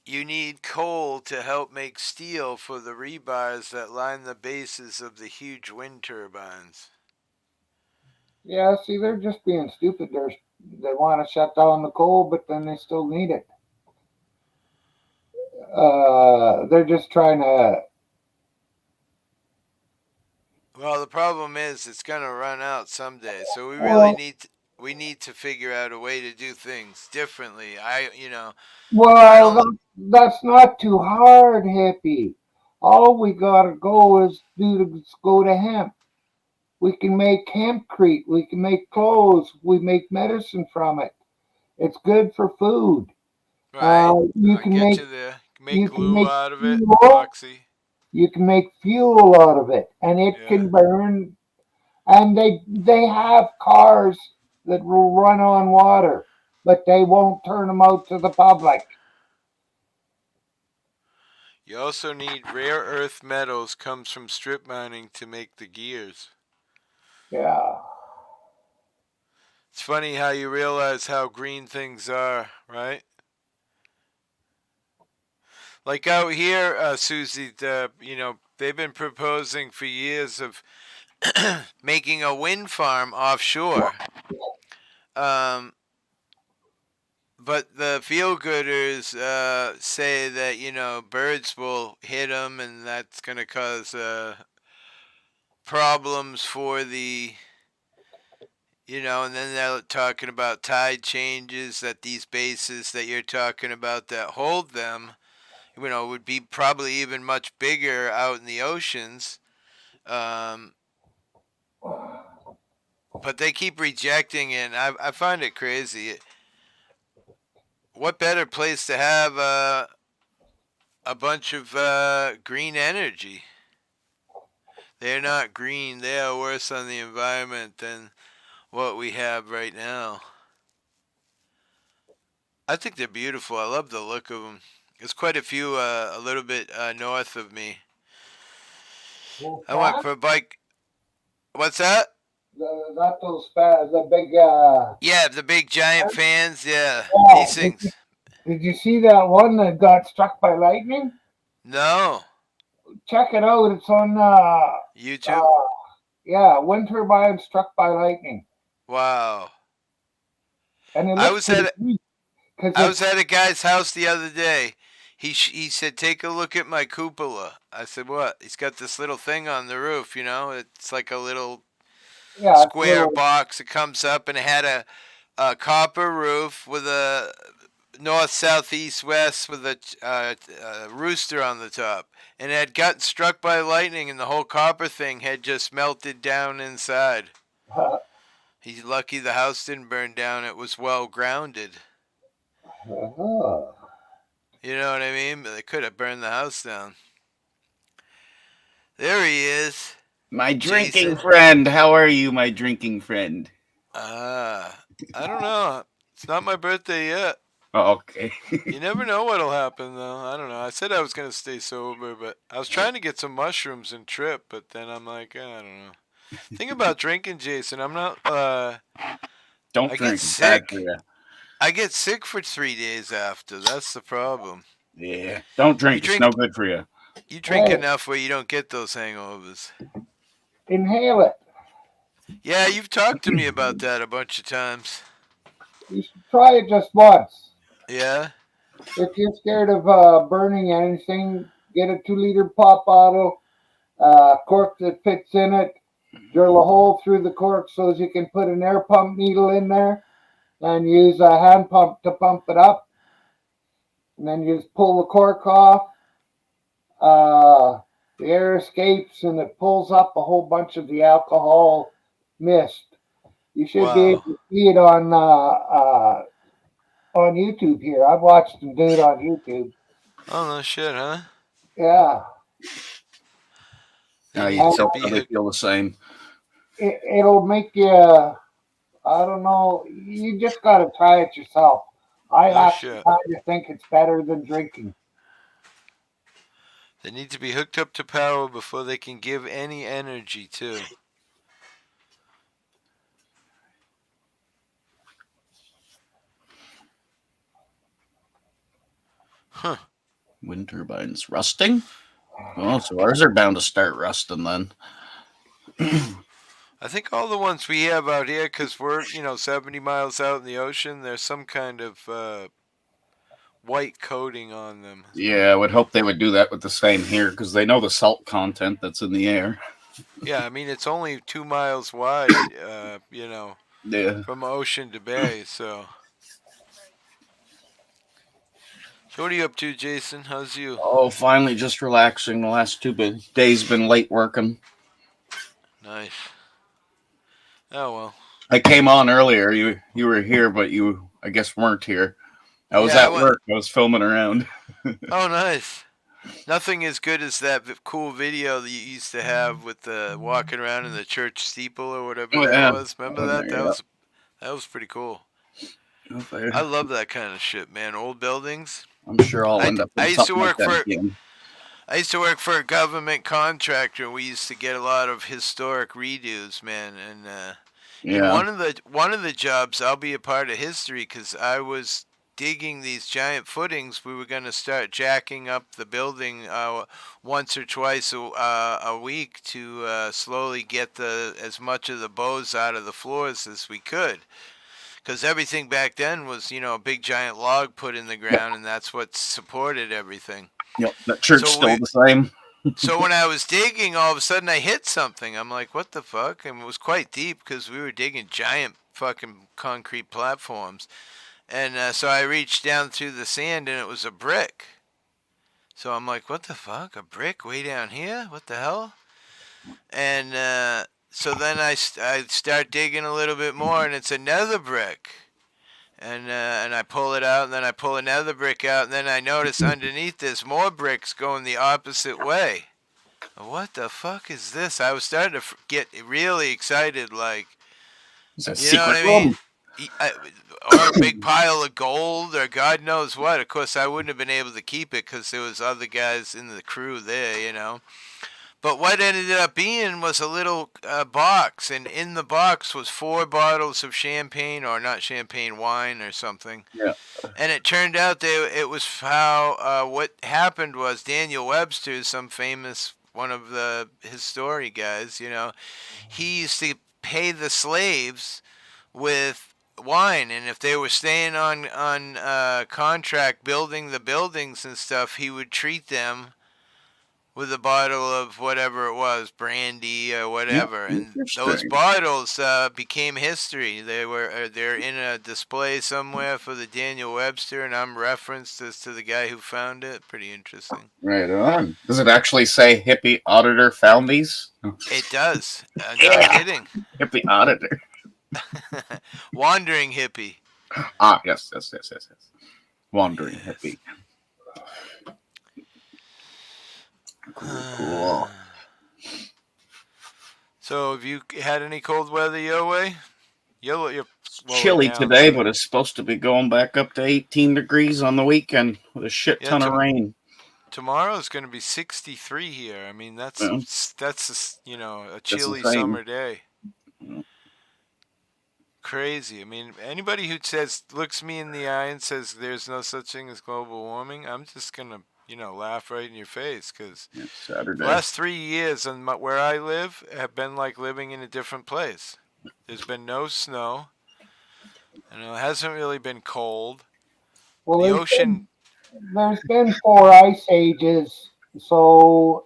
You need coal to help make steel for the rebars that line the bases of the huge wind turbines. Yeah, see, they're just being stupid. They want to shut down the coal, but then they still need it. They're just trying to. Well, the problem is it's going to run out someday. So Well, we need to figure out a way to do things differently. I well, don't that's not too hard, hippie. All we gotta go is go to hemp. We can make hempcrete. We can make clothes. We make medicine from it. It's good for food. right. You I can get make you there. Make you can glue make out of it, fuel. epoxy. You can make fuel out of it, and it Yeah. can burn. And they have cars that will run on water, but they won't turn them out to the public. You also need rare earth metals comes from strip mining to make the gears. Yeah. It's funny how you realize how green things are, right? Like out here, Susie, they've been proposing for years of making a wind farm offshore. Um, but the feel-gooders say that birds will hit them, and that's going to cause problems for and then they're talking about tide changes that these bases that you're talking about that hold them, would be probably even much bigger out in the oceans. Um, but they keep rejecting it, and I find it crazy. What better place to have a bunch of green energy? They're not green. They are worse on the environment than what we have right now. I think they're beautiful. I love the look of them. There's quite a few a little bit north of me. I went for a bike. What's that? Not those the big. Yeah, the big giant fans. Yeah, Oh, these things. did you see that one that got struck by lightning? No. Check it out. It's on. YouTube? Yeah, wind turbine struck by lightning, Wow. and it I looks was pretty at neat because I was at a guy's house the other day. He said, "Take a look at my cupola." I said, "What?" He's got this little thing on the roof. It's like a little yeah, it's square little. box. It comes up and it had a copper roof with a north, south, east, west with a rooster on the top. And it had gotten struck by lightning, and the whole copper thing had just melted down inside. He's lucky the house didn't burn down. It was well grounded. You know what I mean? But they could have burned the house down. There he is. My drinking Jason. friend. How are you, my drinking friend? I don't know. It's not my birthday yet. Oh, okay. You never know what'll happen, though. I don't know. I said I was going to stay sober, but I was trying to get some mushrooms and trip, but then I'm like, I don't know. Thing about drinking, Jason, I'm not, Don't I drink. get It's bad sick. for you. I get sick for 3 days after. That's the problem. Yeah. Don't drink. You It's drink, no good for you. you drink Hey. enough where you don't get those hangovers. Inhale it. Yeah, you've talked to me about that a bunch of times. You should try it just once. Yeah? If you're scared of burning anything, get a 2-liter pop bottle, cork that fits in it, drill a hole through the cork so as you can put an air pump needle in there, and use a hand pump to pump it up. And then you just pull the cork off. The air escapes and it pulls up a whole bunch of the alcohol mist. You should be able Wow. to see it on YouTube here. I've watched them do it on YouTube. Oh, no shit, huh? Yeah. They You need to don't be really hooked. feel the same. It'll make you, I don't know, you just got to try it yourself. I No actually shit. kind of think it's better than drinking. They need to be hooked up to power before they can give any energy, too. Huh. Wind turbines rusting? Oh, so ours are bound to start rusting then. I think all the ones we have out here, because we're 70 miles out in the ocean, there's some kind of white coating on them. Yeah, I would hope they would do that with the same here because they know the salt content that's in the air. Yeah, I mean it's only 2 miles wide, Yeah. from ocean to bay. So what are you up to, Jason? How's you? Oh, finally just relaxing. The last 2 days been late working. Nice. Oh well. I came on earlier. You were here, but you I guess weren't here. I was Yeah, at work. I was filming around. Oh, nice. Nothing as good as that cool video that you used to have with the walking around in the church steeple or whatever Oh, that yeah. was. Remember Oh, that? there, yeah. That was pretty cool. Oh, there. I love that kind of shit, man. Old buildings. I'm sure I'll end up I in used to something like work that for again. I used to work for a government contractor. We used to get a lot of historic redos, man. And in Yeah. one of the jobs, I'll be a part of history because I was digging these giant footings. We were going to start jacking up the building once or twice a week to slowly get as much of the bows out of the floors as we could. Because everything back then was, a big giant log put in the ground, and that's what supported everything. Yep. That church So still the same. So when I was digging, all of a sudden I hit something. I'm like, what the fuck? And it was quite deep because we were digging giant fucking concrete platforms. And so I reached down through the sand and it was a brick. So I'm like, what the fuck? A brick way down here? What the hell? And so then I start digging a little bit more and it's another brick. And I pull it out, and then I pull another brick out, and then I notice underneath there's more bricks going the opposite way. What the fuck is this? I was starting to get really excited, like, It's a you know what secret I mean? room. Or a big pile of gold, or God knows what. Of course, I wouldn't have been able to keep it because there was other guys in the crew there. But what ended up being was a little box, and in the box was 4 bottles of champagne, or not champagne, wine or something. Yeah. And it turned out it was how what happened was Daniel Webster, some famous one of the history guys, he used to pay the slaves with wine, and if they were staying on contract building the buildings and stuff, he would treat them with a bottle of whatever it was, brandy or whatever, and those bottles became history. They're in a display somewhere for the Daniel Webster, and I'm referenced as to the guy who found it. Pretty interesting. Right on. Does it actually say hippie auditor found these? It does. Not kidding. Hippie auditor. Wandering hippie. Ah, yes. Wandering hippie. Cool. So, have you had any cold weather your way? You're chilly today, but it's supposed to be going back up to 18 degrees on the weekend with a shit ton of rain. Tomorrow's going to be 63 here. I mean, that's a chilly summer day. Yeah. Crazy. I mean, anybody who looks me in the eye and says there's no such thing as global warming, I'm just going to laugh right in your face because the last 3 years where I live have been like living in a different place. There's been no snow, and it hasn't really been cold. Well, the ocean. There's been 4 ice ages, so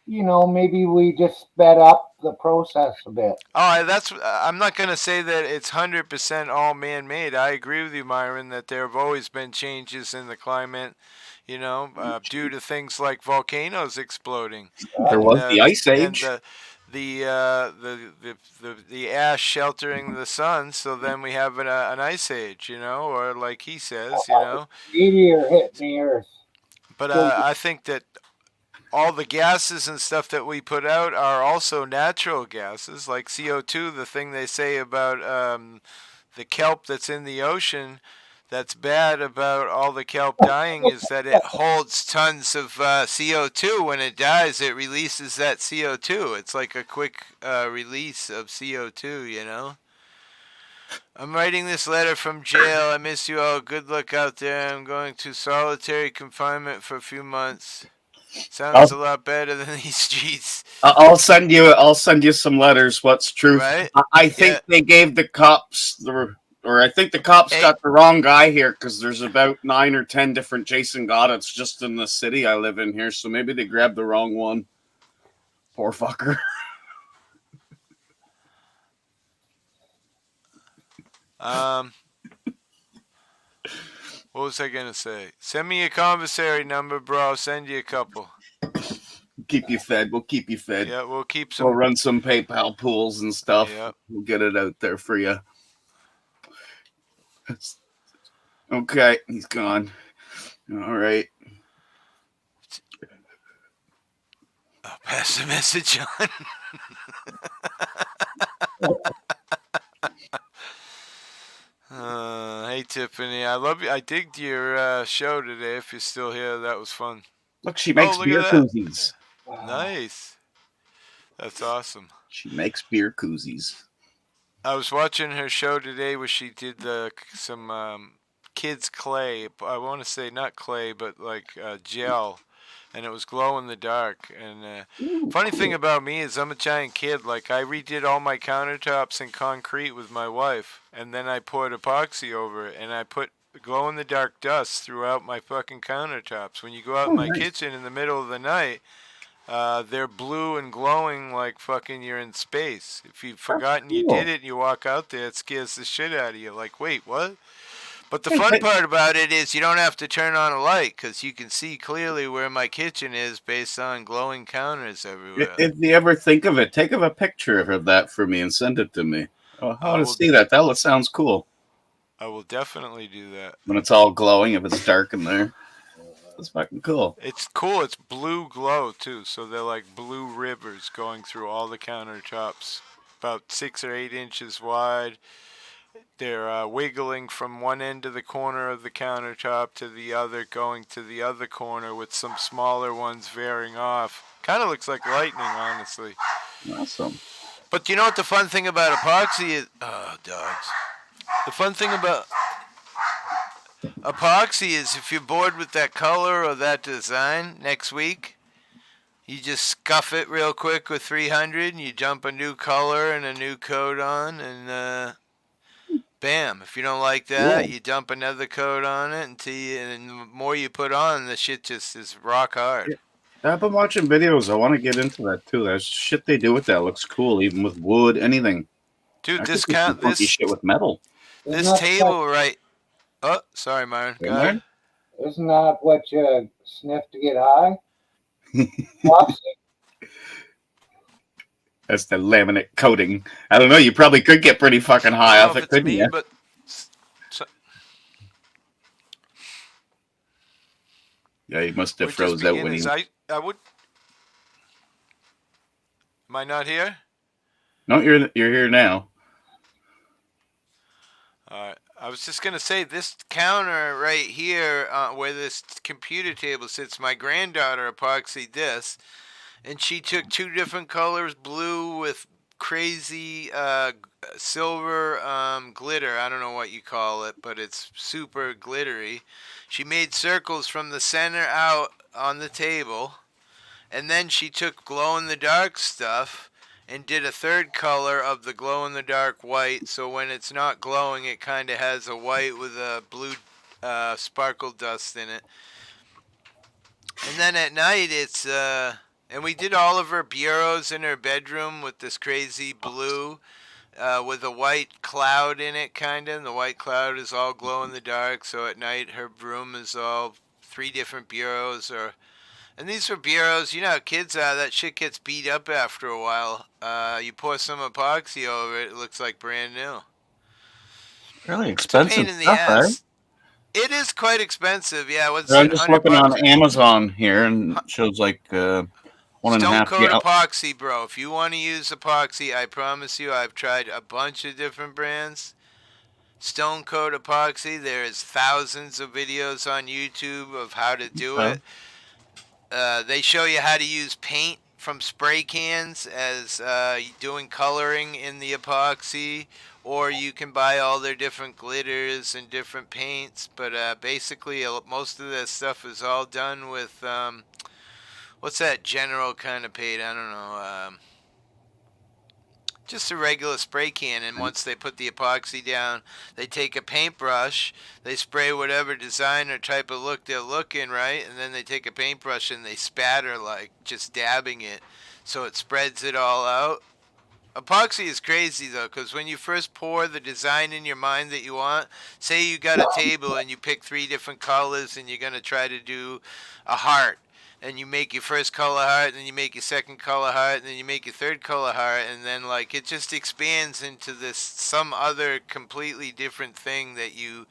maybe we just sped up the process a bit. Oh, I'm not going to say that it's 100% all man-made. I agree with you, Myron, that there have always been changes in the climate. Due to things like volcanoes exploding. There was the ice age. And the ash sheltering the sun, so then we have an ice age, or like he says, meteor hit the Earth. But I think that all the gases and stuff that we put out are also natural gases, like CO2. The thing they say about the kelp that's in the ocean that's bad about all the kelp dying is that it holds tons of CO2. When it dies, it releases that CO2. It's like a quick release of CO2, I'm writing this letter from jail. I miss you all. Good luck out there. I'm going to solitary confinement for a few months. Sounds a lot better than these streets. I'll send you some letters. What's truth? Right? I think Yeah. they gave the cops I think the cops Hey. got the wrong guy here because there's about 9 or 10 different Jason Goddets just in the city I live in here. So maybe they grabbed the wrong one. Poor fucker. What was I gonna say? Send me your commissary number, bro. I'll send you a couple. Keep you fed. We'll keep you fed. Yeah, we'll keep some. We'll run some PayPal pools and stuff. Yep. We'll get it out there for you. Okay, he's gone. All right. I'll pass the message on. Hey Tiffany, I love you. I digged your show today. If you're still here, that was fun. Look, she makes look beer at that. koozies. Nice. That's awesome. She makes beer koozies. I was watching her show today where she did some kids clay. I want to say not clay, but like gel, and it was glow in the dark. And funny thing about me is I'm a giant kid. Like I redid all my countertops in concrete with my wife, and then I poured epoxy over it, and I put glow in the dark dust throughout my fucking countertops. When you go out in my kitchen in the middle of the night, they're blue and glowing like fucking you're in space. If you've forgotten you did it and you walk out there, it scares the shit out of you. Like, wait, what? But the fun part about it is you don't have to turn on a light because you can see clearly where my kitchen is based on glowing counters everywhere. If you ever think of it, take a picture of that for me and send it to me. I want to see that. That sounds cool. I will definitely do that. When it's all glowing, if it's dark in there. That's fucking cool. It's cool. It's blue glow, too. So they're like blue rivers going through all the countertops, about 6 or 8 inches wide. They're wiggling from one end of the corner of the countertop to the other, going to the other corner with some smaller ones veering off. Kind of looks like lightning, honestly. Awesome. But you know what the fun thing about epoxy is? Oh, dogs. The fun thing about epoxy is if you're bored with that color or that design next week, you just scuff it real quick with 300 and you jump a new color and a new coat on and bam. If you don't like that, you dump another coat on it and the more you put on, the shit just is rock hard. I've been watching videos. I want to get into that too. That shit they do with that looks cool, even with wood, anything. Dude, this shit with metal. This table right. Oh, sorry, Myron. Go ahead. Isn't that what you sniff to get high? That's the laminate coating. I don't know. You probably could get pretty fucking high off it, couldn't you? But yeah, you must have froze out when you. I would. Am I not here? No, you're here now. All right. I was just gonna say this counter right here, where this computer table sits. My granddaughter epoxied this, and she took 2 different colors, blue with crazy silver glitter. I don't know what you call it, but it's super glittery. She made circles from the center out on the table, and then she took glow-in-the-dark stuff and did a 3rd color of the glow-in-the-dark white, so when it's not glowing, it kind of has a white with a blue sparkle dust in it. And then at night, it's... and we did all of her bureaus in her bedroom with this crazy blue with a white cloud in it, kind of. And the white cloud is all glow-in-the-dark, so at night her room is all 3 different bureaus. And these are bureaus, you know how kids are, that shit gets beat up after a while. You pour some epoxy over it, it looks like brand new. Really expensive Pain in the stuff, ass. right? It is quite expensive, yeah. I'm just looking on Amazon here, and it shows like 1.5. Stone coat epoxy, bro. If you want to use epoxy, I promise you, I've tried a bunch of different brands. Stone coat epoxy, there's thousands of videos on YouTube of how to do it. They show you how to use paint from spray cans as doing coloring in the epoxy, or you can buy all their different glitters and different paints. But basically, most of that stuff is all done with what's that general kind of paint? I don't know. Just a regular spray can, and once they put the epoxy down, they take a paintbrush, they spray whatever design or type of look they're looking, right? And then they take a paintbrush and they spatter, like just dabbing it, so it spreads it all out. Epoxy is crazy though, because when you first pour the design in your mind that you want, say you got a table and you pick 3 different colors and you're going to try to do a heart, and you make your first color heart, and then you make your second color heart, and then you make your third color heart, and then like it just expands into this some other completely different thing that you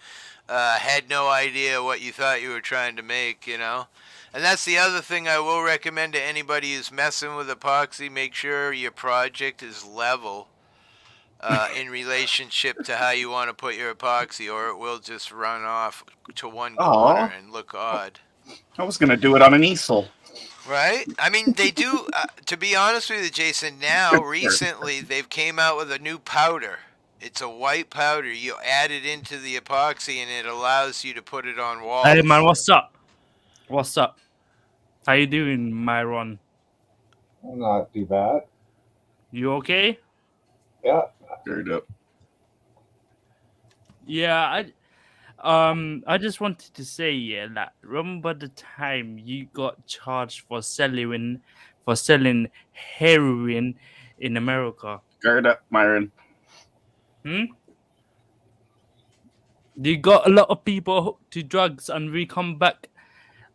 had no idea what you thought you were trying to make, you know? And that's the other thing I will recommend to anybody who's messing with epoxy. Make sure your project is level in relationship to how you want to put your epoxy, or it will just run off to one corner and look odd. I was gonna do it on an easel. Right? I mean, they do, to be honest with you, Jason, now, recently, they've came out with a new powder. It's a white powder. You add it into the epoxy, and it allows you to put it on walls. Hey man, what's up? What's up? How you doing, Myron? Not too bad. You okay? Yeah. Stirred up. Yeah, I just wanted to say that remember the time you got charged for selling heroin in America? Stirred up, Myron. You got a lot of people hooked to drugs, and we come back.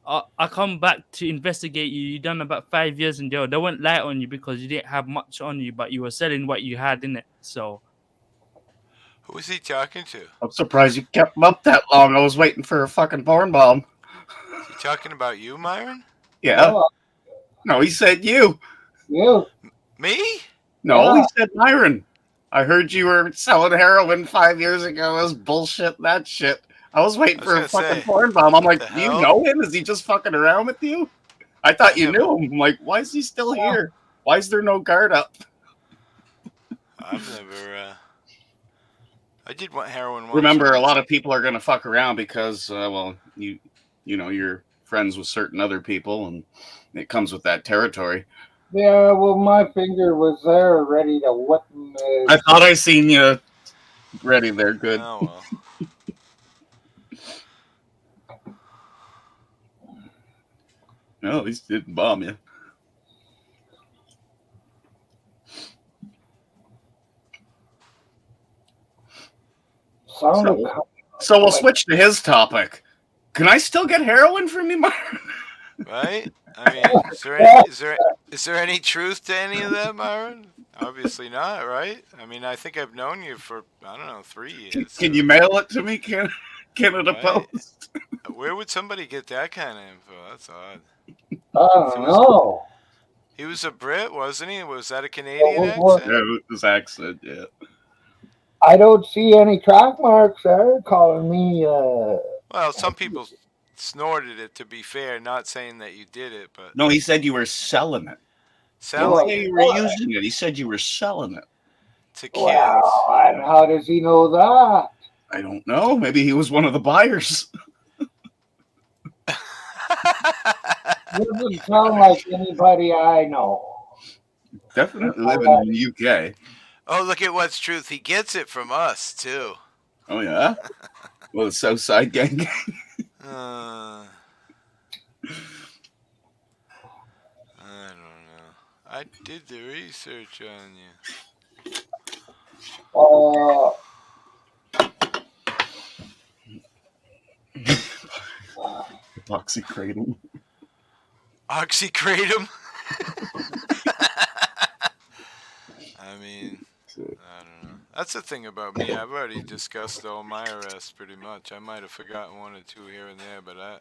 I come back to investigate you. You done about 5 years in jail. They won't lie on you because you didn't have much on you, but you were selling what you had in it. So. Who was he talking to? I'm surprised you kept him up that long. I was waiting for a fucking barn bomb. Is he talking about you, Myron? Yeah. Oh, No, he said you. you. Me? No, Yeah. he said Myron. I heard you were selling heroin 5 years ago. That was bullshit, that shit. I was waiting I was for a gonna fucking say, barn bomb. I'm like, the do you hell? know him? Is he just fucking around with you? I thought you Yeah, knew him. I'm like, why is he still here? Why is there no guard up? I've never, I did want heroin once. Remember, a lot of people are gonna fuck around because, well, you know, you're friends with certain other people, and it comes with that territory. Yeah, well, my finger was there ready to whip him. I thought I seen you ready there. Good. Oh, well. No, at least he didn't bomb you. Sounded So we'll switch to his topic. Can I still get heroin from you, Myron? Right? I mean, is there any truth to any of that, Myron? Obviously not, right? I mean, I think I've known you for, I don't know, 3 years. Can you mail it to me, Canada Right? Post? Where would somebody get that kind of info? That's odd. I don't know. He was a Brit, wasn't he? Was that a Canadian What- accent? Yeah, this accent, yeah. I don't see any track marks there calling me. Well, some people snorted it, to be fair, not saying that you did it, but No, he said you were selling it. He selling didn't say it you were using it. He said you were selling it. to kids. Wow, and how does he know that? I don't know. Maybe he was one of the buyers. Doesn't sound like anybody I know. Definitely living in the UK. Oh, look at what's truth. He gets it from us, too. Oh, yeah? Well, the Southside Gang. I don't know. I did the research on you. Oxycratum. Oxycratum? I mean, I don't know. That's the thing about me. I've already discussed all my arrests pretty much. I might have forgotten 1 or 2 here and there, but I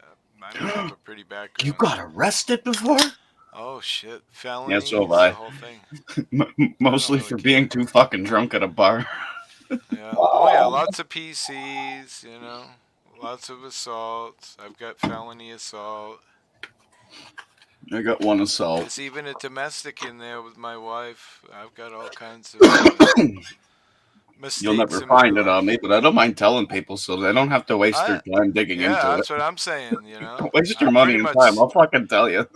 have a pretty background. You got arrested before? Oh, shit. Felony? Yeah, so have the I. whole thing. Mostly for being too fucking drunk at a bar. Yeah. Oh, yeah. Lots of PCs, you know. Lots of assaults. I've got felony assault. I got 1 assault. There's even a domestic in there with my wife. I've got all kinds of You'll mistakes never in my find it on me, life. but I don't mind telling people so they don't have to waste their time digging Yeah, into it. that's what I'm saying. You know, Don't waste your I've money pretty and much, time. I'll fucking tell you.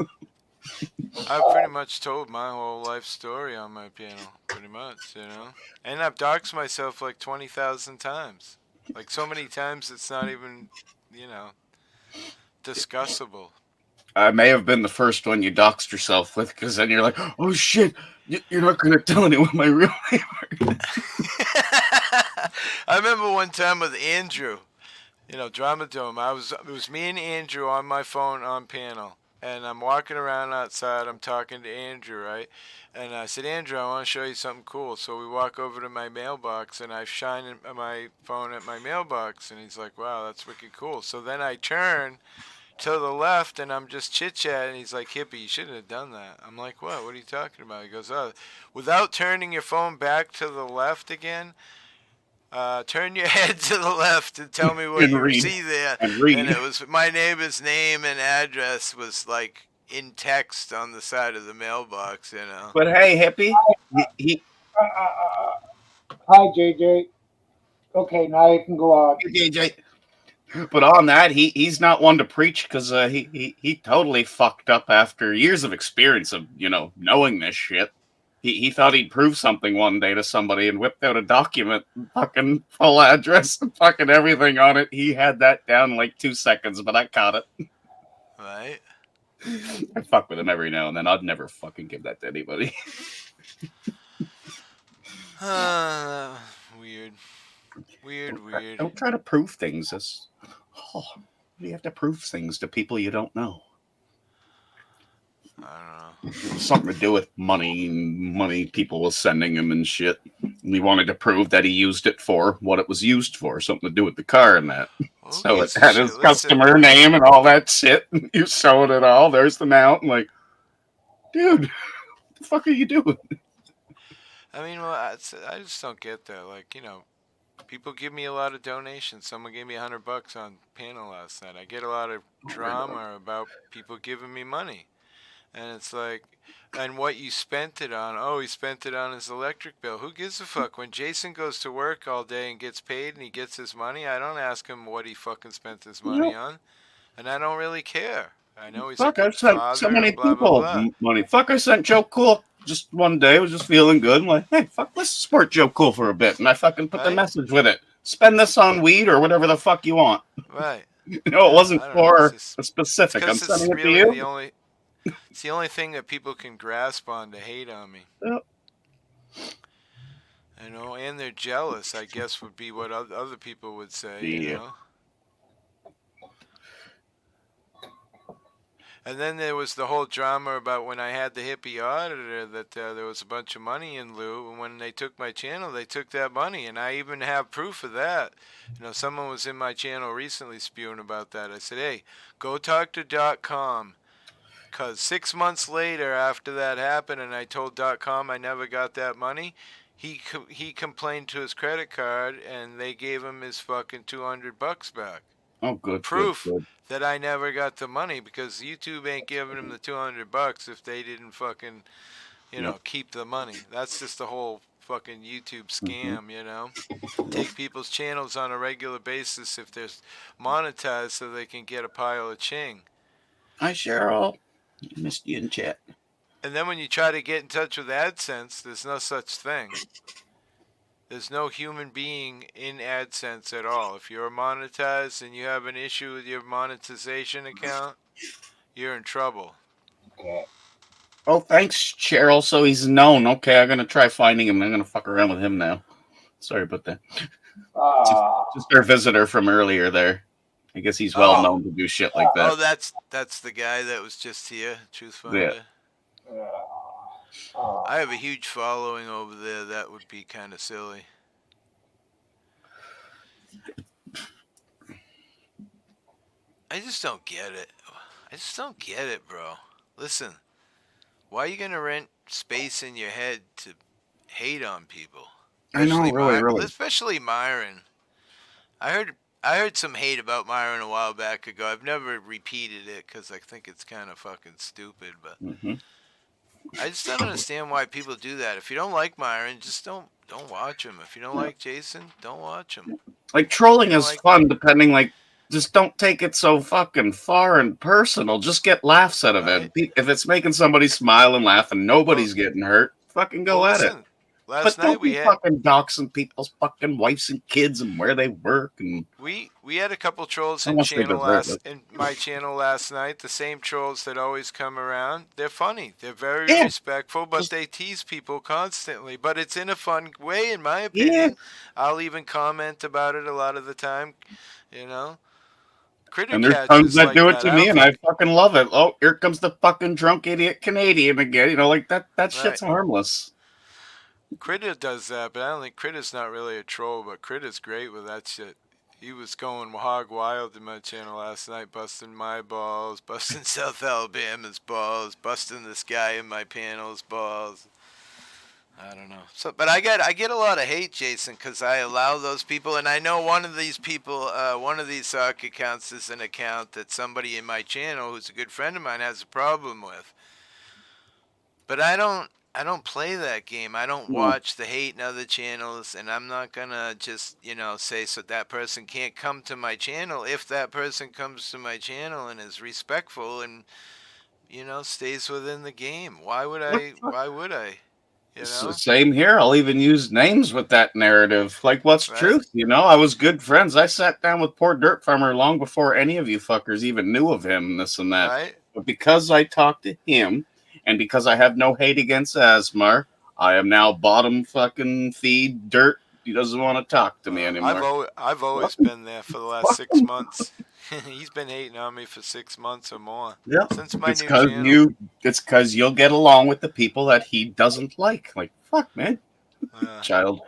I've pretty much told my whole life story on my piano, pretty much. You know, and I've doxed myself like 20,000 times, like so many times it's not even, you know, discussable. I may have been the first one you doxed yourself with, because then you're like, oh shit, you're not going to tell anyone my real name. I remember one time with Andrew, you know, Drama Dome. It was me and Andrew on my phone on panel, and I'm walking around outside. I'm talking to Andrew, right? And I said, Andrew, I want to show you something cool. So we walk over to my mailbox, and I shine my phone at my mailbox, and he's like, wow, that's wicked cool. So then I turn to the left, and I'm just chit-chatting. He's like, hippie, you shouldn't have done that. I'm like, what? What are you talking about? He goes, oh, without turning your phone back to the left again, turn your head to the left and tell me what And you read. see there. And read. And it was my neighbor's name and address was like in text on the side of the mailbox, you know. But hey, hippie, Hi, JJ. Okay, now you can go on. JJ. But on that, he's not one to preach, because he totally fucked up after years of experience of, you know, knowing this shit. He thought he'd prove something one day to somebody and whipped out a document, fucking full address, and fucking everything on it. He had that down in like 2 seconds, but I caught it. Right? I fuck with him every now and then. I'd never fucking give that to anybody. Weird. Weird. Don't try to prove things. You have to prove things to people you don't know. I don't know. Something to do with money people was sending him and shit. And he wanted to prove that he used it for what it was used for, something to do with the car and that. Well, So it gives a had shit? his Listen, customer name and all that shit. You showed it all. There's the mount. I'm like, dude, what the fuck are you doing? I mean, well, I just don't get that. Like, you know, people give me a lot of donations. Someone gave me $100 on panel last night. I get a lot of drama about people giving me money. And it's like, and what you spent it on? Oh, he spent it on his electric bill. Who gives a fuck? When Jason goes to work all day and gets paid and he gets his money, I don't ask him what he fucking spent his money on. And I don't really care. I know he's Fuck, a I've good sent so father many and blah, blah, people blah. money. Fuck, I sent Joe Cool just one day. I was just feeling good. I'm like, hey, fuck, let's support Joe Cool for a bit. And I fucking put the Right? message with it. Spend this on weed or whatever the fuck you want. Right. You know, it wasn't I don't know. for It's a specific. I'm because it's sending it to really you. it's the only thing that people can grasp on to hate on me. Yep. You know, and they're jealous, I guess would be what other people would say, you Yeah. know. And then there was the whole drama about when I had the hippie auditor that there was a bunch of money in lieu, and when they took my channel, they took that money, and I even have proof of that. You know, someone was in my channel recently spewing about that. I said, hey, go talk to .com, because 6 months later after that happened and I told .com I never got that money, he complained to his credit card, and they gave him his fucking $200 back. Oh, good. Proof Good. that I never got the money, because YouTube ain't giving him the $200 if they didn't fucking, you know, keep the money. That's just the whole fucking YouTube scam, you know. Take people's channels on a regular basis if they're monetized so they can get a pile of ching. Hi, Cheryl. Missed you in chat. And then when you try to get in touch with AdSense, there's no such thing. There's no human being in AdSense at all. If you're monetized and you have an issue with your monetization account, you're in trouble. Okay. Oh, thanks, Cheryl. So he's known. Okay, I'm gonna try finding him. I'm gonna fuck around with him now. Sorry about that. Just our visitor from earlier there. I guess he's well known to do shit like that. Oh, that's the guy that was just here, Truth Finder. Yeah. I have a huge following over there. That would be kind of silly. I just don't get it. I just don't get it, bro. Listen, why are you gonna rent space in your head to hate on people? Especially I know, really. Especially Myron. I heard some hate about Myron a while back ago. I've never repeated it because I think it's kind of fucking stupid, but I just don't understand why people do that. If you don't like Myron, just don't don't watch them. If you don't like Jason, don't watch them. Like, trolling You know, is like- fun, depending, like, just don't take it so fucking far and personal. Just get laughs out of Right. it. If it's making somebody smile and laugh and nobody's getting hurt, fucking go Well, at it. listen, last But night don't we be had fucking doxing people's fucking wives and kids and where they work and we had a couple trolls in unless they deserve it. in my channel last night. The same trolls that always come around. They're funny. They're very Yeah. respectful, but they tease people constantly. But it's in a fun way, in my Yeah. opinion. I'll even comment about it a lot of the time. You know, Critter And there's Catch tons is that like do it that. to I me, don't and I think- fucking love it. Oh, here comes the fucking drunk idiot Canadian again. You know, like that shit's Right. harmless. Critter does that, but I don't think Critter's not really a troll, but Critter's great with that shit. He was going hog wild in my channel last night, busting my balls, busting South Alabama's balls, busting this guy in my panel's balls. I don't know. So, but I get a lot of hate, Jason, because I allow those people, and I know one of these people, one of these sock accounts is an account that somebody in my channel, who's a good friend of mine, has a problem with. But I don't play that game. I don't No. watch the hate in other channels, and I'm not gonna just, say so that person can't come to my channel. If that person comes to my channel and is respectful and, stays within the game, why would I? Why would I? It's the same here. I'll even use names with that narrative. Like, what's Right. truth? I was good friends. I sat down with poor Dirt Farmer long before any of you fuckers even knew of him, this and that. Right? But because I talked to him, and because I have no hate against Asmar, I am now bottom fucking feed Dirt. He doesn't want to talk to me anymore. I've always been there for the last 6 months. He's been hating on me for 6 months or more. Yeah, Since my it's new because channel. it's because you'll get along with the people that he doesn't like. Like, fuck, man, child.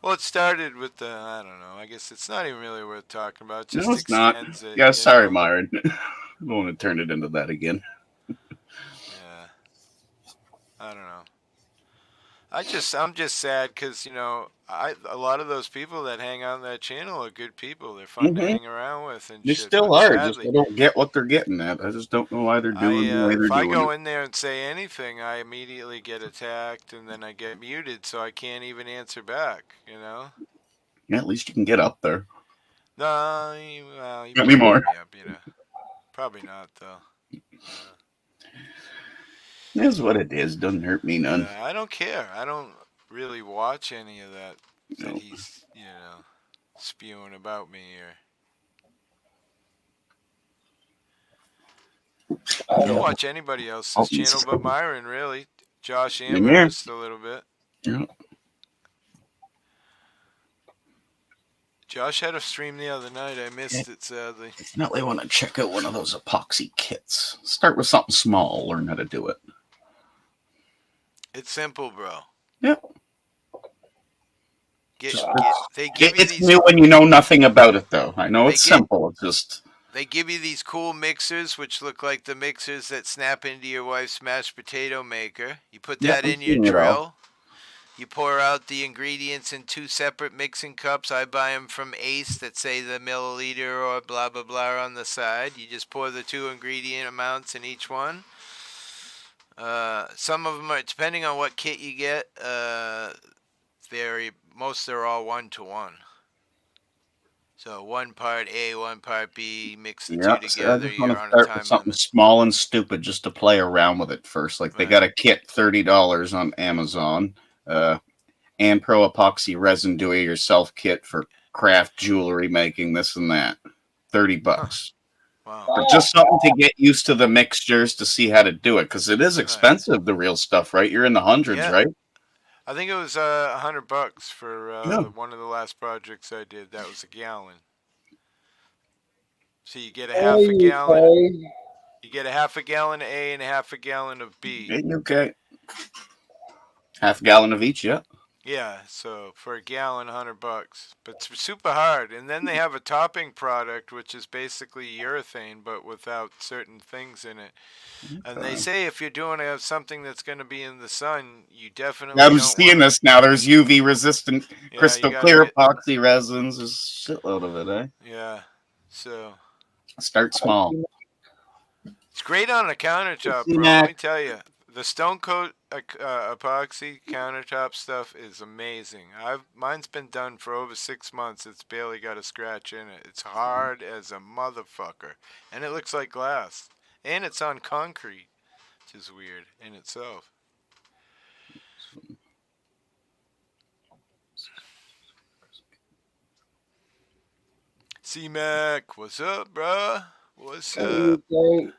Well, it started with the, I don't know. I guess it's not even really worth talking about. It just No, it's not. extends it. Yeah, you sorry, know? Myron. I don't want to turn it into that again. Yeah. I don't know. I'm just sad because a lot of those people that hang out on that channel are good people. They're fun to Mhm. hang around with and They shit. still but are. Just sadly, I don't get what they're getting at. I just don't know why they're doing the way they're if I doing go it. in there and say anything, I immediately get attacked and then I get muted, so I can't even answer back. Yeah, at least you can get up there. No, you Not anymore. Probably up, Probably not though. That's what it is. Doesn't hurt me none. I don't care. I don't really watch any of that No. he's spewing about me or. I don't watch anybody else's channel but Myron, really. Josh Amherst a little bit. Yeah. Josh had a stream the other night. I missed it, sadly. Definitely want to check out one of those epoxy kits. Start with something small. Learn how to do it. It's simple, bro. Yeah. They give you It's these. new when you know nothing about it, though. I know it's simple. It's just. They give you these cool mixers, which look like the mixers that snap into your wife's mashed potato maker. You put that in your drill. You pour out the ingredients in 2 separate mixing cups. I buy them from Ace that say the milliliter or blah, blah, blah on the side. You just pour the 2 ingredient amounts in each one. Some of them are, depending on what kit you get, most are all 1-to-1. So 1 part A, 1 part B, mix the 2 together. You're on a time with something small and stupid just to play around with it first. Like they got a kit, $30 on Amazon. Pro epoxy resin do-it-yourself kit for craft jewelry making, this and that. $30. Wow. But just something to get used to the mixtures to see how to do it, because it is expensive, the real stuff, right? You're in the hundreds, right? I think it was $100 for one of the last projects I did. That was a gallon. So you get a half a gallon. You get a half a gallon of A and a half a gallon of B. Okay. Half a gallon of each, yeah. Yeah, so for a gallon, $100, but it's super hard. And then they have a topping product, which is basically urethane, but without certain things in it. And they say if you're doing something that's going to be in the sun, you definitely. I'm seeing this now. There's UV resistant, crystal clear epoxy resins. There's a shitload of it, eh? Yeah. So. Start small. It's great on a countertop, bro. Let me tell you. The stone coat epoxy countertop stuff is amazing. Mine's been done for over 6 months. It's barely got a scratch in it. It's hard as a motherfucker, and it looks like glass. And it's on concrete, which is weird in itself. C-Mac, what's up, bruh? What's up? Okay.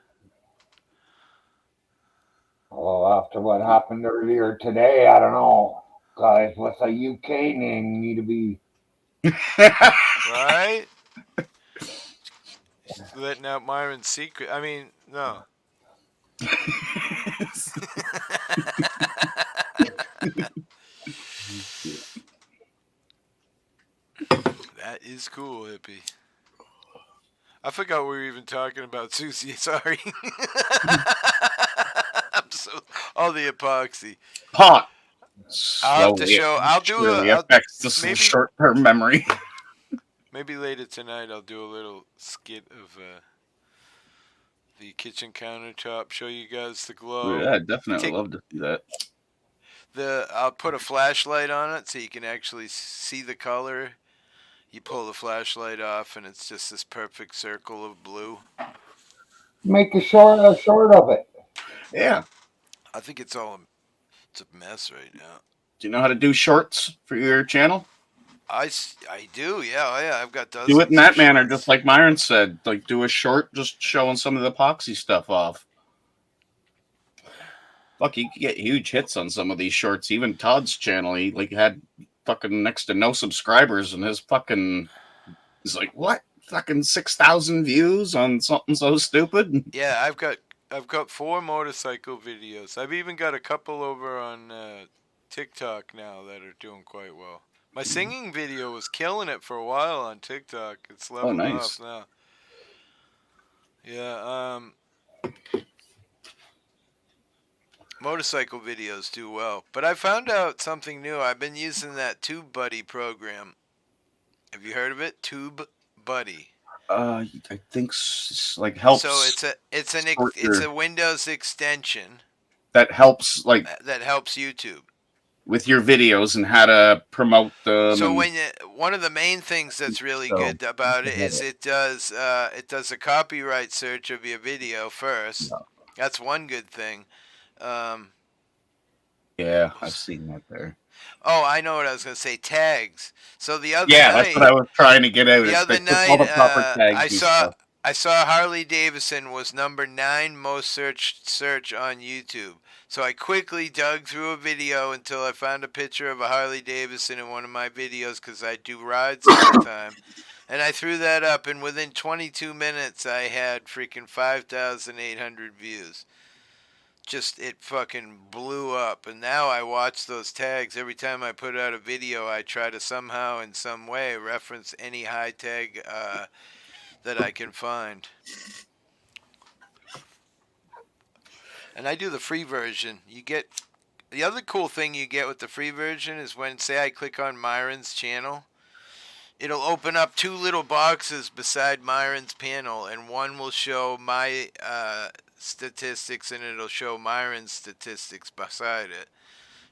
Well, after what happened earlier today, I don't know. Guys with a UK name need to be. Right? Letting out Myron's secret. I mean, no. That is cool, hippie. I forgot we were even talking about Susie. Sorry. All the epoxy. Pot. I'll have to show. I'll do surely a. affects the short-term memory. Maybe later tonight I'll do a little skit of the kitchen countertop. Show you guys the glow. Yeah, I'd definitely love to see that. I'll put a flashlight on it so you can actually see the color. You pull the flashlight off, and it's just this perfect circle of blue. Make a short of it. Yeah. I think it's a mess right now. Do you know how to do shorts for your channel? I do, yeah. Oh, yeah, I've got dozens. Do it in that manner, just like Myron said. Like, do a short just showing some of the epoxy stuff off. Fuck, you can get huge hits on some of these shorts. Even Todd's channel, he had fucking next to no subscribers, and his fucking is like, what? Fucking 6,000 views on something so stupid? Yeah, I've got 4 motorcycle videos. I've even got a couple over on TikTok now that are doing quite well. My singing video was killing it for a while on TikTok. It's leveled off now. Yeah, motorcycle videos do well. But I found out something new. I've been using that TubeBuddy program. Have you heard of it? TubeBuddy. I think helps. So it's a Windows extension that helps YouTube with your videos and how to promote them. So one of the main things that's really good about it is it does a copyright search of your video first. Yeah. That's one good thing. Yeah, I've seen that there. Oh, I know what I was going to say. Tags. So the other night, that's what I was trying to get out. The other night, I saw Harley Davidson was number 9 most search on YouTube. So I quickly dug through a video until I found a picture of a Harley Davidson in one of my videos because I do rides all the time. And I threw that up, and within 22 minutes, I had freaking 5,800 views. Just, it fucking blew up. And now I watch those tags. Every time I put out a video, I try to somehow, in some way, reference any high tag that I can find. And I do the free version. The other cool thing you get with the free version is when, say, I click on Myron's channel, it'll open up 2 little boxes beside Myron's panel, and one will show my statistics, and it'll show Myron's statistics beside it.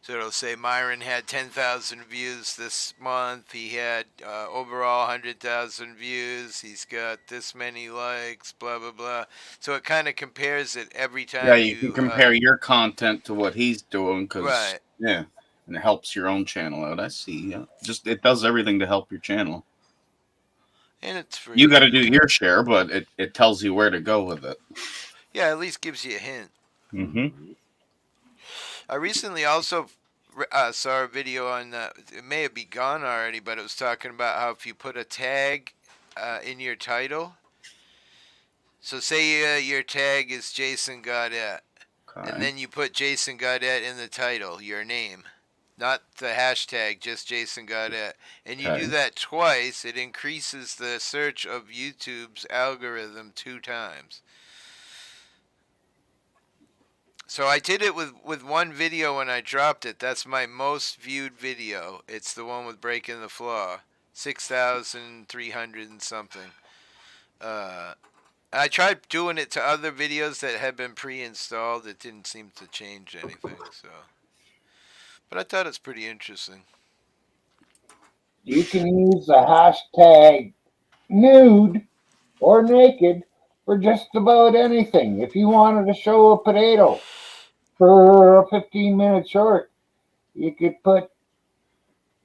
So it'll say Myron had 10,000 views this month. He had overall 100,000 views. He's got this many likes, blah, blah, blah. So it kind of compares it every time. Yeah, you can compare your content to what he's doing. Right. Yeah, and it helps your own channel out. I see. Yeah. It does everything to help your channel. And it's free. You got to do your share, but it tells you where to go with it. Yeah, at least gives you a hint. Mm-hmm. I recently also saw a video on, it may have been gone already, but it was talking about how if you put a tag in your title, so say your tag is Jason Goddett, and then you put Jason Goddett in the title, your name, not the hashtag, just Jason Goddett, and you do that twice, it increases the search of YouTube's algorithm 2 times. So I did it with one video when I dropped it. That's my most viewed video. It's the one with Breaking the Flaw. 6,300 and something. I tried doing it to other videos that had been pre-installed. It didn't seem to change anything. So, but I thought it's pretty interesting. You can use the hashtag nude or naked for just about anything. If you wanted to show a potato for a 15-minute short, you could put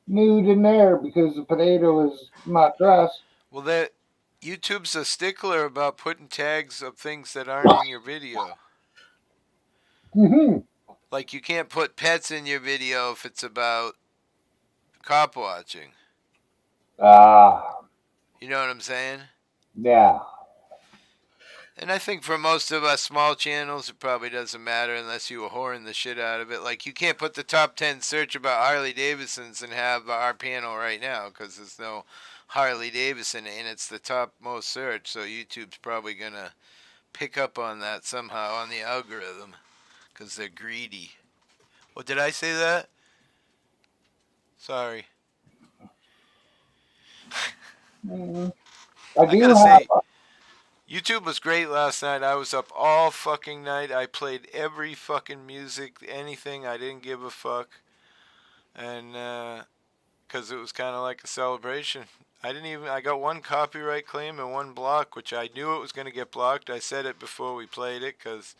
nude in there because the potato is not dressed. Well, that YouTube's a stickler about putting tags of things that aren't in your video. Mm-hmm. Like you can't put pets in your video if it's about cop watching. Ah, You know what I'm saying? yeah. And I think for most of us small channels, it probably doesn't matter unless you were whoring the shit out of it. Like, you can't put the top 10 search about Harley Davidsons and have our panel right now because there's no Harley Davidson and it's the top most search. So YouTube's probably going to pick up on that somehow on the algorithm because they're greedy. Well, did I say that? Sorry. Mm, I I do gotta have. say, YouTube was great last night. I was up all fucking night. I played every fucking music, anything. I didn't give a fuck. And, because it was kind of like a celebration. I got one copyright claim and one block, which I knew it was going to get blocked. I said it before we played it because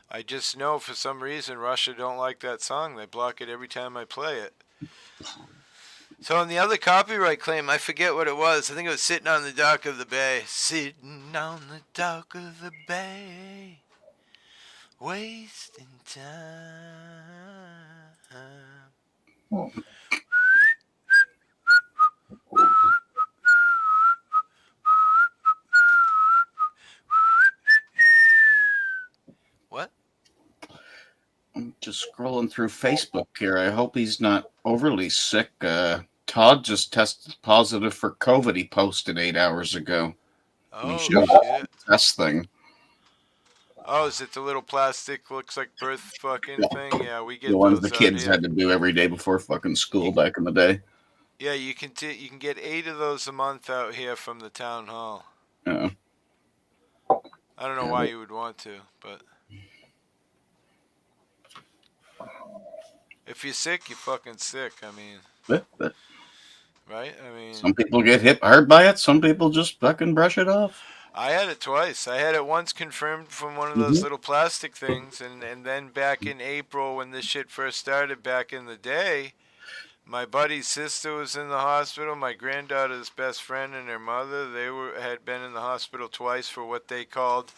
I just know for some reason Russia don't like that song. They block it every time I play it. So on the other copyright claim, I forget what it was. I think it was Sitting on the Dock of the Bay. Sitting on the dock of the bay, wasting time. What? I'm just scrolling through Facebook here. I hope he's not overly sick. Todd just tested positive for COVID. He posted 8 hours ago. And he Oh, showed the shit. test thing. Oh, is it the little plastic looks like birth fucking Yeah. thing? Yeah, we The get ones the those out kids here. had to do every day before fucking school You, back in the day. yeah, you can get 8 of those a month out here from the town hall. Yeah. I don't know why you would want to, but if you're sick, you're fucking sick. I mean, But right? I mean, some people get hit hard by it. Some people just fucking brush it off. I had it twice. I had it once confirmed from one of those Mm-hmm. little plastic things, and then back in April when this shit first started back in the day, my buddy's sister was in the hospital. My granddaughter's best friend and her mother, had been in the hospital twice for what they called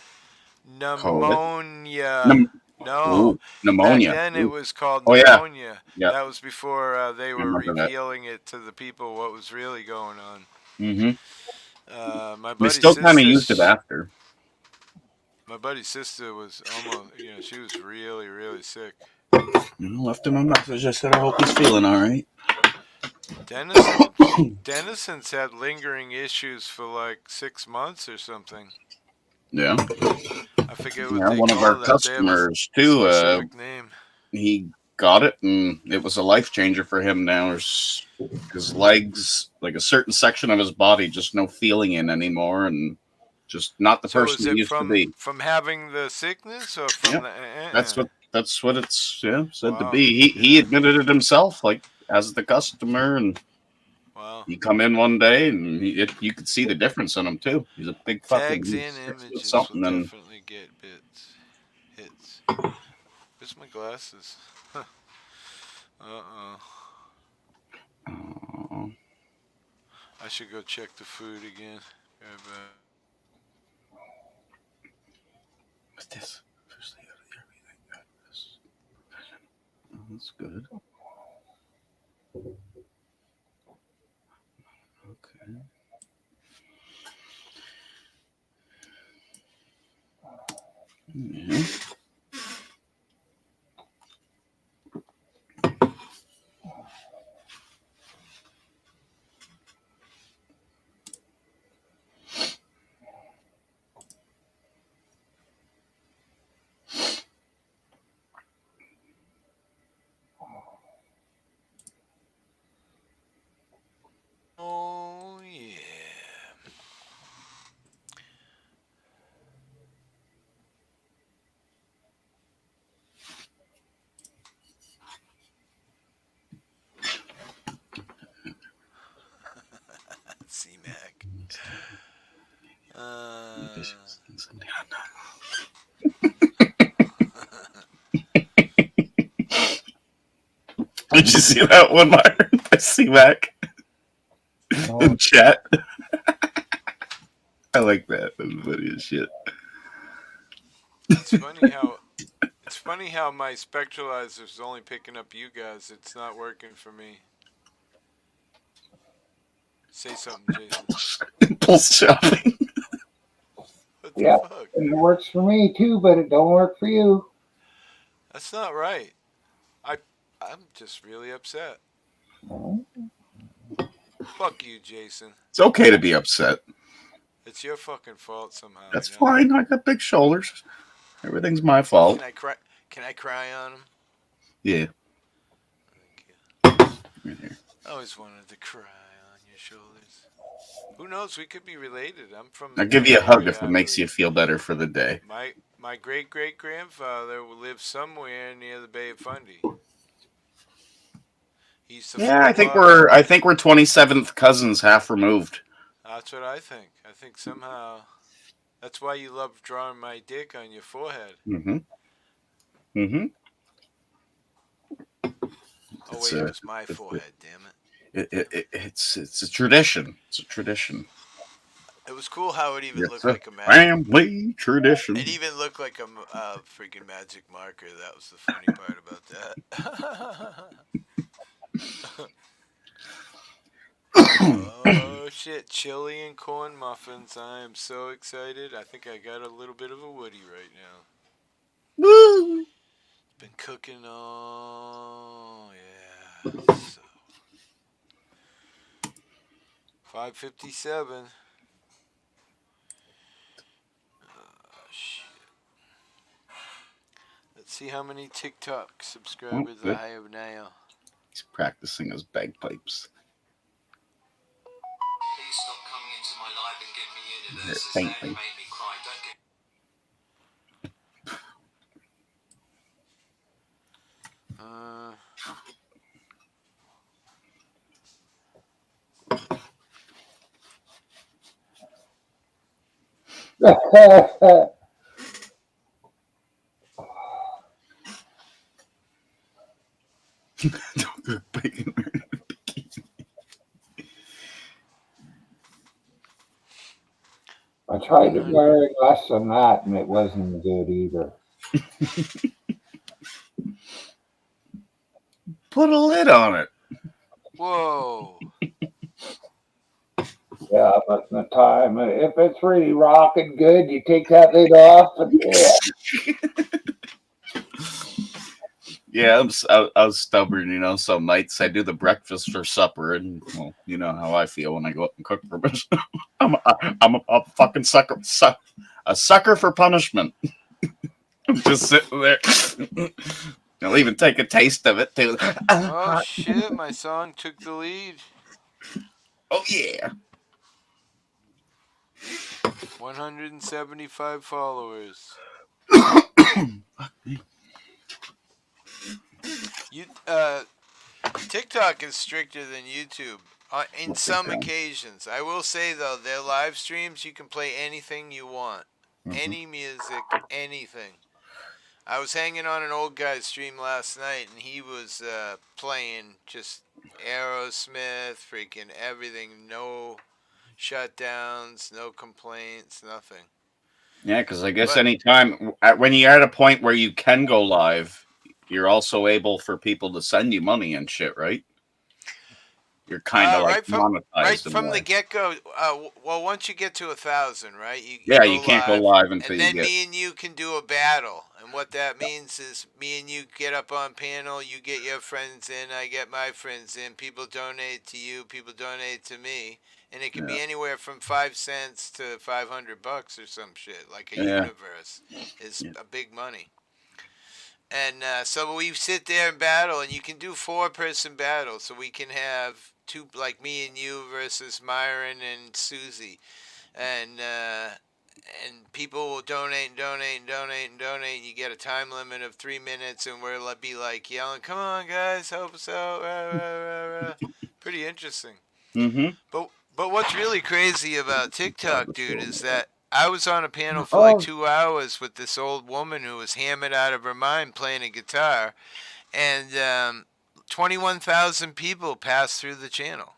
COVID. pneumonia. Pneum- No, Ooh, back pneumonia. then it Ooh. was called Oh yeah, pneumonia. yeah. That was before they I were remember that. revealing it to the people what was really going on. Mm-hmm. My They buddy's still kind of sister, used it after. my buddy's sister was almost, she was really, really sick. Left him a message. I said I hope he's feeling all right. Denison's had lingering issues for like 6 months or something. Yeah. I forget what Yeah, they one of our call that. They have a customers too. specific name. He got it, and it was a life changer for him. Now his legs, like a certain section of his body, just no feeling in anymore, and just not the So person is he it used to be. from having the sickness or from Yep. the? That's what it's said to Wow. be. He admitted it himself, like as the customer, and Wow. he come in one day, and you could see the difference in him too. He's a big fucking Tags and 6 foot images will something, and definitely get hits. Where's my glasses? Uh-oh. I should go check the food again. what's this? Oh, that's good. Okay. Yeah. Did you see that one, Myron? I see Mac in chat. I like that. That's funny as shit. It's funny how my spectralizer's only picking up you guys. It's not working for me. Say something, Jason. Impulse shopping. What the Yeah, fuck? and it works for me too, but it don't work for you. That's not right. I'm just really upset. Fuck you, Jason. It's okay to be upset. It's your fucking fault somehow. That's you know? fine. I got big shoulders. Everything's my fault. Can I cry? Can I cry on him? Yeah. Thank you. Right here. I always wanted to cry on your shoulders. Who knows? We could be related. I'm from. I'll give you a hug Nigeria, if it I makes you believe. feel better for the day. My great grandfather lived somewhere near the Bay of Fundy. He used to Yeah, float I think we're 27th cousins, half removed. That's what I think. I think somehow that's why you love drawing my dick on your forehead. Mm-hmm. Mm-hmm. Oh wait, it was my forehead. Damn it! It's a tradition. It's a tradition. It was cool how it even looked It's like a a family tradition. It even looked like a freaking magic marker. That was the funny part about that. Oh shit, chili and corn muffins. I am so excited. I think I got a little bit of a Woody right now. Woo! Been cooking all yeah. So 5:57. Shit. Let's see how many TikTok subscribers Okay. I have now. He's practicing his bagpipes. Please stop coming into my life and give me universes. They only make me cry. Don't get I tried to wear less than that, and it wasn't good either. Put a lid on it. Whoa. Yeah, but the time, if it's really rocking good, you take that lid off, and Yeah, I was stubborn, you know. Some nights I do the breakfast for supper, and well, you know how I feel when I go out and cook for myself. I'm a fucking sucker, a sucker for punishment. I'm just sitting there. I'll even take a taste of it too. Oh shit, my song took the lead. Oh yeah. 175 followers. You TikTok is stricter than YouTube in some occasions. I will say though, their live streams you can play anything you want, any music, anything. I was hanging on an old guy's stream last night, and he was playing just Aerosmith, freaking everything. No shutdowns, no complaints, nothing. Yeah, because I guess anytime when you're at a point where you can go live, you're also able for people to send you money and shit, right? You're kind of like monetized. Right from the get go. Well, once you get to 1,000, right? You can't go live until and then you get. me and you can do a battle, and what that means is me and you get up on panel. You get your friends in, I get my friends in. People donate to you, people donate to me, and it can be anywhere from 5 cents to $500 or some shit. Like a universe is a big money. And so we sit there and battle, and you can do 4-person battles. So we can have two, like me and you versus Myron and Susie, and people will donate and donate and donate and donate. And you get a time limit of 3 minutes, and we'll be like yelling, "Come on, guys, help us out!" Rah, rah, rah, rah. Pretty interesting. Mm-hmm. But what's really crazy about TikTok, dude, is that I was on a panel for Oh. like 2 hours with this old woman who was hammered out of her mind playing a guitar, and 21,000 people passed through the channel.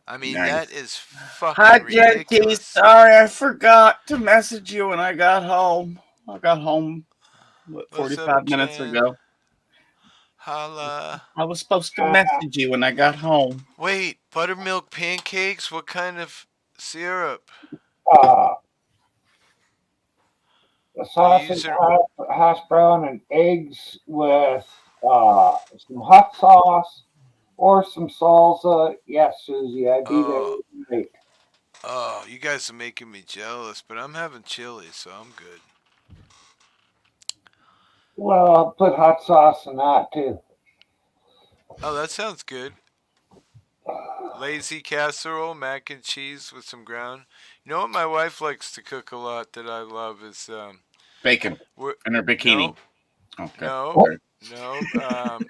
I mean, Nice. that is fucking Hi, Jen T. ridiculous. Sorry, I forgot to message you when I got home. I got home What's 45 up, minutes Jen? ago. Holla. I was supposed to message you when I got home. Wait, buttermilk pancakes? What kind of syrup? The sausage, hash brown, and eggs with some hot sauce or some salsa. Yes, Susie, I'd be there tonight. Oh, you guys are making me jealous, but I'm having chili, so I'm good. Well, I'll put hot sauce in that too. Oh, that sounds good. Lazy casserole, mac and cheese with some ground. You know what my wife likes to cook a lot that I love is Bacon in her bikini. No, Okay. no.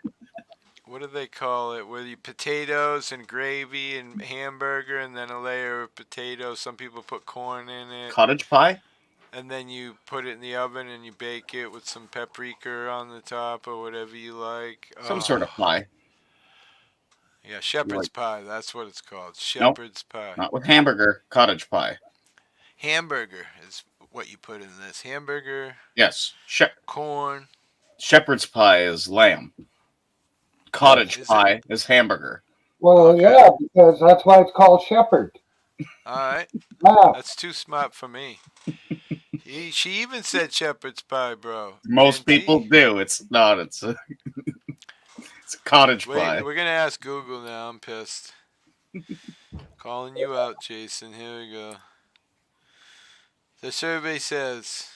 What do they call it? Where you potatoes and gravy and hamburger and then a layer of potatoes. Some people put corn in it. Cottage pie? And then you put it in the oven and you bake it with some paprika on the top or whatever you like. Some sort of pie. Yeah, shepherd's pie. That's what it's called. Nope, Shepherd's pie. not with hamburger. Cottage pie. Hamburger is what you put in this. Hamburger. Yes. Corn. Shepherd's pie is lamb. Cottage pie is hamburger. Well, yeah, because that's why it's called shepherd. All right. Yeah. That's too smart for me. She even said shepherd's pie, bro. Most people do. It's not. It's a cottage pie. Wait, we're going to ask Google now. I'm pissed. Calling you out, Jason. Here we go. The survey says,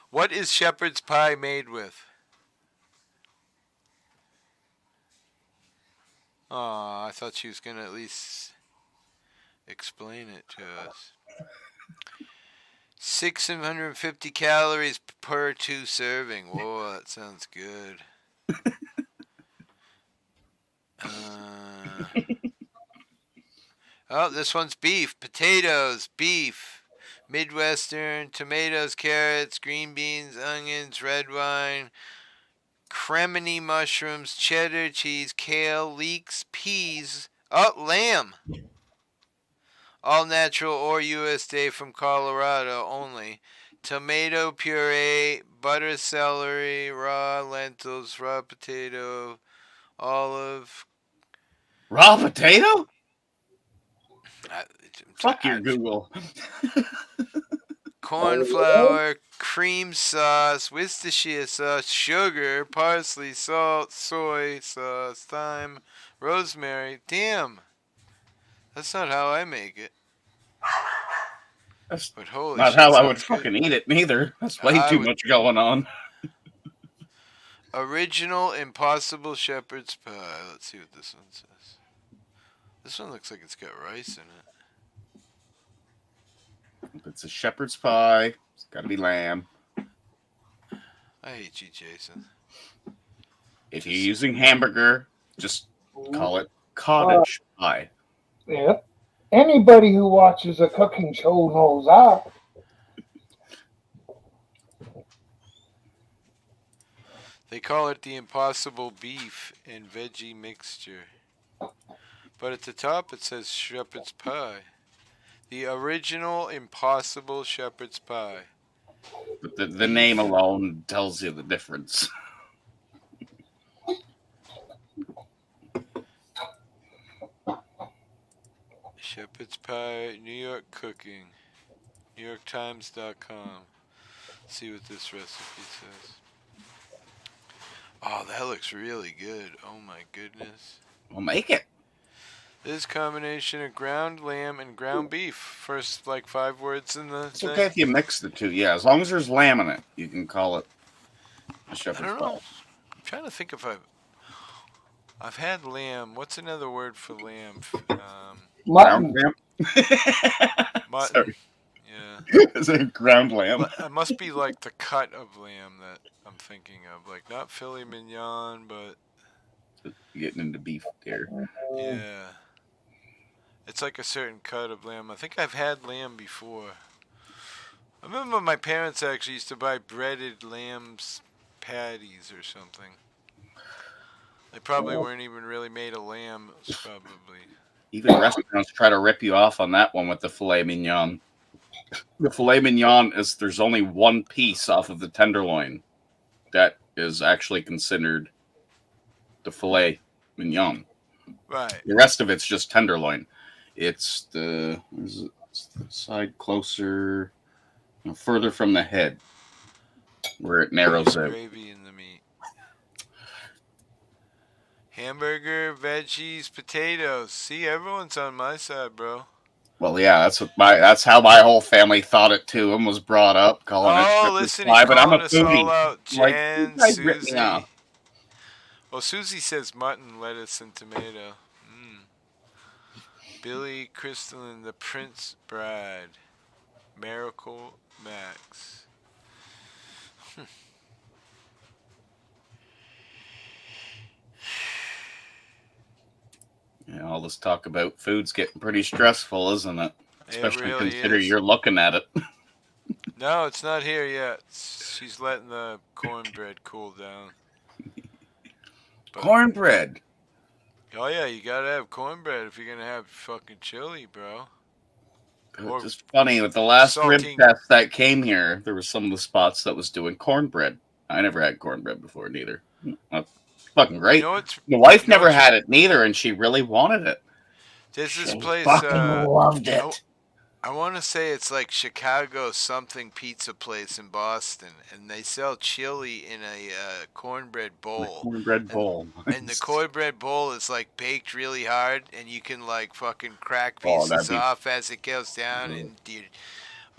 what is shepherd's pie made with? Oh, I thought she was going to at least explain it to us. 650 calories per 2 serving. Whoa, that sounds good. Oh, this one's beef. Potatoes, beef. Midwestern, tomatoes, carrots, green beans, onions, red wine, cremini mushrooms, cheddar cheese, kale, leeks, peas. Oh, lamb. All natural or USDA from Colorado only. Tomato puree, butter celery, raw lentils, raw potato, olive. Raw potato? Fuck your Google. Corn flour, cream sauce, Worcestershire sauce, sugar, parsley, salt, soy sauce, thyme, rosemary. Damn. That's not how I make it. That's but holy not shit, how I would sounds fucking good. eat it neither. That's way too much going on. Original Impossible Shepherd's Pie. Let's see what this one says. This one looks like it's got rice in it. It's a shepherd's pie. It's got to be lamb. I hate you, Jason. If you're using hamburger, just call it cottage pie. Yeah. Anybody who watches a cooking show knows that. They call it the Impossible Beef and Veggie Mixture. But at the top it says Shepherd's Pie. The original Impossible Shepherd's Pie. But the name alone tells you the difference. Shepherd's Pie, New York Cooking. NewYorkTimes.com. Let's see what this recipe says. Oh, that looks really good. Oh my goodness. We'll make it. This combination of ground lamb and ground beef. First, like 5 words in the It's thing. okay if you mix the two. Yeah, as long as there's lamb in it, you can call it a shepherd's pie. I don't know. I'm trying to think if I've had lamb. What's another word for lamb? Mutton. Mutton. Sorry. Yeah. Is it ground lamb? It must be like the cut of lamb that I'm thinking of. Like not filet mignon, but getting into beef here. yeah. It's like a certain cut of lamb. I think I've had lamb before. I remember my parents actually used to buy breaded lamb's patties or something. They probably weren't even really made of lamb. It was probably. Even restaurants try to rip you off on that one with the filet mignon. The filet mignon is there's only one piece off of the tenderloin that is actually considered the filet mignon. Right. The rest of it's just tenderloin. It's the side closer, further from the head, where it narrows out. Gravy in the meat. Hamburger, veggies, potatoes. See, everyone's on my side, bro. Well, yeah, that's how my whole family thought it too, and was brought up calling it. Oh, listen, he's But I'm a calling us all foodie. out. Like, Jen, you guys ripped me Susie. off. Well, Susie says mutton, lettuce, and tomato. Billy, Crystalline, the Prince Bride. Miracle Max. Yeah, all this talk about food's getting pretty stressful, isn't it? Especially really consider is. you're looking at it. No, it's not here yet. She's letting the cornbread cool down. But, Cornbread. Oh yeah, you gotta have cornbread if you're gonna have fucking chili, bro. It's just funny with the last rib saltine. test that came here, there was some of the spots that was doing cornbread. I never had cornbread before neither. That's fucking great. You know what's, the wife never had it neither, and she really wanted it. There's this place. Fucking loved it. I want to say it's like Chicago something pizza place in Boston, and they sell chili in a cornbread bowl. Cornbread bowl. And the cornbread bowl is like baked really hard, and you can like fucking crack pieces off as it goes down, and dude,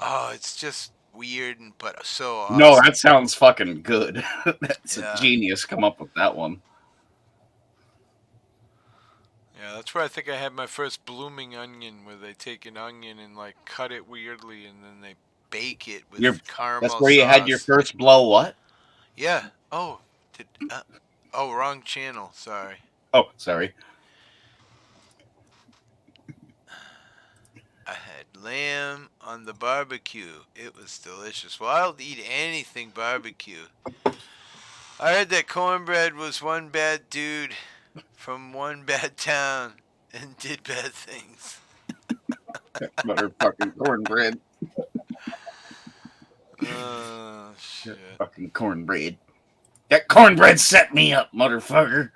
it's just weird but so awesome. No, that sounds fucking good. That's a genius. Come up with that one. Yeah, that's where I think I had my first blooming onion, where they take an onion and like cut it weirdly, and then they bake it with caramel. That's where you had your first blow. What? Yeah. Oh, wrong channel. Sorry. Oh, sorry. I had lamb on the barbecue. It was delicious. Well, I'll eat anything barbecue. I heard that cornbread was one bad dude from one bad town and did bad things. Motherfucking cornbread. Oh, shit. Fucking cornbread. That cornbread set me up, motherfucker.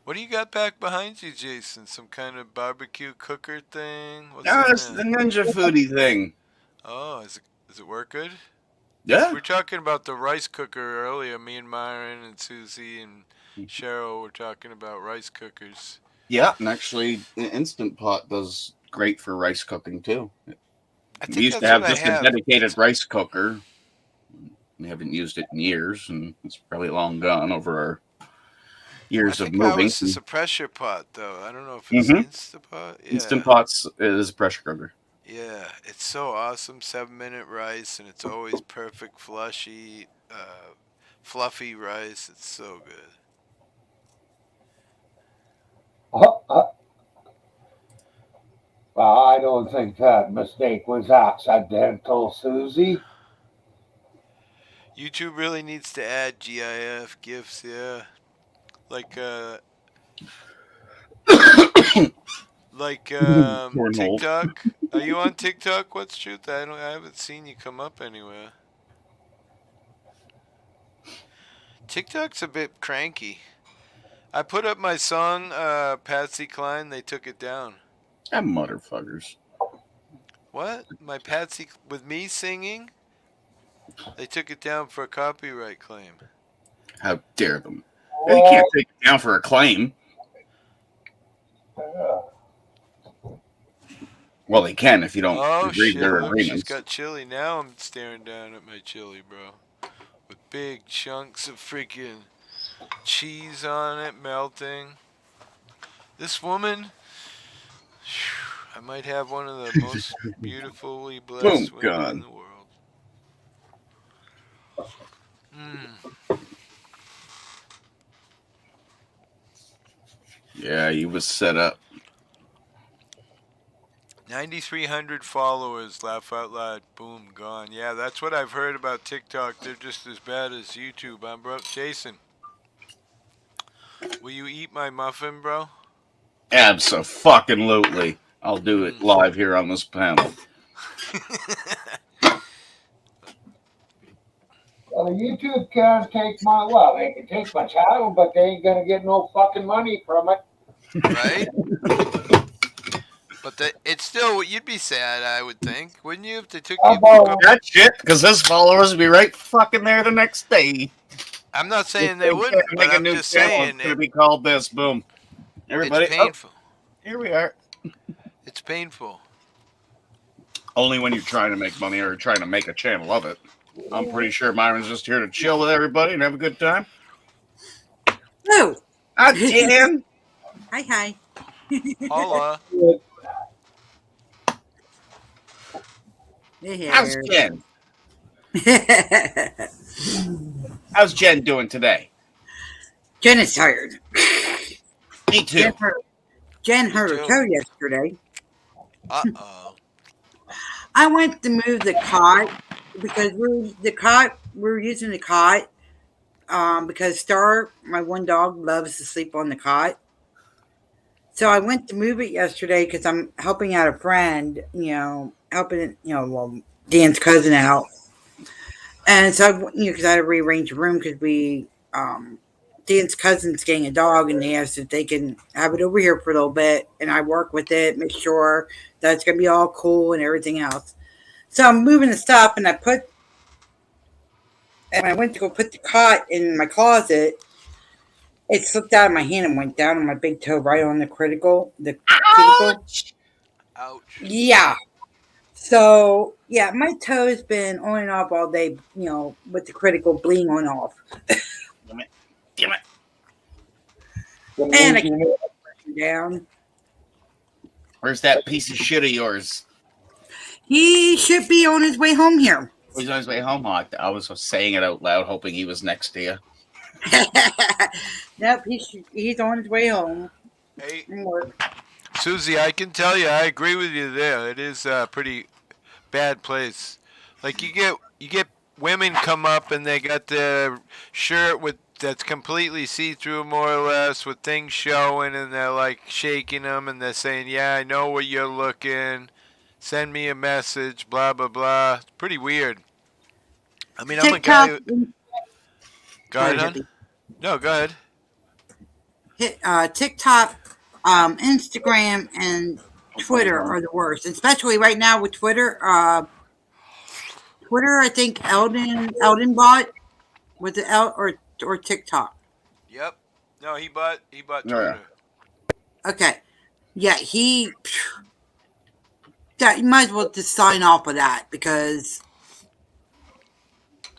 What do you got back behind you, Jason? Some kind of barbecue cooker thing? No, it's the Ninja Foodie thing. Oh, does it work good? Yeah. We were talking about the rice cooker earlier. Me and Myron and Susie and Cheryl were talking about rice cookers. Yeah, and actually, Instant Pot does great for rice cooking too. We used to have just a dedicated rice cooker. We haven't used it in years, and it's probably long gone over our years of moving. It's a pressure pot, though. I don't know if it's Instant Pot. Yeah. Instant Pots is a pressure cooker. Yeah, it's so awesome. 7-minute rice, and it's always perfect, fluffy rice. It's so good. Well, I don't think that mistake was accidental, Susie. YouTube really needs to add GIF GIFs, yeah. Like TikTok. Are you on TikTok? What's truth? I haven't seen you come up anywhere. TikTok's a bit cranky. I put up my song, Patsy Cline. They took it down. Them motherfuckers. What? My Patsy with me singing? They took it down for a copyright claim. How dare them? They can't take it down for a claim. Well, they can if you don't read their agreements. She's got chili. Now I'm staring down at my chili, bro. With big chunks of freaking cheese on it, melting. This woman, I might have one of the most beautifully blessed women in the world. Yeah, he was set up. 9,300 followers. Laugh out loud. Boom, gone. Yeah, that's what I've heard about TikTok. They're just as bad as YouTube. Bro. Jason, will you eat my muffin, bro? Abso-fucking-lutely. I'll do it live here on this panel. Well, YouTube can't take my, well, they can take my channel, but they ain't gonna get no fucking money from it. Right? But it's still, you'd be sad, I would think. Wouldn't you, if they took you? That shit, because his followers would be right fucking there the next day. I'm not saying they wouldn't, but make a I'm new just channel, saying it's gonna be called this. Boom. Everybody, it's painful. Here we are. It's painful. Only when you're trying to make money or trying to make a channel of it. I'm pretty sure Myron's just here to chill with everybody and have a good time. Oh. Hi, Jen. Hi. Hola. How's Jen? How's Jen doing today? Jen is tired. Me too. Jen hurt her toe yesterday. Uh-oh. I went to move the cot because we're using the cot because Star, my one dog, loves to sleep on the cot. So I went to move it yesterday because I'm helping out a friend, helping, Dan's cousin out. And so, because I had to rearrange the room because Dan's cousin's getting a dog and they asked if they can have it over here for a little bit. And I work with it, make sure that it's going to be all cool and everything else. So I'm moving the stuff and when I went to go put the cot in my closet, it slipped out of my hand and went down on my big toe right on the critical. Ouch. Yeah. So, yeah, my toe's been on and off all day, with the critical bleeding on and off. Damn it. And I can't put down. Where's that piece of shit of yours? He should be on his way home here. He's on his way home. I was saying it out loud, hoping he was next to you. Nope, he's on his way home. Hey, Susie, I can tell you, I agree with you there. It is a pretty bad place. Like you get women come up and they got their shirt that's completely see-through, more or less, with things showing, and they're like shaking them, and they're saying, "Yeah, I know where you're looking. Send me a message." Blah blah blah. It's pretty weird. I mean, I'm a guy. Go ahead, hon. No, go ahead. TikTok, Instagram, and Twitter are the worst, especially right now with Twitter. Twitter, I think Eldon bought with the or TikTok. Yep. No, he bought Twitter. Okay. Yeah, you might as well just sign off of that because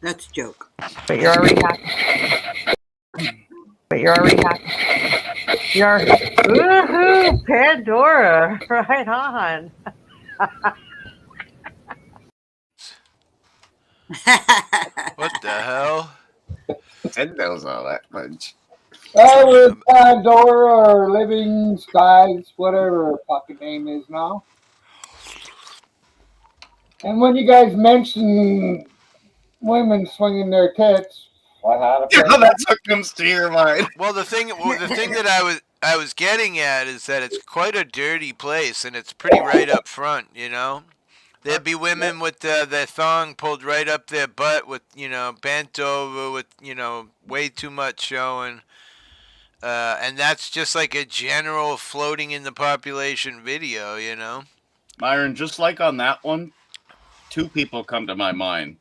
that's a joke. But you're already happy. You're woohoo, Pandora. Right on. What the hell? Ted knows all that much. With Pandora or Living Skies, whatever her fucking name is now. And when you guys mention women swinging their tits, that's what comes to your mind. Well, the thing that I was getting at is that it's quite a dirty place, and it's pretty right up front. There'd be women with their thong pulled right up their butt, with bent over, with way too much showing, and that's just like a general floating in the population video. Myron, just like on that one, two people come to my mind: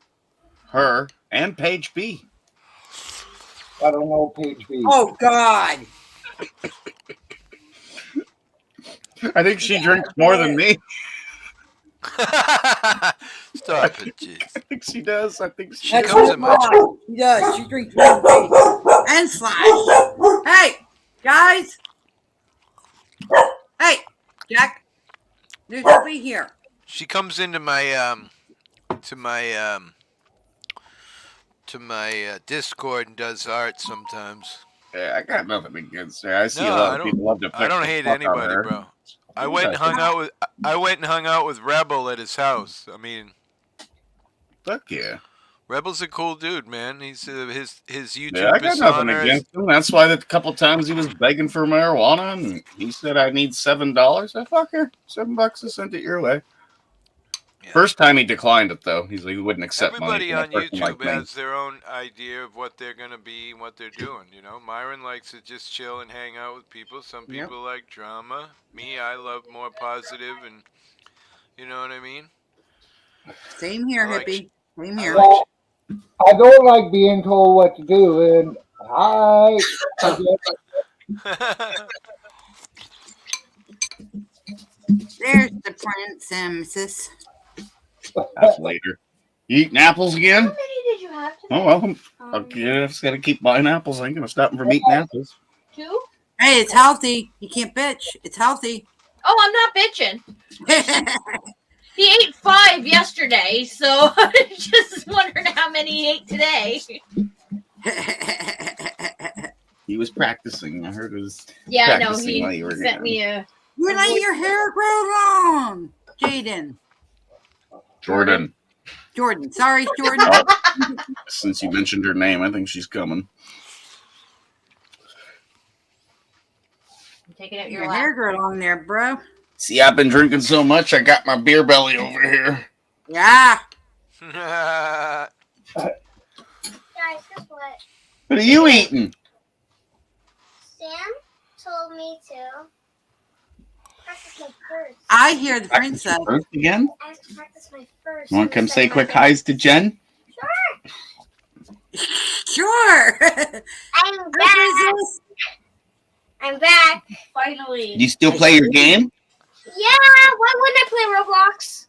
her and Paige B. I don't know Paige B. Oh God! I think she drinks more than me. Stop it, jeez. I think she does. I think she That's does. She does. She drinks more than me. And Slash. Hey, guys. Hey, Jack. There's nobody here. She comes into my to my Discord and does art sometimes. Yeah, I got nothing against her. I see No, a lot I of don't. people love to I pick don't the hate fuck on anybody, her. bro. I went and hung out with Rebel at his house. I mean, Fuck yeah. Rebel's a cool dude, man. He's his Yeah, YouTube I got nothing persona is. against him. That's why that a couple times he was begging for marijuana, and he said, "I need $7." I fucker, $7 to send it your way. Yeah. First time he declined it though. He's like, he wouldn't accept money Everybody from a on person like YouTube me. has their own idea of what they're gonna be and what they're doing. You know, Myron likes to just chill and hang out with people. Some Yep. people like drama. Me, I love more positive, and you know what I mean. Same here, I like hippie. Same I here. like Well, I don't like being told what to do. And I guess There's the Prince and Mrs. That's later. You eating apples again? How many did you have today? Oh well, I just gotta keep buying apples. I ain't gonna stop him from eating apples. 2? Hey, it's healthy. You can't bitch. It's healthy. Oh, I'm not bitching. He ate 5 yesterday, so I'm just wondering how many he ate today. He was practicing. I heard it was Yeah, I know. practicing while He you were sent gone. me a. You let your hair grow long, Jaden. Jordan. Jordan. Sorry, Jordan. Oh, since you mentioned her name, I think she's coming. Take it out your Your hair lap. grow long there, bro. See, I've been drinking so much, I got my beer belly over here. Yeah. Guys, guess what? What are you eating? Sam told me to practice my first. I hear the princess. First again? I have to practice my first. You want to come say quick highs to Jen? Sure. I'm back. I'm back. Finally. You still play your game? Yeah, why wouldn't I play Roblox?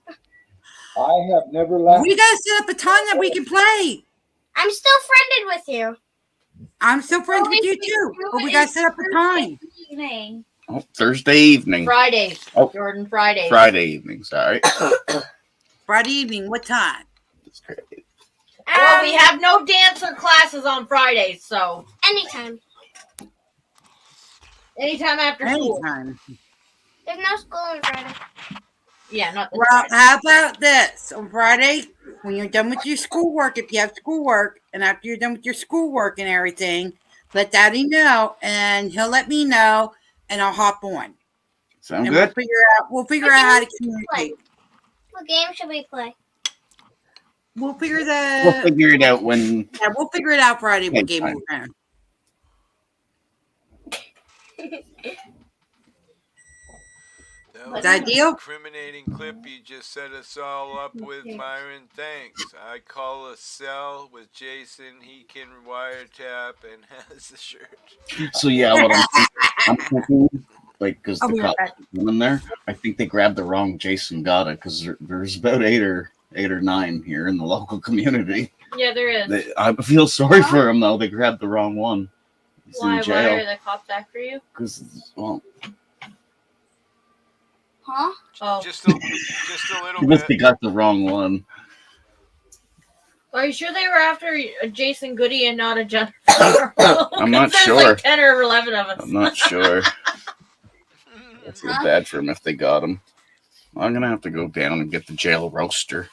I have never left. We gotta set up a time that we can play. I'm still friended with you. I'm still friends with you too, but we gotta set up a time. Evening. Oh, Thursday evening. Fridays. Oh. Jordan, Fridays. Friday evening, sorry. Friday evening, what time? Well, we have no dancer classes on Fridays, so Anytime. anytime after school. Anytime. There's no school on Friday. Yeah, not this Well, Friday. how about this? On Friday, when you're done with your schoolwork, if you have schoolwork, and after you're done with your schoolwork and everything, let Daddy know, and he'll let me know, and I'll hop on. Sound And good? we'll figure out how to communicate. What game should we play? We'll figure We'll figure it out when. Yeah, we'll figure it out Friday what game Fine. we're playing. That Is was that an deal? incriminating clip you just set us all up with, Myron. Thanks. I call a cell with Jason. He can wiretap and has the shirt. So yeah, what I'm thinking, like, because I'll the be right cops went in there, I think they grabbed the wrong Jason Gotta, because there's about eight or nine here in the local community. Yeah, there is. I feel sorry for him though. They grabbed the wrong one. He's Why? in Why are jail the cops after you? because well, Huh? Oh, Just a little because bit. they got the wrong one. are you sure they were after a Jason Goody and not a Jennifer? I'm not There's sure. like 10 or 11 of us. I'm not sure. I feel bad for him if they got him. I'm gonna have to go down and get the jail roaster.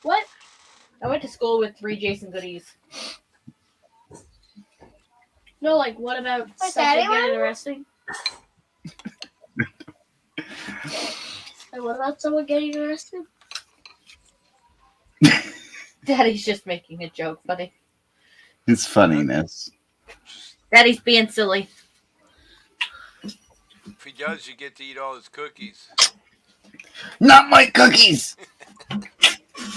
What? I went to school with 3 Jason Goodies. No, like, what about Like something anyone? getting arrested? Like, what about someone getting arrested? Daddy's just making a joke, buddy. It's funniness. Daddy's being silly. If he does, you get to eat all his cookies. Not my cookies.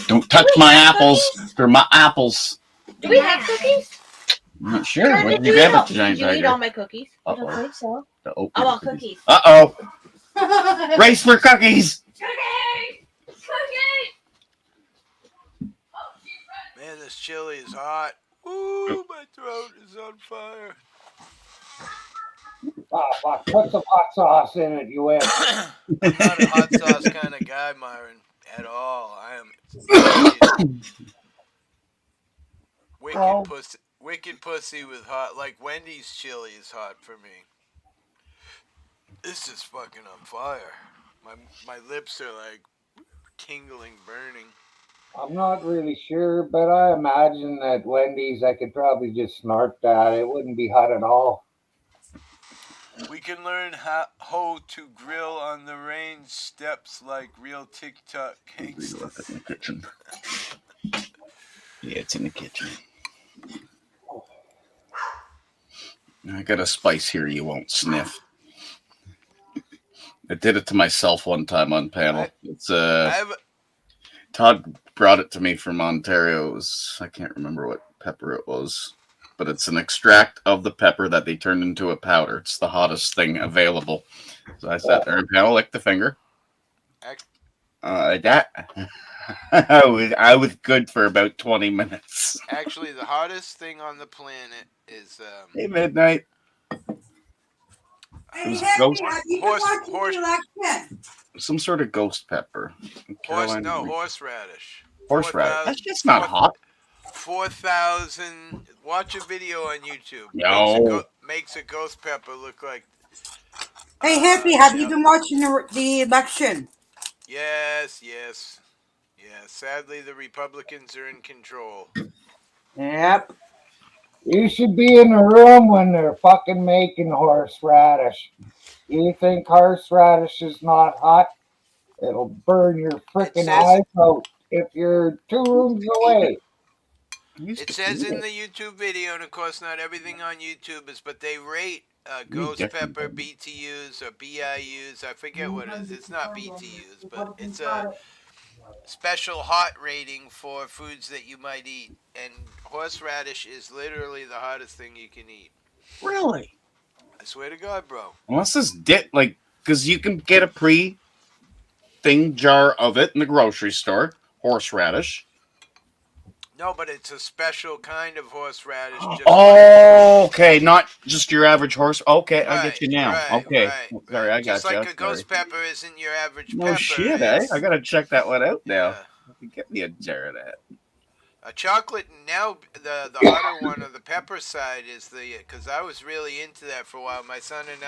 Don't touch my apples. They're my apples. Do we have cookies? I'm not sure. Jordan, What did did you you grab eat at the Giant Did you eat all Tiger? my cookies? Uh-oh. I don't think so. The oatmeal I want cookies. Uh-oh. Race for cookies. Man, this chili is hot. Ooh, my throat is on fire. Oh, fuck. Put some hot sauce in it, you win. I'm not a hot sauce kind of guy, Myron, at all. I am wicked Oh. pussy. Wicked pussy with hot, like Wendy's chili is hot for me. This is fucking on fire. My lips are like tingling, burning. I'm not really sure, but I imagine that Wendy's, I could probably just snort that. It wouldn't be hot at all. We can learn how to grill on the range steps like real TikTok gangsters. In the kitchen. Yeah, it's in the kitchen. I got a spice here you won't sniff. I did it to myself one time on panel. Todd brought it to me from Ontario. I can't remember what pepper it was, but it's an extract of the pepper that they turned into a powder. It's the hottest thing available. So I sat there and panel licked the finger. I was good for about 20 minutes. Actually, the hottest thing on the planet is Hey, Midnight. Hey, Happy, have you been watching the election? Some sort of ghost pepper. Horseradish. Horseradish. That's just not hot. 4,000. Watch a video on YouTube. No. Makes a ghost pepper look like. Hey, Happy, have you been watching the election? Yes. Yeah. Sadly, the Republicans are in control. Yep. You should be in the room when they're fucking making horseradish. You think horseradish is not hot? It'll burn your freaking eyes out if you're 2 rooms away. It says in the YouTube video, and of course not everything on YouTube is, but they rate ghost pepper BTUs or BIUs. I forget what it is. It's not BTUs, but it's a special hot rating for foods that you might eat. And horseradish is literally the hottest thing you can eat. Really? I swear to God, bro. Unless this because you can get a pre-thing jar of it in the grocery store, horseradish. No, but it's a special kind of horseradish. Okay, not just your average horse. Okay, I get you now. Sorry, I got just you. like a ghost pepper isn't your average pepper. No shit, eh? I gotta check that one out now. Get me a jar of that. A chocolate, now the hotter one of the pepper side is because I was really into that for a while. My son and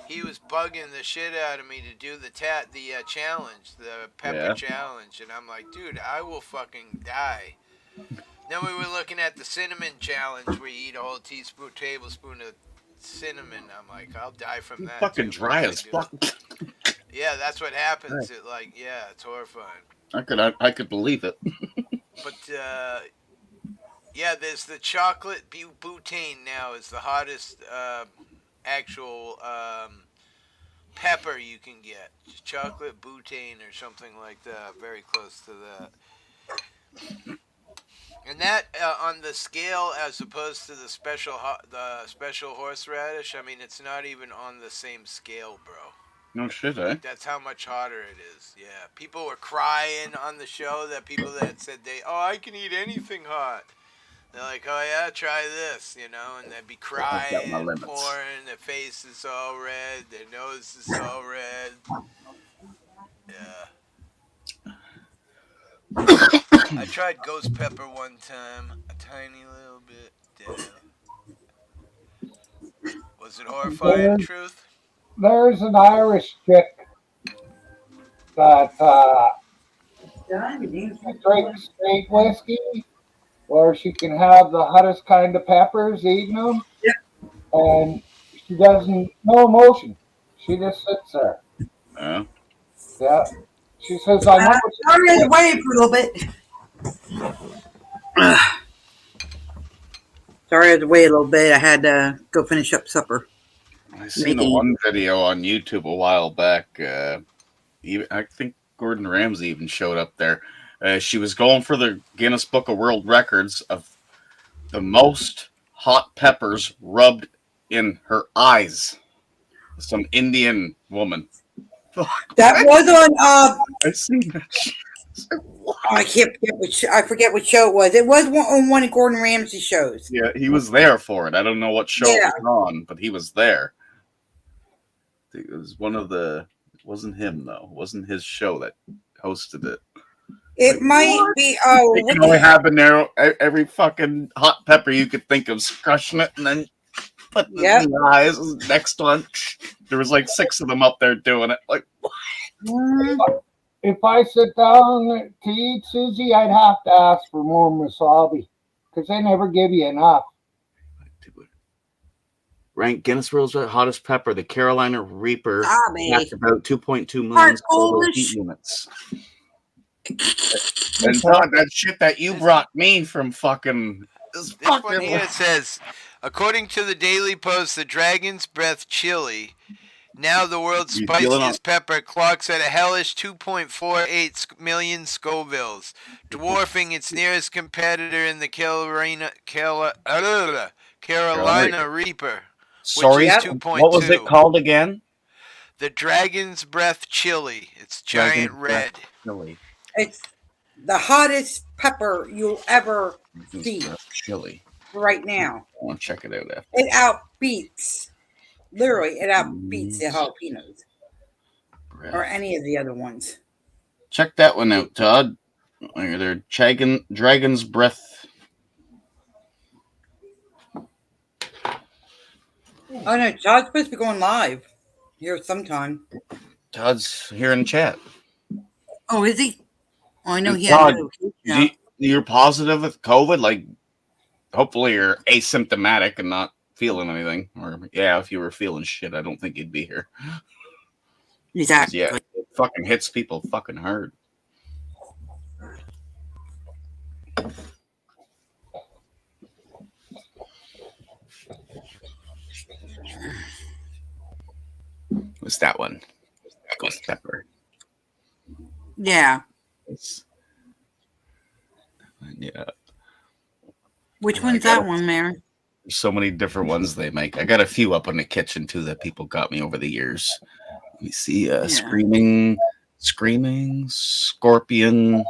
he was bugging the shit out of me to do the challenge, the pepper challenge. And I'm like, dude, I will fucking die. Then we were looking at the cinnamon challenge where you eat a whole tablespoon of cinnamon. I'm like, I'll die from that. Fucking dry as fuck. Yeah, that's what happens. It's horrifying. I could believe it. But there's the chocolate butane now is the hottest actual pepper you can get. Just chocolate butane or something like that. Very close to that. And that on the scale, as opposed to the special horseradish, I mean, it's not even on the same scale, bro. No shit, eh? That's how much hotter it is. Yeah, people were crying on the show. People that said I can eat anything hot. They're like, oh yeah, try this, and they'd be crying, pouring. Their face is all red. Their nose is all red. Yeah. I tried ghost pepper one time, a tiny little bit. Was it horrifying, Truth? There's an Irish chick that drinks straight whiskey, or she can have the hottest kind of peppers, eating them, and she doesn't, no emotion. She just sits there. Yeah. She says, I know. Sorry, I had to wait for a little bit. Sorry, I had to wait a little bit. I had to go finish up supper. I seen one video on YouTube a while back. I think Gordon Ramsay even showed up there. She was going for the Guinness Book of World Records of the most hot peppers rubbed in her eyes. Some Indian woman. That was on. I seen that. I forget what show it was. It was on one of Gordon Ramsay's shows. Yeah, he was there for it. I don't know what show it was on, but he was there. It was one of the. It wasn't him though. It wasn't his show that hosted it. It might be. They Oh, can only habanero. Every fucking hot pepper you could think of, crushing it, and then put the eyes. Next one, there was like 6 of them up there doing it. Like, if I sit down to eat, Susie, I'd have to ask for more wasabi because they never give you enough. Rank Guinness World's hottest pepper, the Carolina Reaper, packed about 2.2 million Heart Scoville heat units. And Todd, that shit that you brought me from fucking This one here says, according to the Daily Post, the Dragon's Breath chili, now the world's spiciest pepper, clocks at a hellish 2.48 million Scovilles, dwarfing its nearest competitor in the Carolina Reaper, Sorry, which is 2.2. what was it called again? The Dragon's Breath chili. It's giant red. Chili. It's the hottest pepper you'll ever see. Chili. Right now. I want to check it out after. It outbeats. Literally, it outbeats the jalapenos. Or any of the other ones. Check that one out, Todd. They're Dragon's Breath. Oh no, Todd's supposed to be going live here sometime. Todd's here in chat. Oh, is he? Oh, I know he Todd, has. You're positive with COVID? Like, hopefully you're asymptomatic and not feeling anything. Or, yeah, if you were feeling shit, I don't think you'd be here. Exactly. Yeah, it fucking hits people fucking hard. What's that one? Ghost pepper. Yeah. Yeah. Which one's that one, Mayor? So many different ones they make. I got a few up in the kitchen too that people got me over the years. Let me see. Screaming, Scorpion,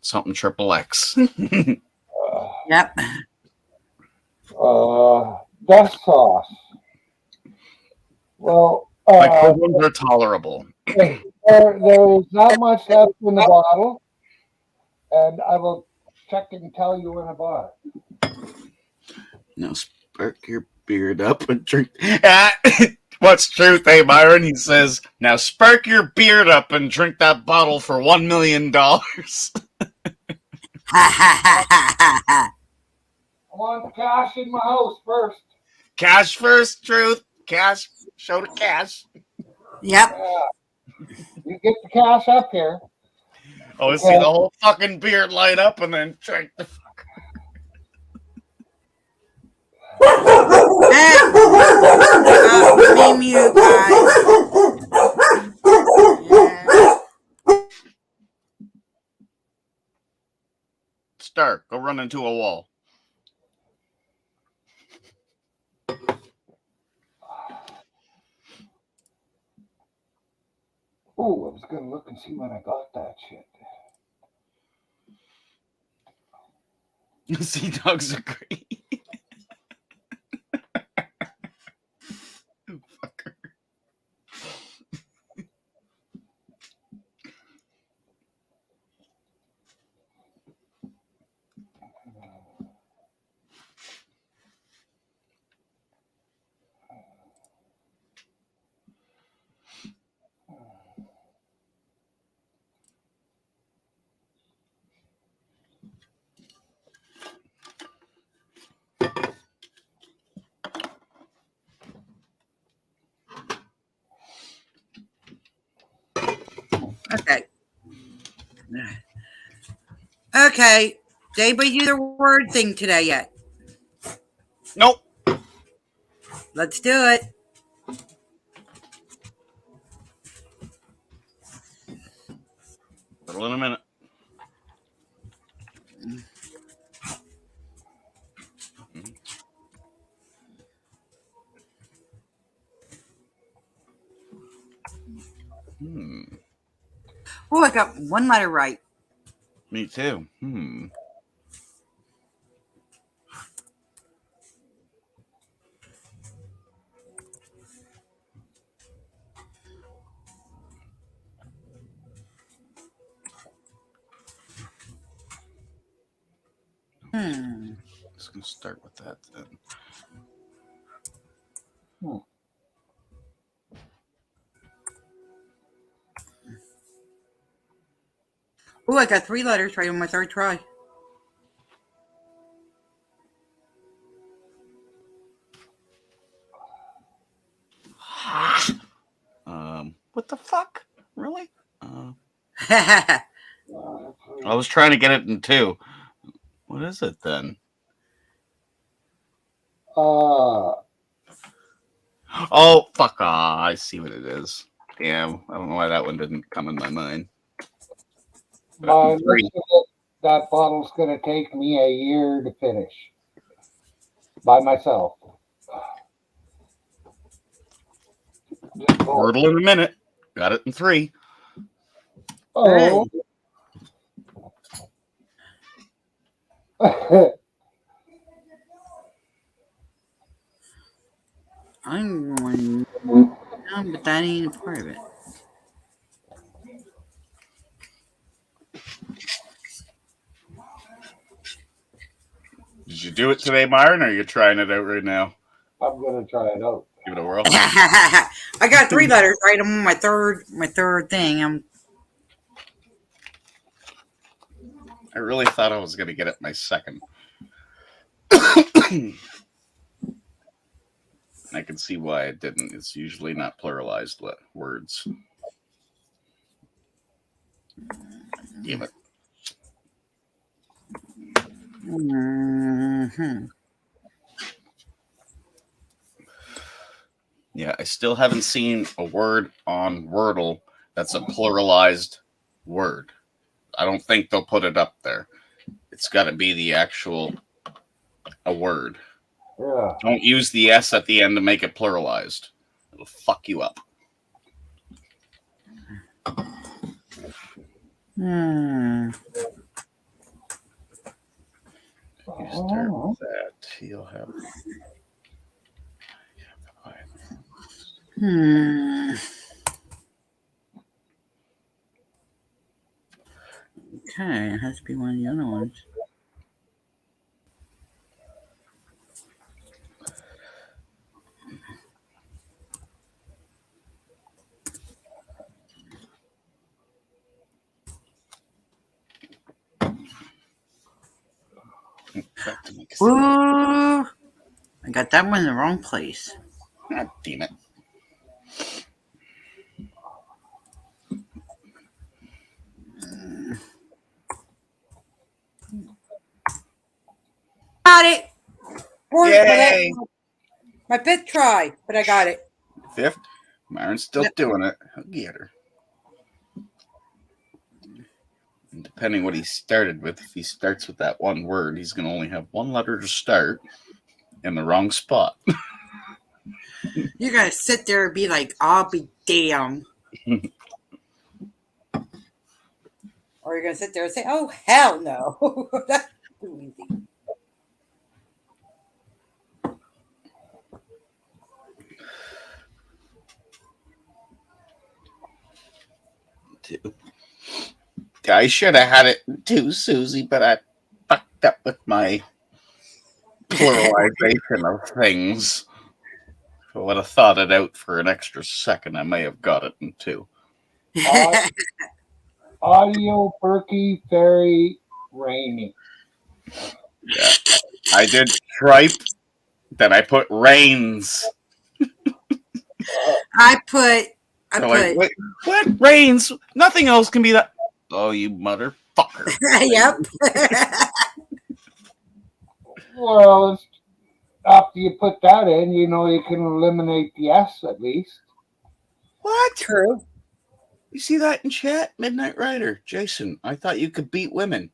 something triple X. Yep. Death sauce. Well, my cold ones are tolerable. There's not much left in the bottle, and I will check and tell you when I bought it. Now spark your beard up and drink. What's truth, eh, Byron? He says, now spark your beard up and drink that bottle for $1 million. I want cash in my house first. Cash first, truth. Cash. Show the cash. Yep. You get the cash up here. Oh, see the whole fucking beard light up and then drink the fuck. Hey! Me mute, guys. Stark, go run into a wall. Oh, I was gonna look and see when I got that shit. Sea dogs agree. Fucker. Okay. Okay. Did anybody do the word thing today yet? Nope. Let's do it. Little in a minute. Oh, I got one letter right. Me too. Just gonna start with that then. Oh, I got 3 letters right on my third try. What the fuck? Really? I was trying to get it in 2. What is it then? Oh, fuck off. I see what it is. Damn. I don't know why that one didn't come in my mind. By looks of it, that bottle's going to take me a year to finish. By myself. Wordle in a minute. Got it in 3. Oh. I'm going down, but that ain't a part of it. Did you do it today, Myron, or are you trying it out right now? I'm going to try it out. Give it a whirl. I got 3 letters right. I'm on my third thing. I really thought I was going to get it my second. I can see why it didn't. It's usually not pluralized words. Damn it. Yeah, I still haven't seen a word on Wordle that's a pluralized word. I don't think they'll put it up there. It's got to be the actual a word. Yeah. Don't use the S at the end to make it pluralized. It'll fuck you up. You start with that. You'll have. Okay, it has to be one of the other ones. Ooh, I got that one in the wrong place. God damn it. Got it. Yay. My 5th try, but I got it. 5th? Myron's still doing it. I'll get her. And depending what he started with, if he starts with that one word, he's going to only have 1 letter to start in the wrong spot. You're going to sit there and be like, I'll be damned. Or you're going to sit there and say, oh, hell no. That's too easy. I should have had it too, Susie, but I fucked up with my pluralization of things. If I would have thought it out for an extra second, I may have got it in 2. Audio Berkey Fairy Raining. Yeah. I did tripe, then I put rains. I put. Wait, what? Rains? Nothing else can be that. Oh, you motherfucker. Yep. Well, after you put that in, you know you can eliminate the S at least. What? True. You see that in chat? Midnight Rider. Jason, I thought you could beat women.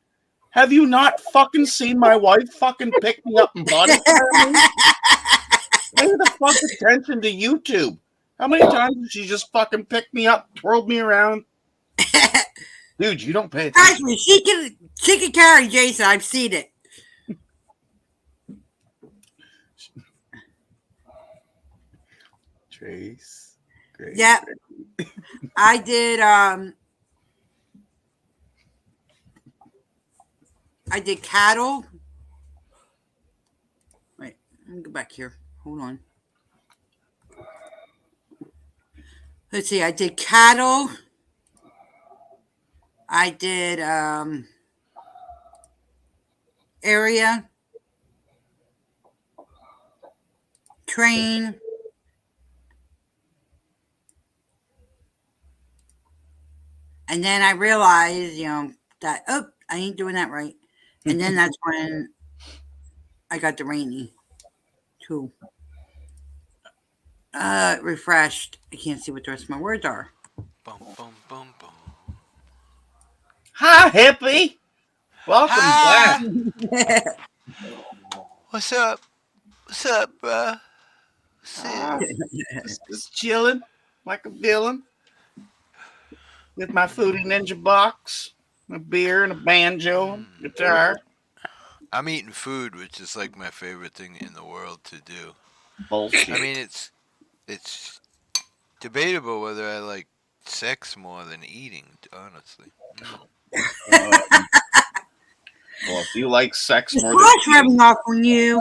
Have you not fucking seen my wife fucking pick me up and body slam me? Pay the fuck attention to YouTube. How many times did she just fucking pick me up, twirled me around? Dude, you don't pay attention. Actually, she can carry Jason. I've seen it. Trace. Great. Yep. I did cattle, Let me go back here. Hold on. Let's see. I did cattle. I did area, train, and then I realized, that I ain't doing that right. And then that's when I got the rainy too. Refreshed. I can't see what the rest of my words are. Boom, boom, boom, boom. Hi, hippie. Welcome Hi. back. What's up? What's up, bruh? Just chilling like a villain with my Foodie Ninja box, a beer, and a banjo, guitar. I'm eating food, which is like my favorite thing in the world to do. Bullshit. I mean, it's debatable whether I like sex more than eating, honestly. Well, if you like sex more than What's rubbing off on you?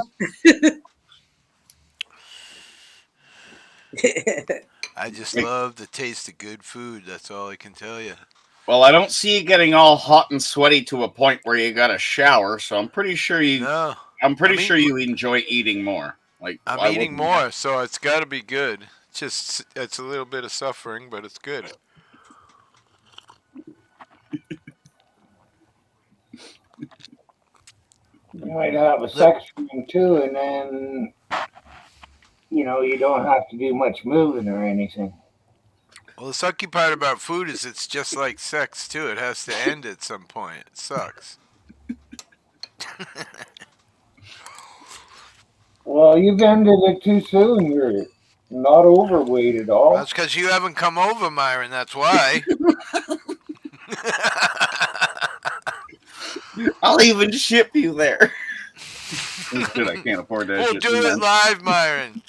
I just love the taste of good food. That's all I can tell you. Well, I don't see you getting all hot and sweaty to a point where you got to shower, so I'm pretty sure you. No, I'm pretty sure you enjoy eating more. Like I'm eating more, so it's got to be good. Just it's a little bit of suffering, but it's good. You might have a sex dream too, and then you don't have to do much moving or anything. Well, the sucky part about food is it's just like sex too. It has to end at some point. It sucks. Well, you've ended it too soon. You're not overweight at all. That's because you haven't come over, Myron. That's why. I'll even ship you there. Instead, I can't afford that. We'll do it live, Myron.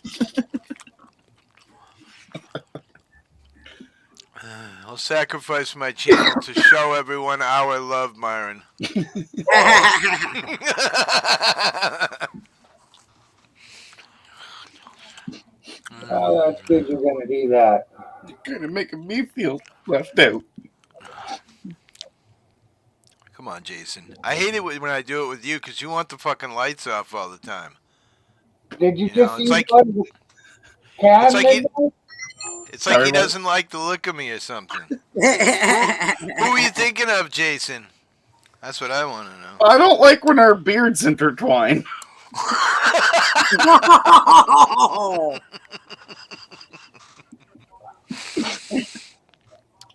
I'll sacrifice my channel to show everyone our love, Myron. Oh, that's good you're going to do that. You're kind of making me feel left out. Come on, Jason. I hate it when I do it with you because you want the fucking lights off all the time. Did you just it's like it's like he doesn't like the look of me or something. Who are you thinking of, Jason? That's what I want to know. I don't like when our beards intertwine.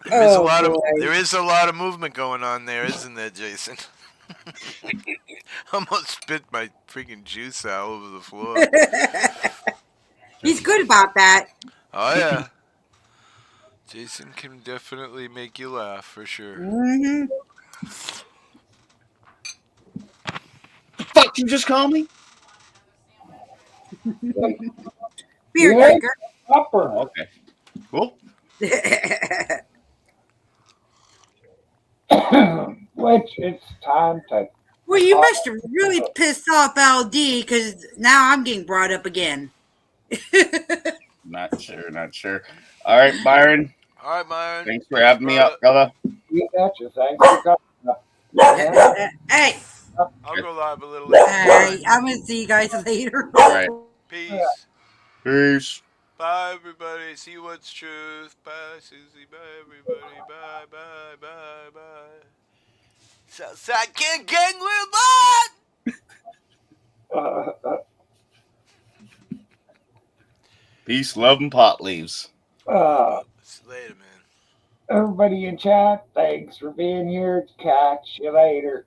There is a lot of movement going on there, isn't there, Jason? Almost spit my freaking juice all over the floor. He's good about that. Oh yeah, Jason can definitely make you laugh for sure. Mm-hmm. The fuck you just call me? Beer drinker. Okay. Cool. Which it's time to. Well, you must have really pissed off LD because now I'm getting brought up again. Not sure. All right, Byron. All right, Myron. Thanks for having me up, brother. You betcha. Thanks for coming. Hey. I'll go live a little later. All right, I'm gonna see you guys later. All right. Peace. Peace. Bye, everybody. See what's truth. Bye, Susie. Bye, everybody. Bye, bye, bye, bye. Southside Kid Gang live on! Peace, love, and pot leaves. Later, man. Everybody in chat, thanks for being here. Catch you later.